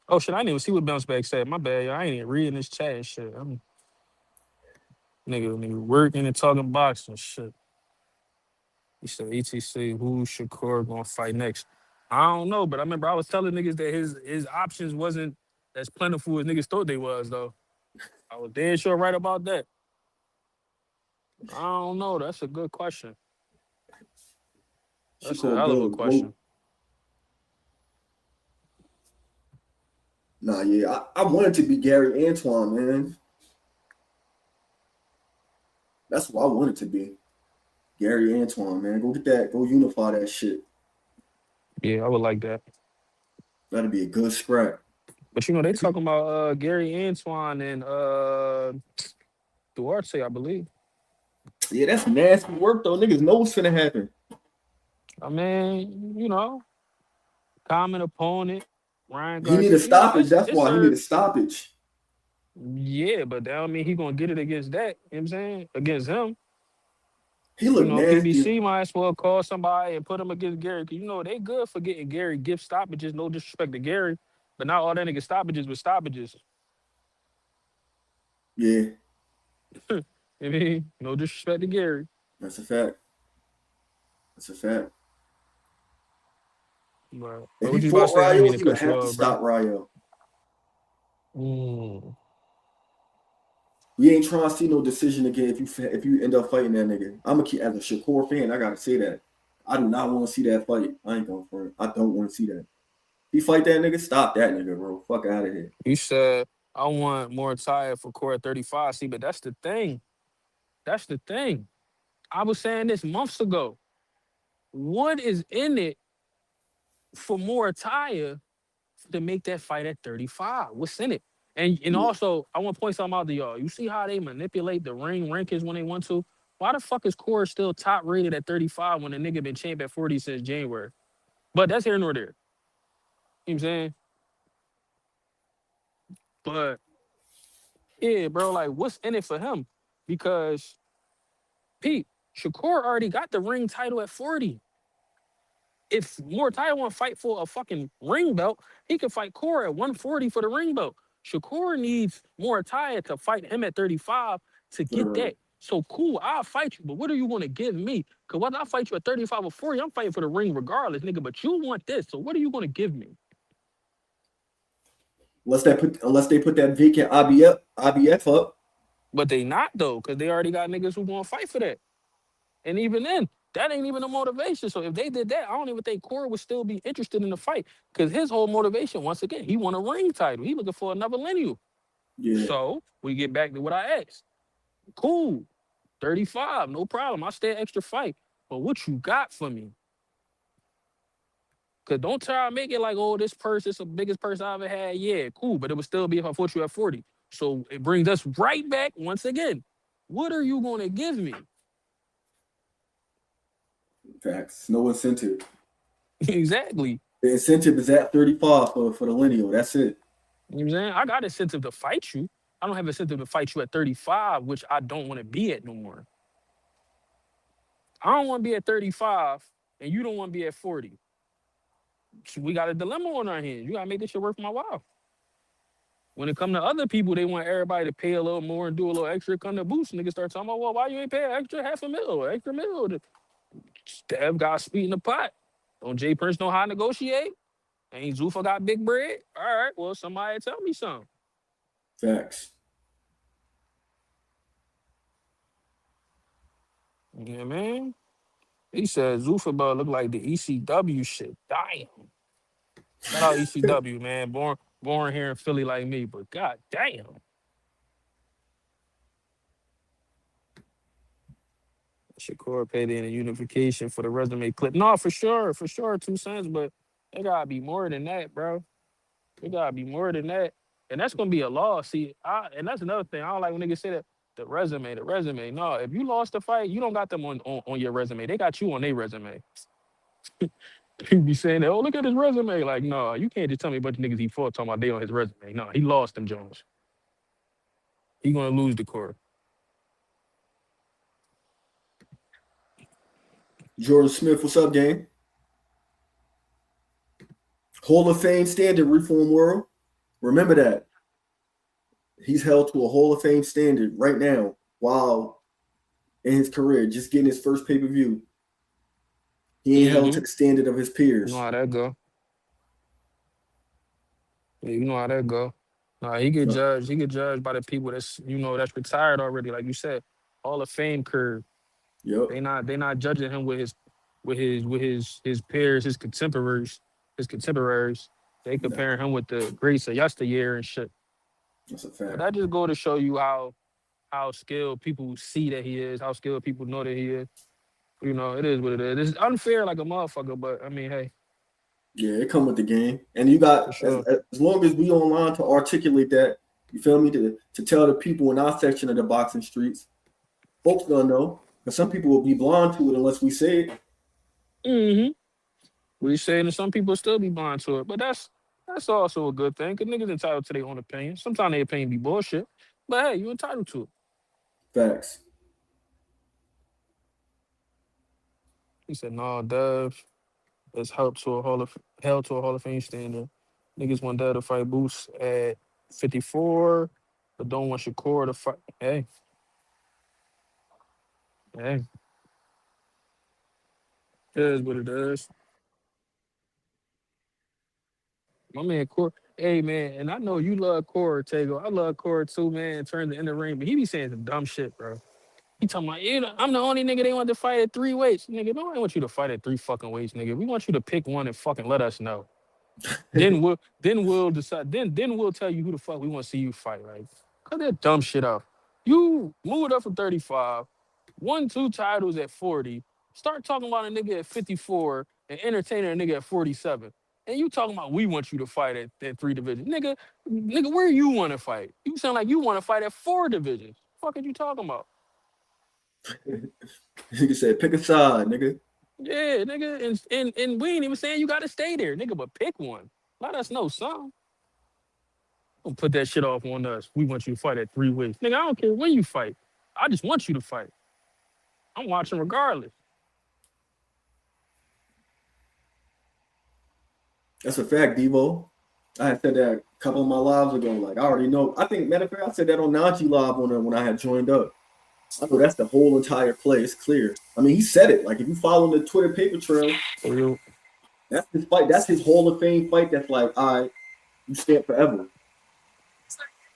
[SPEAKER 8] Oh shit, I didn't even see what Bounce Back said. My bad, y'all. I ain't even reading this chat and shit. I'm nigga working and talking boxing shit. He said ETC, who Shakur gonna fight next? I don't know, but I remember I was telling niggas that his options wasn't as plentiful as niggas thought they was though. I was dead sure right about that. I don't know. That's a good question. That's a
[SPEAKER 1] Shakur
[SPEAKER 8] hell of a
[SPEAKER 1] good.
[SPEAKER 8] question.
[SPEAKER 1] Nah, yeah. I wanted to be Gary Antoine, man. That's what I wanted to be. Gary Antoine, man. Go get that. Go unify that shit.
[SPEAKER 8] Yeah, I would like that.
[SPEAKER 1] That'd be a good scrap.
[SPEAKER 8] But you know, they talking about Gary Antoine and Duarte, I believe.
[SPEAKER 1] Yeah, that's nasty work though. Niggas know what's finna happen.
[SPEAKER 8] I mean, you know, common opponent, Ryan
[SPEAKER 1] He need
[SPEAKER 8] Garcia.
[SPEAKER 1] a
[SPEAKER 8] You know,
[SPEAKER 1] stoppage. That's why he need a stoppage.
[SPEAKER 8] Yeah, but that don't mean he gonna get it against that. You know what I'm saying? Against him.
[SPEAKER 1] He look
[SPEAKER 8] You know,
[SPEAKER 1] nasty.
[SPEAKER 8] PBC might as well call somebody and put him against Gary. Cause you know, they good for getting Gary gift stoppages. No disrespect to Gary, but not all that nigga stoppages with stoppages.
[SPEAKER 1] Yeah,
[SPEAKER 8] I mean, no disrespect to Gary.
[SPEAKER 1] that's a fact. That's a fact.
[SPEAKER 8] But
[SPEAKER 1] If
[SPEAKER 8] what
[SPEAKER 1] he
[SPEAKER 8] you about to
[SPEAKER 1] fought
[SPEAKER 8] say? I didn't
[SPEAKER 1] Ryo,
[SPEAKER 8] mean to
[SPEAKER 1] he would
[SPEAKER 8] cut you
[SPEAKER 1] have to
[SPEAKER 8] off, bro.
[SPEAKER 1] stop Ryo.
[SPEAKER 8] Mm.
[SPEAKER 1] We ain't trying to see no decision again if you end up fighting that nigga. I'm gonna keep as a Shakur fan. I gotta say that. I do not want to see that fight. I ain't going for it. I don't want to see that. If he fight that nigga, stop that nigga, bro. Fuck out of here.
[SPEAKER 8] You said I want more tired for Core 35. See, but that's the thing. That's the thing. I was saying this months ago. What is in it for more tire to make that fight at 35? What's in it? And
[SPEAKER 1] Yeah.
[SPEAKER 8] also, I want to point something out to y'all. You see how they manipulate the ring rankings when they want to? Why the fuck is Core still top rated at 35 when the nigga been champ at 40 since January? But that's here nor there. You know what I'm saying? But yeah, bro, like what's in it for him? Because Pete, Shakur already got the ring title at 40. If Muay want to fight for a fucking ring belt, he can fight Core at 140 for the ring belt. Shakur needs Muay to fight him at 35 to get that. So cool, I'll fight you, but what are you going to give me? Because whether I fight you at 35 or 40, I'm fighting for the ring regardless, nigga. But you want this, so what are you going to give me?
[SPEAKER 1] Unless they put that vacant IBF up.
[SPEAKER 8] But they not though, because they already got niggas who going to fight for that. And even then, that ain't even a motivation. So if they did that, I don't even think Corey would still be interested in the fight. Because his whole motivation, once again, he won a ring title. He looking for another lineal.
[SPEAKER 1] Yeah.
[SPEAKER 8] So we get back to what I asked. Cool. 35, no problem. I stay an extra fight. But what you got for me? Because don't try to make it like, oh, this purse is the biggest purse I ever had. Yeah, cool. But it would still be if I fought you at 40. So it brings us right back once again. What are you going to give me?
[SPEAKER 1] Facts. No incentive.
[SPEAKER 8] Exactly.
[SPEAKER 1] The incentive is at 35 for the lineal. That's it.
[SPEAKER 8] You know what I'm saying? I got incentive to fight you. I don't have incentive to fight you at 35, which I don't want to be at no more. I don't want to be at 35, and you don't want to be at 40. So we got a dilemma on our hands. You got to make this shit work for my while. When it come to other people, they want everybody to pay a little more and do a little extra, come to boost. Niggas start talking about, well, why you ain't pay an extra $500,000 or extra $1 million? Dev got speed in the pot. Don't Jay Prince know how to negotiate? Ain't Zuffa got big bread? All right, well, somebody tell me something.
[SPEAKER 1] Facts.
[SPEAKER 8] Yeah, man. He said Zuffa bro look like the ECW shit. Damn. Shout out ECW, man. Born here in Philly like me, but god damn. Shakur paid in a unification for the resume clip. No, for sure, 2 cents, but it gotta be more than that, bro. It gotta be more than that. And that's gonna be a loss. See, and that's another thing. I don't like when niggas say that the resume. No, if you lost the fight, you don't got them on your resume. They got you on their resume. You be saying that, oh, look at his resume. Like, no, you can't just tell me a bunch of niggas he fought talking about they on his resume. No, he lost them Jones. He gonna lose the court.
[SPEAKER 1] Jordan Smith, what's up, gang? Hall of Fame standard, Reform World. Remember that. He's held to a Hall of Fame standard right now while in his career, just getting his first pay-per-view. He ain't held to the standard of his peers.
[SPEAKER 8] You know how that go. Yeah, you know how that go. Nah, he get judged. He get judged by the people that's that's retired already. Like you said, Hall of Fame curve.
[SPEAKER 1] Yep.
[SPEAKER 8] They not judging him with his peers, his contemporaries. They comparing him with the greats of yesteryear and shit.
[SPEAKER 1] That's a fact.
[SPEAKER 8] But that just go to show you how skilled people see that he is, how skilled people know that he is. It is what it is. It's unfair like a motherfucker, but I mean, hey.
[SPEAKER 1] Yeah, it come with the game. And you got,
[SPEAKER 8] sure.
[SPEAKER 1] as long as we online to articulate that, you feel me, to tell the people in our section of the boxing streets, folks gonna know. Because some people will be blind to it unless we say it.
[SPEAKER 8] Mm-hmm. We say it, and some people still be blind to it. But that's also a good thing, because niggas entitled to their own opinion. Sometimes their opinion be bullshit. But hey, you entitled to it.
[SPEAKER 1] Facts.
[SPEAKER 8] He said, no, Dev is held to a Hall of Fame standard. Niggas want Dev to fight Boots at 54, but don't want Shakur to fight. Hey. It is what it is. My man Core. Hey man, and I know you love Core, Taegoe. I love Core too, man, in terms of in the ring, but he be saying some dumb shit, bro. He talking about, I'm the only nigga they want to fight at 3 weights. Nigga, nobody want you to fight at 3 fucking weights, nigga. We want you to pick one and fucking let us know. then we'll decide. Then we'll tell you who the fuck we want to see you fight. Like, cut that dumb shit off. You moved up from 35, won 2 titles at 40. Start talking about a nigga at 54 and entertaining a nigga at 47. And you talking about we want you to fight at 3 divisions. Nigga, where you want to fight? You sound like you want to fight at 4 divisions. Fuck are you talking about?
[SPEAKER 1] Nigga said, pick a side, nigga.
[SPEAKER 8] Yeah, nigga, and we ain't even saying you gotta stay there, nigga, but pick one. Let us know something. Don't put that shit off on us. We want you to fight at 3 weights. Nigga, I don't care when you fight. I just want you to fight. I'm watching regardless.
[SPEAKER 1] That's a fact, Devo. I had said that a couple of my lives ago. Like, I already know. I think, matter of fact, I said that on Najee Live when I had joined up. I know that's the whole entire play. It's clear. I mean, he said it. Like, if you follow the Twitter paper trail, that's his fight. That's his Hall of Fame fight. That's like, all right, you stand forever.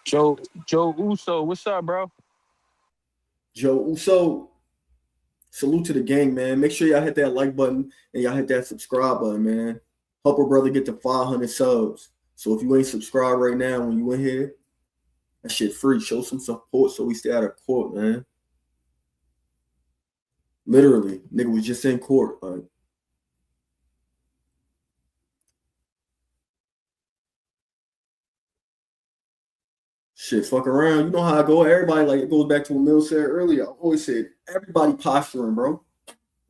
[SPEAKER 8] Joe Uso, what's up, bro?
[SPEAKER 1] Joe Uso, salute to the gang, man. Make sure y'all hit that like button and y'all hit that subscribe button, man. Help a brother get to 500 subs. So if you ain't subscribed right now when you in here, that shit free. Show some support so we stay out of court, man. Literally, nigga was just in court. Shit, fuck around. You know how I go. Everybody, like, it goes back to what Mill said earlier. I always said, everybody posturing, bro.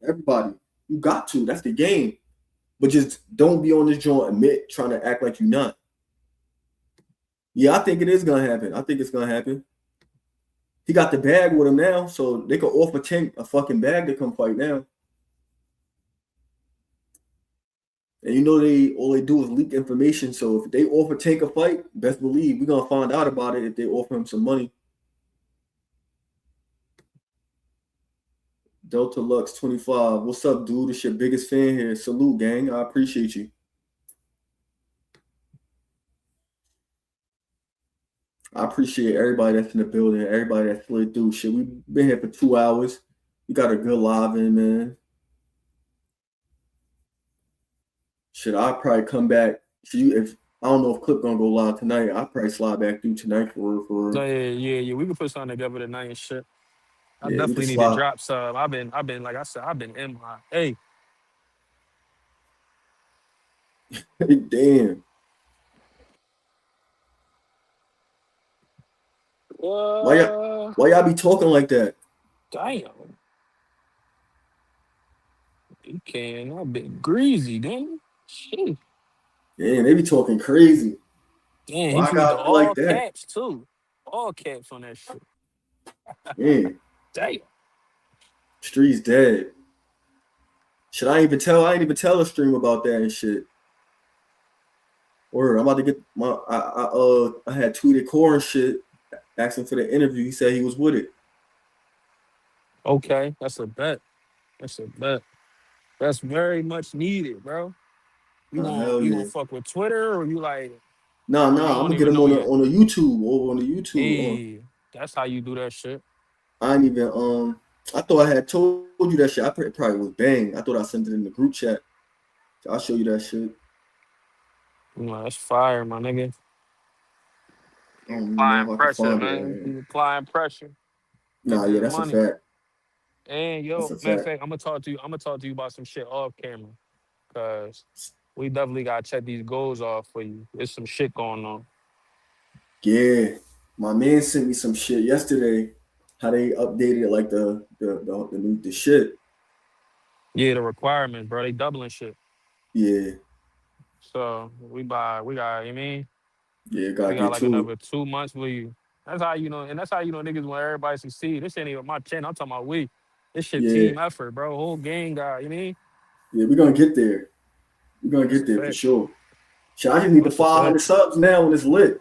[SPEAKER 1] Everybody. You got to. That's the game. But just don't be on this joint admit trying to act like you're not. Yeah, I think it is going to happen. I think it's going to happen. He got the bag with him now, so they could offer Tank a fucking bag to come fight now. And you know all they do is leak information. So if they offer Tank a fight, best believe we're gonna find out about it if they offer him some money. Delta Lux 25. What's up, dude? It's your biggest fan here. Salute, gang. I appreciate you. I appreciate everybody that's in the building, everybody that slid through. Shit, we've been here for 2 hours. We got a good live in, man. Shit, I'll probably come back. If I don't know if Clip gonna go live tonight, I'll probably slide back through tonight for
[SPEAKER 8] Yeah. We can put something together tonight and shit. I definitely need to drop some. I've been like I said, I've been MIA.
[SPEAKER 1] Damn. Why y'all be talking like that?
[SPEAKER 8] Damn. You can. I've been greasy, damn. Shit.
[SPEAKER 1] Yeah, they be talking crazy.
[SPEAKER 8] Damn, he
[SPEAKER 1] Why I
[SPEAKER 8] put the
[SPEAKER 1] gotta be like
[SPEAKER 8] all
[SPEAKER 1] that?
[SPEAKER 8] caps too. All caps on that shit.
[SPEAKER 1] Yeah,
[SPEAKER 8] Damn.
[SPEAKER 1] streets dead. Should I even tell? I ain't even tell a stream about that and shit. Or I'm about to get my. I had tweeted Core and shit, asking for the interview. He said he was with it.
[SPEAKER 8] Okay, that's a bet. That's a bet. That's very much needed, bro.
[SPEAKER 1] Hell
[SPEAKER 8] You
[SPEAKER 1] yeah.
[SPEAKER 8] gonna fuck with Twitter or you like
[SPEAKER 1] Nah,
[SPEAKER 8] or you
[SPEAKER 1] nah. I'm
[SPEAKER 8] don't
[SPEAKER 1] gonna get
[SPEAKER 8] even
[SPEAKER 1] him
[SPEAKER 8] know
[SPEAKER 1] on
[SPEAKER 8] yet?
[SPEAKER 1] the YouTube over on the YouTube.
[SPEAKER 8] Hey, that's how you do that shit.
[SPEAKER 1] I ain't even I thought I had told you that shit. It probably was bang. I thought I sent it in the group chat. I'll show you that shit.
[SPEAKER 8] You know, that's fire, my nigga.
[SPEAKER 1] I
[SPEAKER 8] You
[SPEAKER 1] don't even know
[SPEAKER 8] applying
[SPEAKER 1] if I can
[SPEAKER 8] pressure,
[SPEAKER 1] find it
[SPEAKER 8] man.
[SPEAKER 1] right here.
[SPEAKER 8] You applying pressure.
[SPEAKER 1] Nah,
[SPEAKER 8] Getting
[SPEAKER 1] yeah,
[SPEAKER 8] this
[SPEAKER 1] that's a
[SPEAKER 8] money.
[SPEAKER 1] fact.
[SPEAKER 8] And
[SPEAKER 1] That's
[SPEAKER 8] yo,
[SPEAKER 1] a
[SPEAKER 8] matter of
[SPEAKER 1] fact.
[SPEAKER 8] fact, I'm gonna talk to you. I'm gonna talk to you about some shit off camera. Cause we definitely gotta check these goals off for you. There's some shit going on.
[SPEAKER 1] Yeah, my man sent me some shit yesterday. How they updated like the shit.
[SPEAKER 8] Yeah, the requirements, bro. They doubling shit.
[SPEAKER 1] Yeah,
[SPEAKER 8] So we got, you mean?
[SPEAKER 1] yeah,
[SPEAKER 8] We
[SPEAKER 1] gotta
[SPEAKER 8] got
[SPEAKER 1] get
[SPEAKER 8] like
[SPEAKER 1] to it.
[SPEAKER 8] another 2 months for you. That's how you know, and that's how you know niggas when everybody succeed. This ain't even my chin. I'm talking about we. This shit
[SPEAKER 1] Yeah,
[SPEAKER 8] team effort, bro. Whole gang guy, you mean?
[SPEAKER 1] yeah, we're gonna get there. We're gonna
[SPEAKER 8] That's
[SPEAKER 1] get
[SPEAKER 8] a
[SPEAKER 1] there for
[SPEAKER 8] fact.
[SPEAKER 1] sure. Shit, I just need the
[SPEAKER 8] That's a fact.
[SPEAKER 1] 500 subs now when it's lit.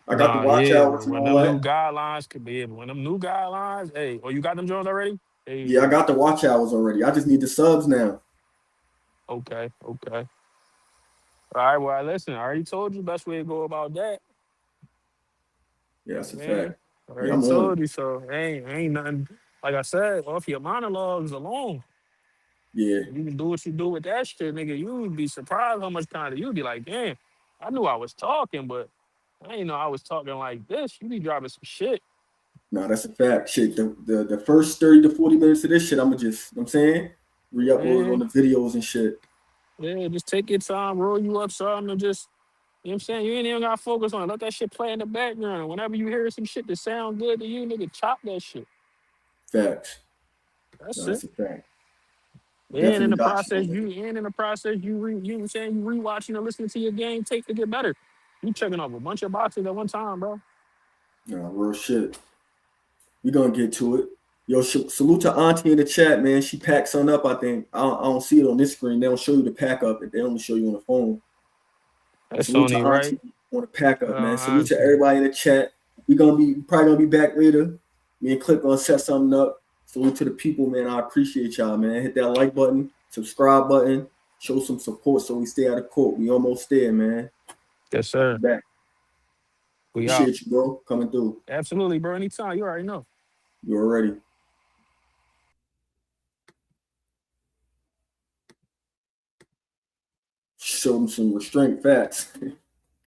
[SPEAKER 1] I got the
[SPEAKER 8] Nah,
[SPEAKER 1] watch
[SPEAKER 8] yeah,
[SPEAKER 1] hours
[SPEAKER 8] but
[SPEAKER 1] and
[SPEAKER 8] when
[SPEAKER 1] all
[SPEAKER 8] them
[SPEAKER 1] that.
[SPEAKER 8] new guidelines could be when them new guidelines, hey, oh you got them joints already?
[SPEAKER 1] Yeah, I
[SPEAKER 8] Hey,
[SPEAKER 1] got the watch hours already. I just need the subs now.
[SPEAKER 8] okay, okay. All right, well listen, I already told you the best way to go about that.
[SPEAKER 1] Yeah, that's a
[SPEAKER 8] Man,
[SPEAKER 1] fact.
[SPEAKER 8] I
[SPEAKER 1] Yeah,
[SPEAKER 8] already
[SPEAKER 1] I'm on it.
[SPEAKER 8] told you so. Ain't nothing like I said, off your monologues alone.
[SPEAKER 1] Yeah,
[SPEAKER 8] You can do what you do with that shit, nigga. You would be surprised how much kind of you'd be like, damn, I knew I was talking, but I didn't know I was talking like this. You be dropping some shit.
[SPEAKER 1] no, that's a fact. Shit, the first 30 to 40 minutes of this shit, I'ma just, you know what I'm saying, re-upload it
[SPEAKER 8] Yeah,
[SPEAKER 1] on the videos and shit.
[SPEAKER 8] yeah, just take your time, roll you up something and just, you know what I'm saying? You ain't even gotta focus on it. Let that shit play in the background. Whenever you hear some shit that sound good to you, nigga, chop that shit.
[SPEAKER 1] Facts. No,
[SPEAKER 8] That's it.
[SPEAKER 1] that's a fact.
[SPEAKER 8] And in
[SPEAKER 1] Definitely
[SPEAKER 8] the
[SPEAKER 1] got you
[SPEAKER 8] process,
[SPEAKER 1] on it.
[SPEAKER 8] you know what I'm saying, you rewatching and listening to your game tape to get better. You checking off a bunch of boxes at one time, bro.
[SPEAKER 1] No, real shit. We gonna get to it. Yo, salute to Auntie in the chat, man. She packed something up, I think. I don't see it on this screen. They don't show you the pack up. They only show you on the phone.
[SPEAKER 8] That's
[SPEAKER 1] Salute to
[SPEAKER 8] only right.
[SPEAKER 1] Auntie on the pack up, man. Salute to
[SPEAKER 8] Auntie.
[SPEAKER 1] everybody in the chat. We probably gonna be back later. Me and Clip gonna set something up. Salute to the people, man. I appreciate y'all, man. Hit that like button, subscribe button, show some support so we stay out of court. We almost there, man.
[SPEAKER 8] Yes, sir.
[SPEAKER 1] Back.
[SPEAKER 8] We out.
[SPEAKER 1] Appreciate you, bro. Coming through.
[SPEAKER 8] Absolutely, bro. Anytime. You already know.
[SPEAKER 1] You already. Show them some restraint facts.